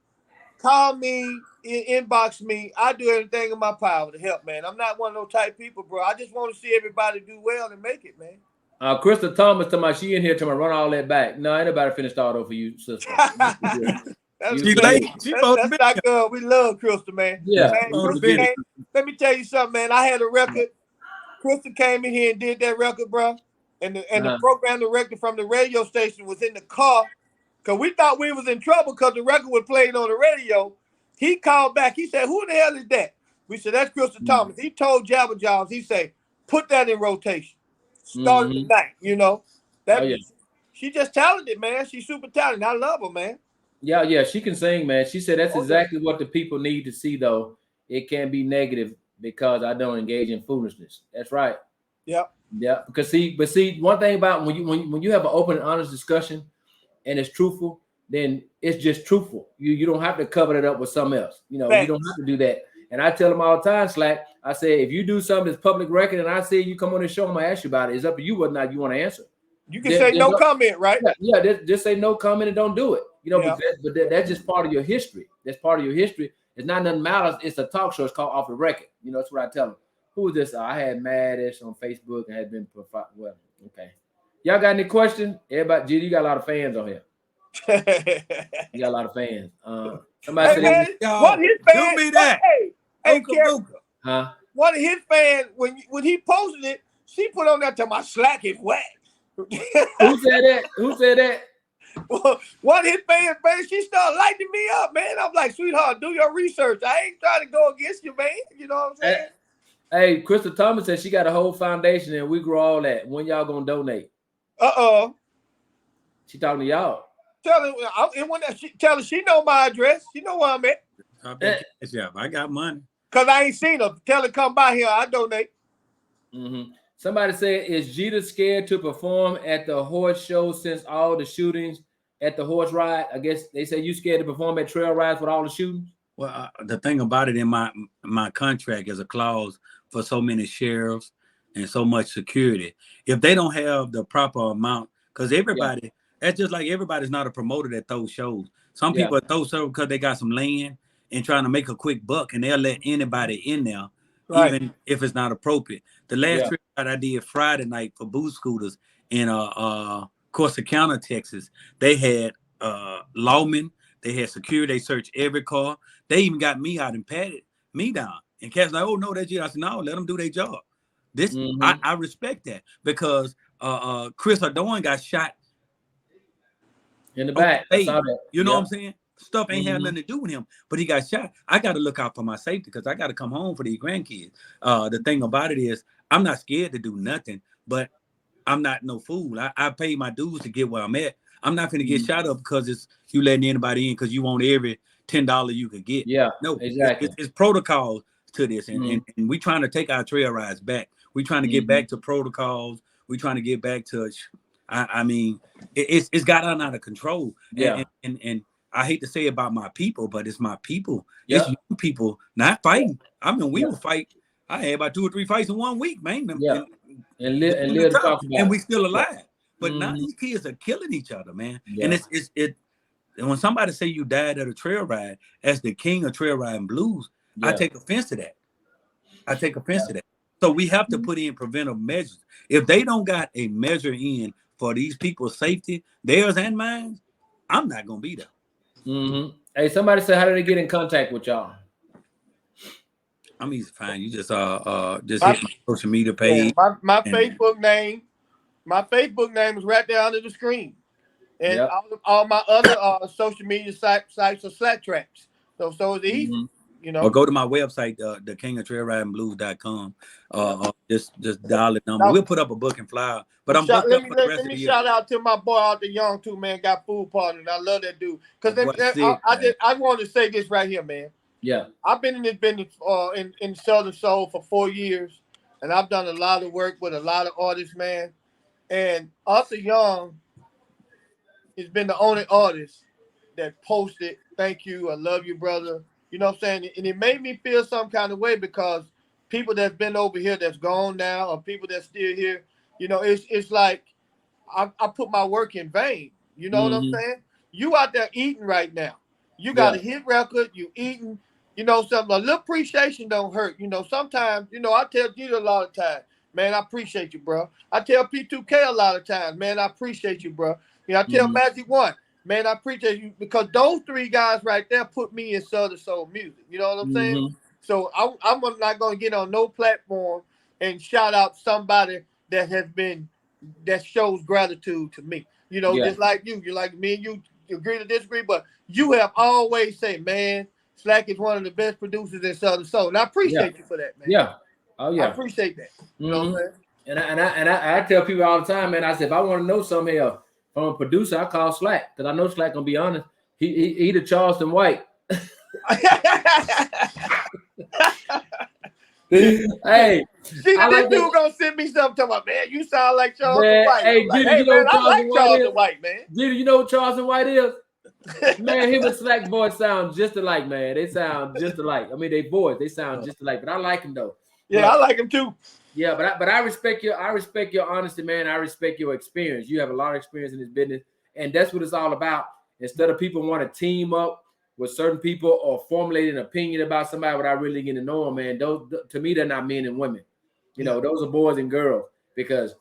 call me, inbox me. I do everything in my power to help, man. I'm not one of those type of people, bro. I just want to see everybody do well and make it, man. Krista Thomas talking about she in here to run all that back. No, ain't nobody finished all over you, sister. That's not good. We love Krista, man. Yeah. Man, Krista let me tell you something, man. I had a record. Krista came in here and did that record, bro. And the program director from the radio station was in the car because we thought we was in trouble because the record was played on the radio. He called back. He said, "Who the hell is that?" We said, "That's Krista Thomas." He told Jabba Jobs, he said, "Put that in rotation. Start tonight." You know, she just talented, man. She's super talented. I love her, man. Yeah, she can sing, man. She said that's exactly what the people need to see, though. It can't be negative because I don't engage in foolishness. That's right. Yeah. Because see, one thing about when you have an open and honest discussion and it's truthful, then it's just truthful. You don't have to cover it up with something else. You know, you don't have to do that. And I tell them all the time, Slack, I say, if you do something that's public record and I say you come on the show, I'm gonna ask you about it. It's up to you whether or not you want to answer. You can say no comment, right? Yeah, just say no comment and don't do it. You know, but that's just part of your history. That's part of your history. It's not nothing matters. It's a talk show. It's called Off the Record. You know, that's what I tell them. Who is this? I had Maddish on Facebook and had been well. Okay, y'all got any questions? Everybody, G, you got a lot of fans on here. You got a lot of fans. Somebody said, "What his fan? Do me that." Hey, Karen, huh? One of his fans when he posted it, she put on there to my Slack is whack. Who said that? Who said that? One of his fans, she started lighting me up, man. I'm like, sweetheart, do your research. I ain't trying to go against you, man. You know what I'm saying? Hey, Krista Thomas said she got a whole foundation and we grow all that. When y'all gonna donate? She talking to y'all. Tell her she know my address. She know where I'm at. I got money. Cause I ain't seen her. Tell her come by here. I donate. Somebody said, is Jeter scared to perform at the horse show since all the shootings at the horse ride? I guess they say you scared to perform at trail rides with all the shootings. Well, the thing about it in my contract is a clause for so many sheriffs and so much security. If they don't have the proper amount, because everybody, that's just like everybody's not a promoter at those shows. Some people at those shows because they got some land and trying to make a quick buck, and they'll let anybody in there, even if it's not appropriate. The last trip that I did Friday night for Boost Scooters in Corsicana, Texas, they had lawmen, they had security, they searched every car. They even got me out and patted me down. And cats like, oh no, that's you. I said, no, let them do their job. This I respect that because Chris Adorn got shot in the back. I saw that. You know what I'm saying? Stuff ain't had nothing to do with him, but he got shot. I got to look out for my safety because I got to come home for these grandkids. The thing about it is, I'm not scared to do nothing, but I'm not no fool. I pay my dues to get where I'm at. I'm not going to get shot up because it's you letting anybody in because you want every $10 you could get. Yeah, no, exactly. It's protocols to this, and we trying to take our trail rides back. We trying to get back to protocols. We trying to get back to. I mean, it's got out of control. Yeah, and I hate to say about my people, but it's my people. It's young people not fighting. I mean, we will fight. I had about 2 or 3 fights in 1 week, man. And we still alive. But now these kids are killing each other, man. And and when somebody say you died at a trail ride as the king of trail riding blues, I take offense to that. So we have to put in preventive measures. If they don't got a measure in for these people's safety, theirs and mine, I'm not gonna be there. Hey, somebody said, how do they get in contact with y'all? I'm easy to find. You just hit my social media page. Yeah, my Facebook name. My Facebook name is right there under the screen. And all my other social media sites are Slack tracks. So it's easy, you know. Or go to my website, the kingoftrailridingblues.com. Just dial it number. We'll put up a booking flyer. But I'm booked up for the rest of the year. Shout out to my boy out there, Young too, man. Got food partners. I love that dude. Because I want to say this right here, man. Yeah. I've been in this business in Southern Soul for 4 years, and I've done a lot of work with a lot of artists, man. And Arthur Young has been the only artist that posted, "Thank you, I love you, brother." You know what I'm saying? And it made me feel some kind of way because people that's been over here that's gone now, or people that's still here, you know, it's like I put my work in vain. You know what I'm Mm-hmm. saying? You out there eating right now. You got Yeah. a hit record. You eating. You know something. A little appreciation don't hurt. You know sometimes. You know I tell you a lot of times, man, I appreciate you, bro. I tell P2K a lot of times, man, I appreciate you, bro. You know I tell Mm-hmm. Magic One, man, I appreciate you because those three guys right there put me in Southern Soul music. You know what I'm saying? Mm-hmm. So I'm not gonna get on no platform and shout out somebody that has been that shows gratitude to me. You know, Yeah. just like you like me and you agree to disagree, but you have always said, man, Slack is one of the best producers in Southern Soul. And I Yeah. appreciate you for that, man. Yeah. Oh I yeah. appreciate that. You know Mm-hmm. what I'm saying? And I tell people all the time, man. I said if I want to know something here from a producer, I call Slack because I know Slack gonna be honest. He the Charleston White. Hey, See, I this like dude that. gonna send me something talking about, man, you sound like Charleston Man, White. hey, I'm like, Diddy, hey you know man, who I Charleston like White is? Charleston White, man. Diddy, you know who Charleston White is? Man, him and Slack voice sound just alike, man. They sound just alike. I mean, they sound just alike. But I like him though. Yeah, But I like him too. yeah, but I respect your honesty, man. I respect your experience. You have a lot of experience in this business, and that's what it's all about. Instead of people want to team up with certain people or formulate an opinion about somebody without really getting to know them, man. Those to me, they're not men and women. You know, those are boys and girls because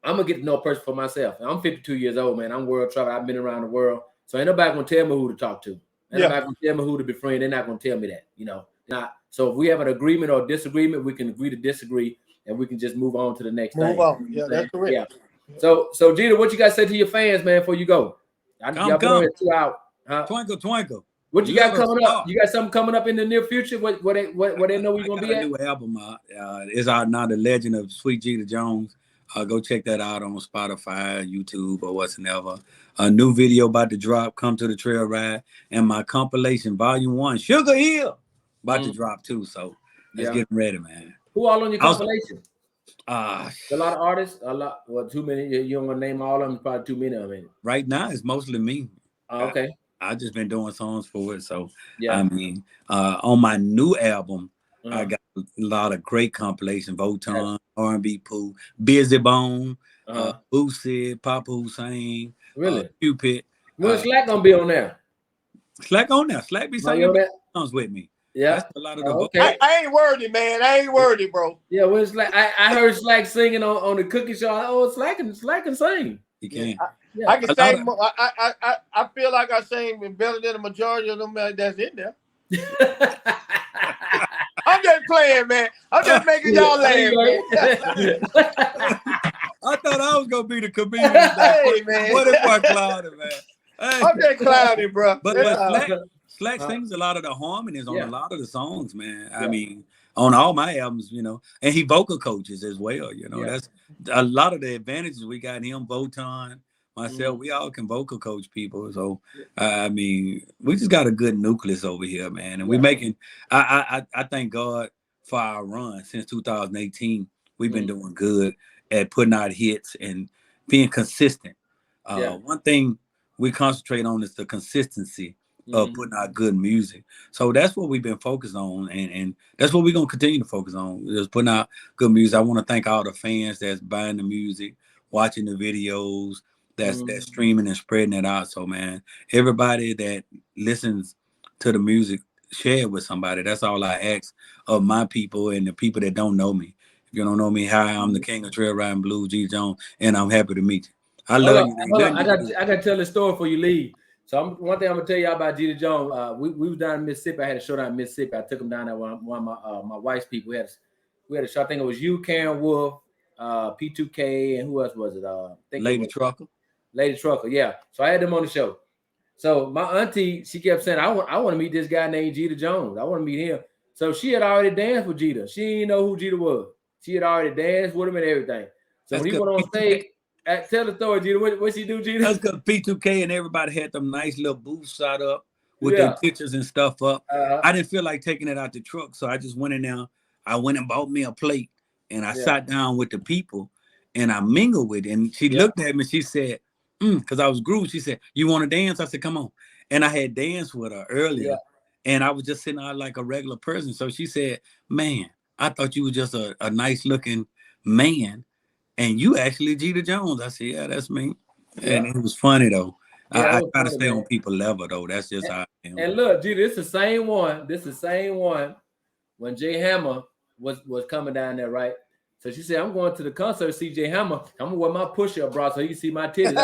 I'm gonna get to know a person for myself. I'm 52 years old, man. I'm world travel. I've been around the world, so ain't nobody gonna tell me who to talk to. Ain't nobody gonna tell me who to befriend. They're not gonna tell me that, you know. Not so. If we have an agreement or disagreement, we can agree to disagree, and we can just move on to the next Move thing. on. You Yeah, know what I'm that's saying? correct. Yeah. So Jeter, what you got to say to your fans, man, before you go? Y'all been on here 2 hours. Huh? Twinkle, twinkle. What you got coming star. up? You got something coming up in the near future? What they know we're gonna be at? A new album is out now. The Legend of Sweet Jeter Jones. Go check that out on Spotify, YouTube, or whatsoever. A new video about to drop. Come to the Trailride, and my compilation Volume 1, Sugar Hill, about to drop too. So let's get ready, man. Who all on your compilation? A lot of artists. A lot. Well, too many. You don't want to name all of them. Probably too many of them. Right now, it's mostly me. Okay. I just been doing songs for it. So yeah. I mean, on my new album, I got a lot of great compilation. Voton, R&B Pooh, Busy Bone, Boosie, Papa Hussein, really? Cupid. When's Slack gonna be on there? Slack on there. Slack be singing songs with me. Yeah. That's a lot of the okay. I ain't worthy, man. I ain't worthy, bro. Yeah, when Slack, I heard Slack singing on the cookie show. Oh, Slack can sing. He can. I can sing. I feel like I sing better than the majority of them that's in there. I'm just playing, man. I'm just making y'all laugh, man. I thought I was gonna be the comedian. Hey, man. What if I clouded, man? Hey. I'm just clouded, bro. But Slack sings a lot of the harmonies on a lot of the songs, man. I mean, on all my albums, you know, and he vocal coaches as well. You know, that's a lot of the advantages we got. Him, Voton, myself, we all can vocal coach people. So I mean, we just got a good nucleus over here, man. And we're making. I thank God for our run since 2018. We've been doing good at putting out hits and being consistent. One thing we concentrate on is the consistency of putting out good music. So that's what we've been focused on, and that's what we're gonna continue to focus on, is putting out good music. I want to thank all the fans that's buying the music, watching the videos, that's streaming and spreading it out. So man, everybody that listens to the music, share it with somebody. That's all I ask of my people and the people that don't know me. If you don't know me, hi, I'm the king of Trailride and Blues, G. Jones, and I'm happy to meet you. I love you. I got to tell the story before you leave. So one thing I'm gonna tell y'all about Jeter Jones. We was down in Mississippi. I had a show down in Mississippi. I took him down there with one of my wife's people. We had a show. I think it was you, Kang, Wolf, P2K, and who else was it? Lady Trucker. Lady Trucker, yeah. So I had them on the show. So my auntie, she kept saying, I want to meet this guy named Jeter Jones. I want to meet him. So she had already danced with Jeter. She didn't know who Jeter was. She had already danced with him and everything. So when he went on stage, tell the story, Jeter. What she do, Jeter? That's because P2K and everybody had them nice little booths set up with their pictures and stuff up. I didn't feel like taking it out the truck, so I just went in there. I went and bought me a plate, and I sat down with the people, and I mingled with it. And she looked at me, she said, because I was grooved. She said, "You want to dance?" I said, "Come on." And I had danced with her earlier, and I was just sitting out like a regular person. So she said, "Man, I thought you were just a nice looking man, and you actually Jeter Jones." I said, "Yeah, that's me." And it was funny though. Yeah, I try to stay on people level though. That's just how I am. And look, Jeter, this is the same one. This is the same one when Jay Hammer was coming down there, right? So she said, "I'm going to the concert to see Jay Hammer. I'm gonna wear my push-up bra so you can see my titties."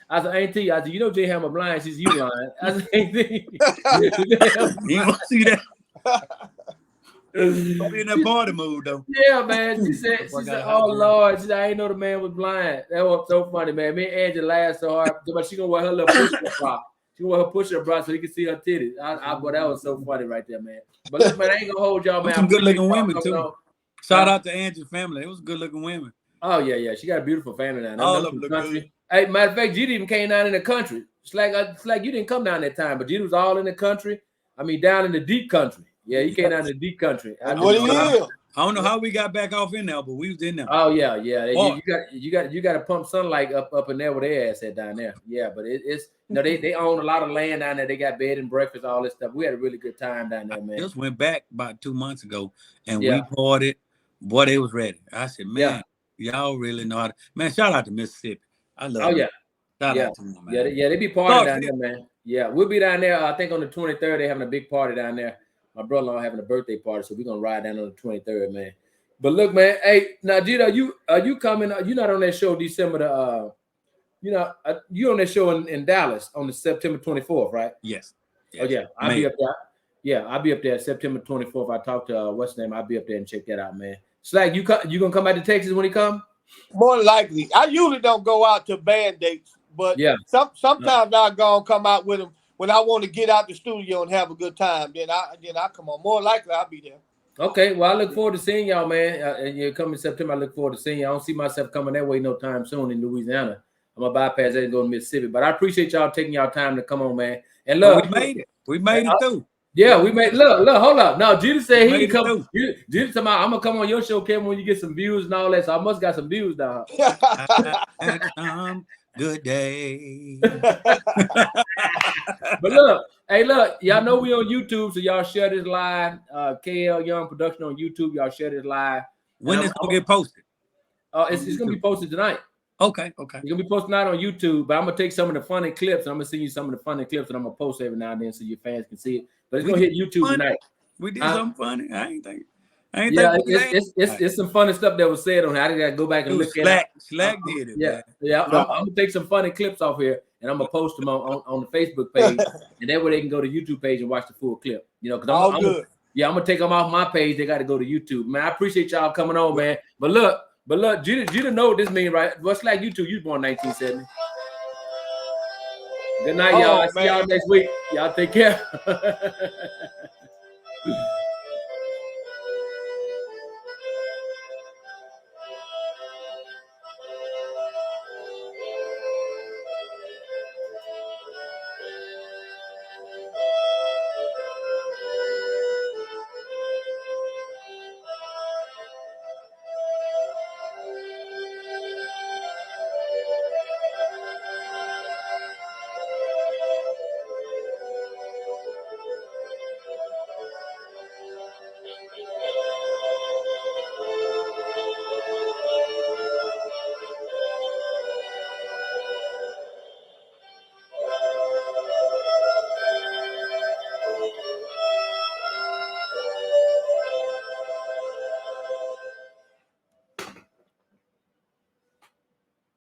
I said, "Auntie," I said, "You know Jay Hammer blind." She's "You blind." I said, "Auntie." You want to see that? Don't be in that party mood though. Yeah, man. She said, "Oh Lord," she said, "I ain't know the man was blind." That was so funny, man. Me and Angie laughed so hard, but she gonna wear her little push-up bra. She gonna wear her push-up bra so you can see her titties. But that was so funny right there, man. But look, man, I ain't gonna hold y'all, man. Some good-looking women too. Shout out to Angie's family. It was good-looking women. Oh yeah. She got a beautiful family down there. All of them look good. Hey, matter of fact, Jeter even came down in the country. It's like you didn't come down that time, but Jeter was all in the country. I mean, down in the deep country. Yeah, he came down to the deep country. I don't know how we got back off in there, but we was in there. Oh yeah. You got to pump sunlight up in there where their ass at down there. Yeah, but it's they own a lot of land down there. They got bed and breakfast, all this stuff. We had a really good time down there, man. I just went back about 2 months ago and we partied. Boy, they was ready. I said, man, y'all really know how to. Man, shout out to Mississippi. I love it. Shout out to them, man. Yeah, they be partying down there, man. Yeah, we'll be down there. I think on the 23rd, they're having a big party down there. My brother-in-law having a birthday party, so we're gonna ride down on the 23rd, man. But look, man, hey, now Jeter, are you coming? You're not on that show December the you're on that show in Dallas on the September 24th, right? Yes. Oh yeah, I'll be up there. Yeah, I'll be up there September 24th. I talked to what's his name. I'll be up there and check that out, man. Slack, you gonna come back to Texas when he come? More likely. I usually don't go out to band dates, but sometimes I go and come out with him when I want to get out the studio and have a good time. Then I come on. More likely I'll be there. Okay, well, I look forward to seeing y'all, man. And you're coming in September. I look forward to seeing you. I don't see myself coming that way no time soon in Louisiana. I'm gonna bypass that and go to Mississippi. But I appreciate y'all taking y'all time to come on, man. And look, we made it. We made it through. Yeah, we made. Look, hold up. Now, Jeter said he can come. Jeter said, "I'm gonna come on your show, Kevin, when you get some views and all that." So I must got some views down. Good day. But look, y'all know we on YouTube, so y'all share this live. KL Young Production on YouTube. Y'all share this live. When it's gonna get posted? It's gonna be posted tonight. Okay. It's gonna be posted tonight on YouTube, but I'm gonna take some of the funny clips and I'm gonna send you some of the funny clips and I'm gonna post every now and then so your fans can see it. But it's gonna hit YouTube tonight. We did something funny. I ain't think. It's some funny stuff that was said on here. I gotta go back and look at it. Slack did it. Yeah. I'm gonna take some funny clips off here and I'm gonna post them on the Facebook page, and that way they can go to YouTube page and watch the full clip. You know, because I'm gonna take them off my page. They got to go to YouTube. Man, I appreciate y'all coming on, man. But look, Jeter know what this mean, right? What's like you two? You born 1970. Good night, y'all. I'll see y'all next week. Y'all take care.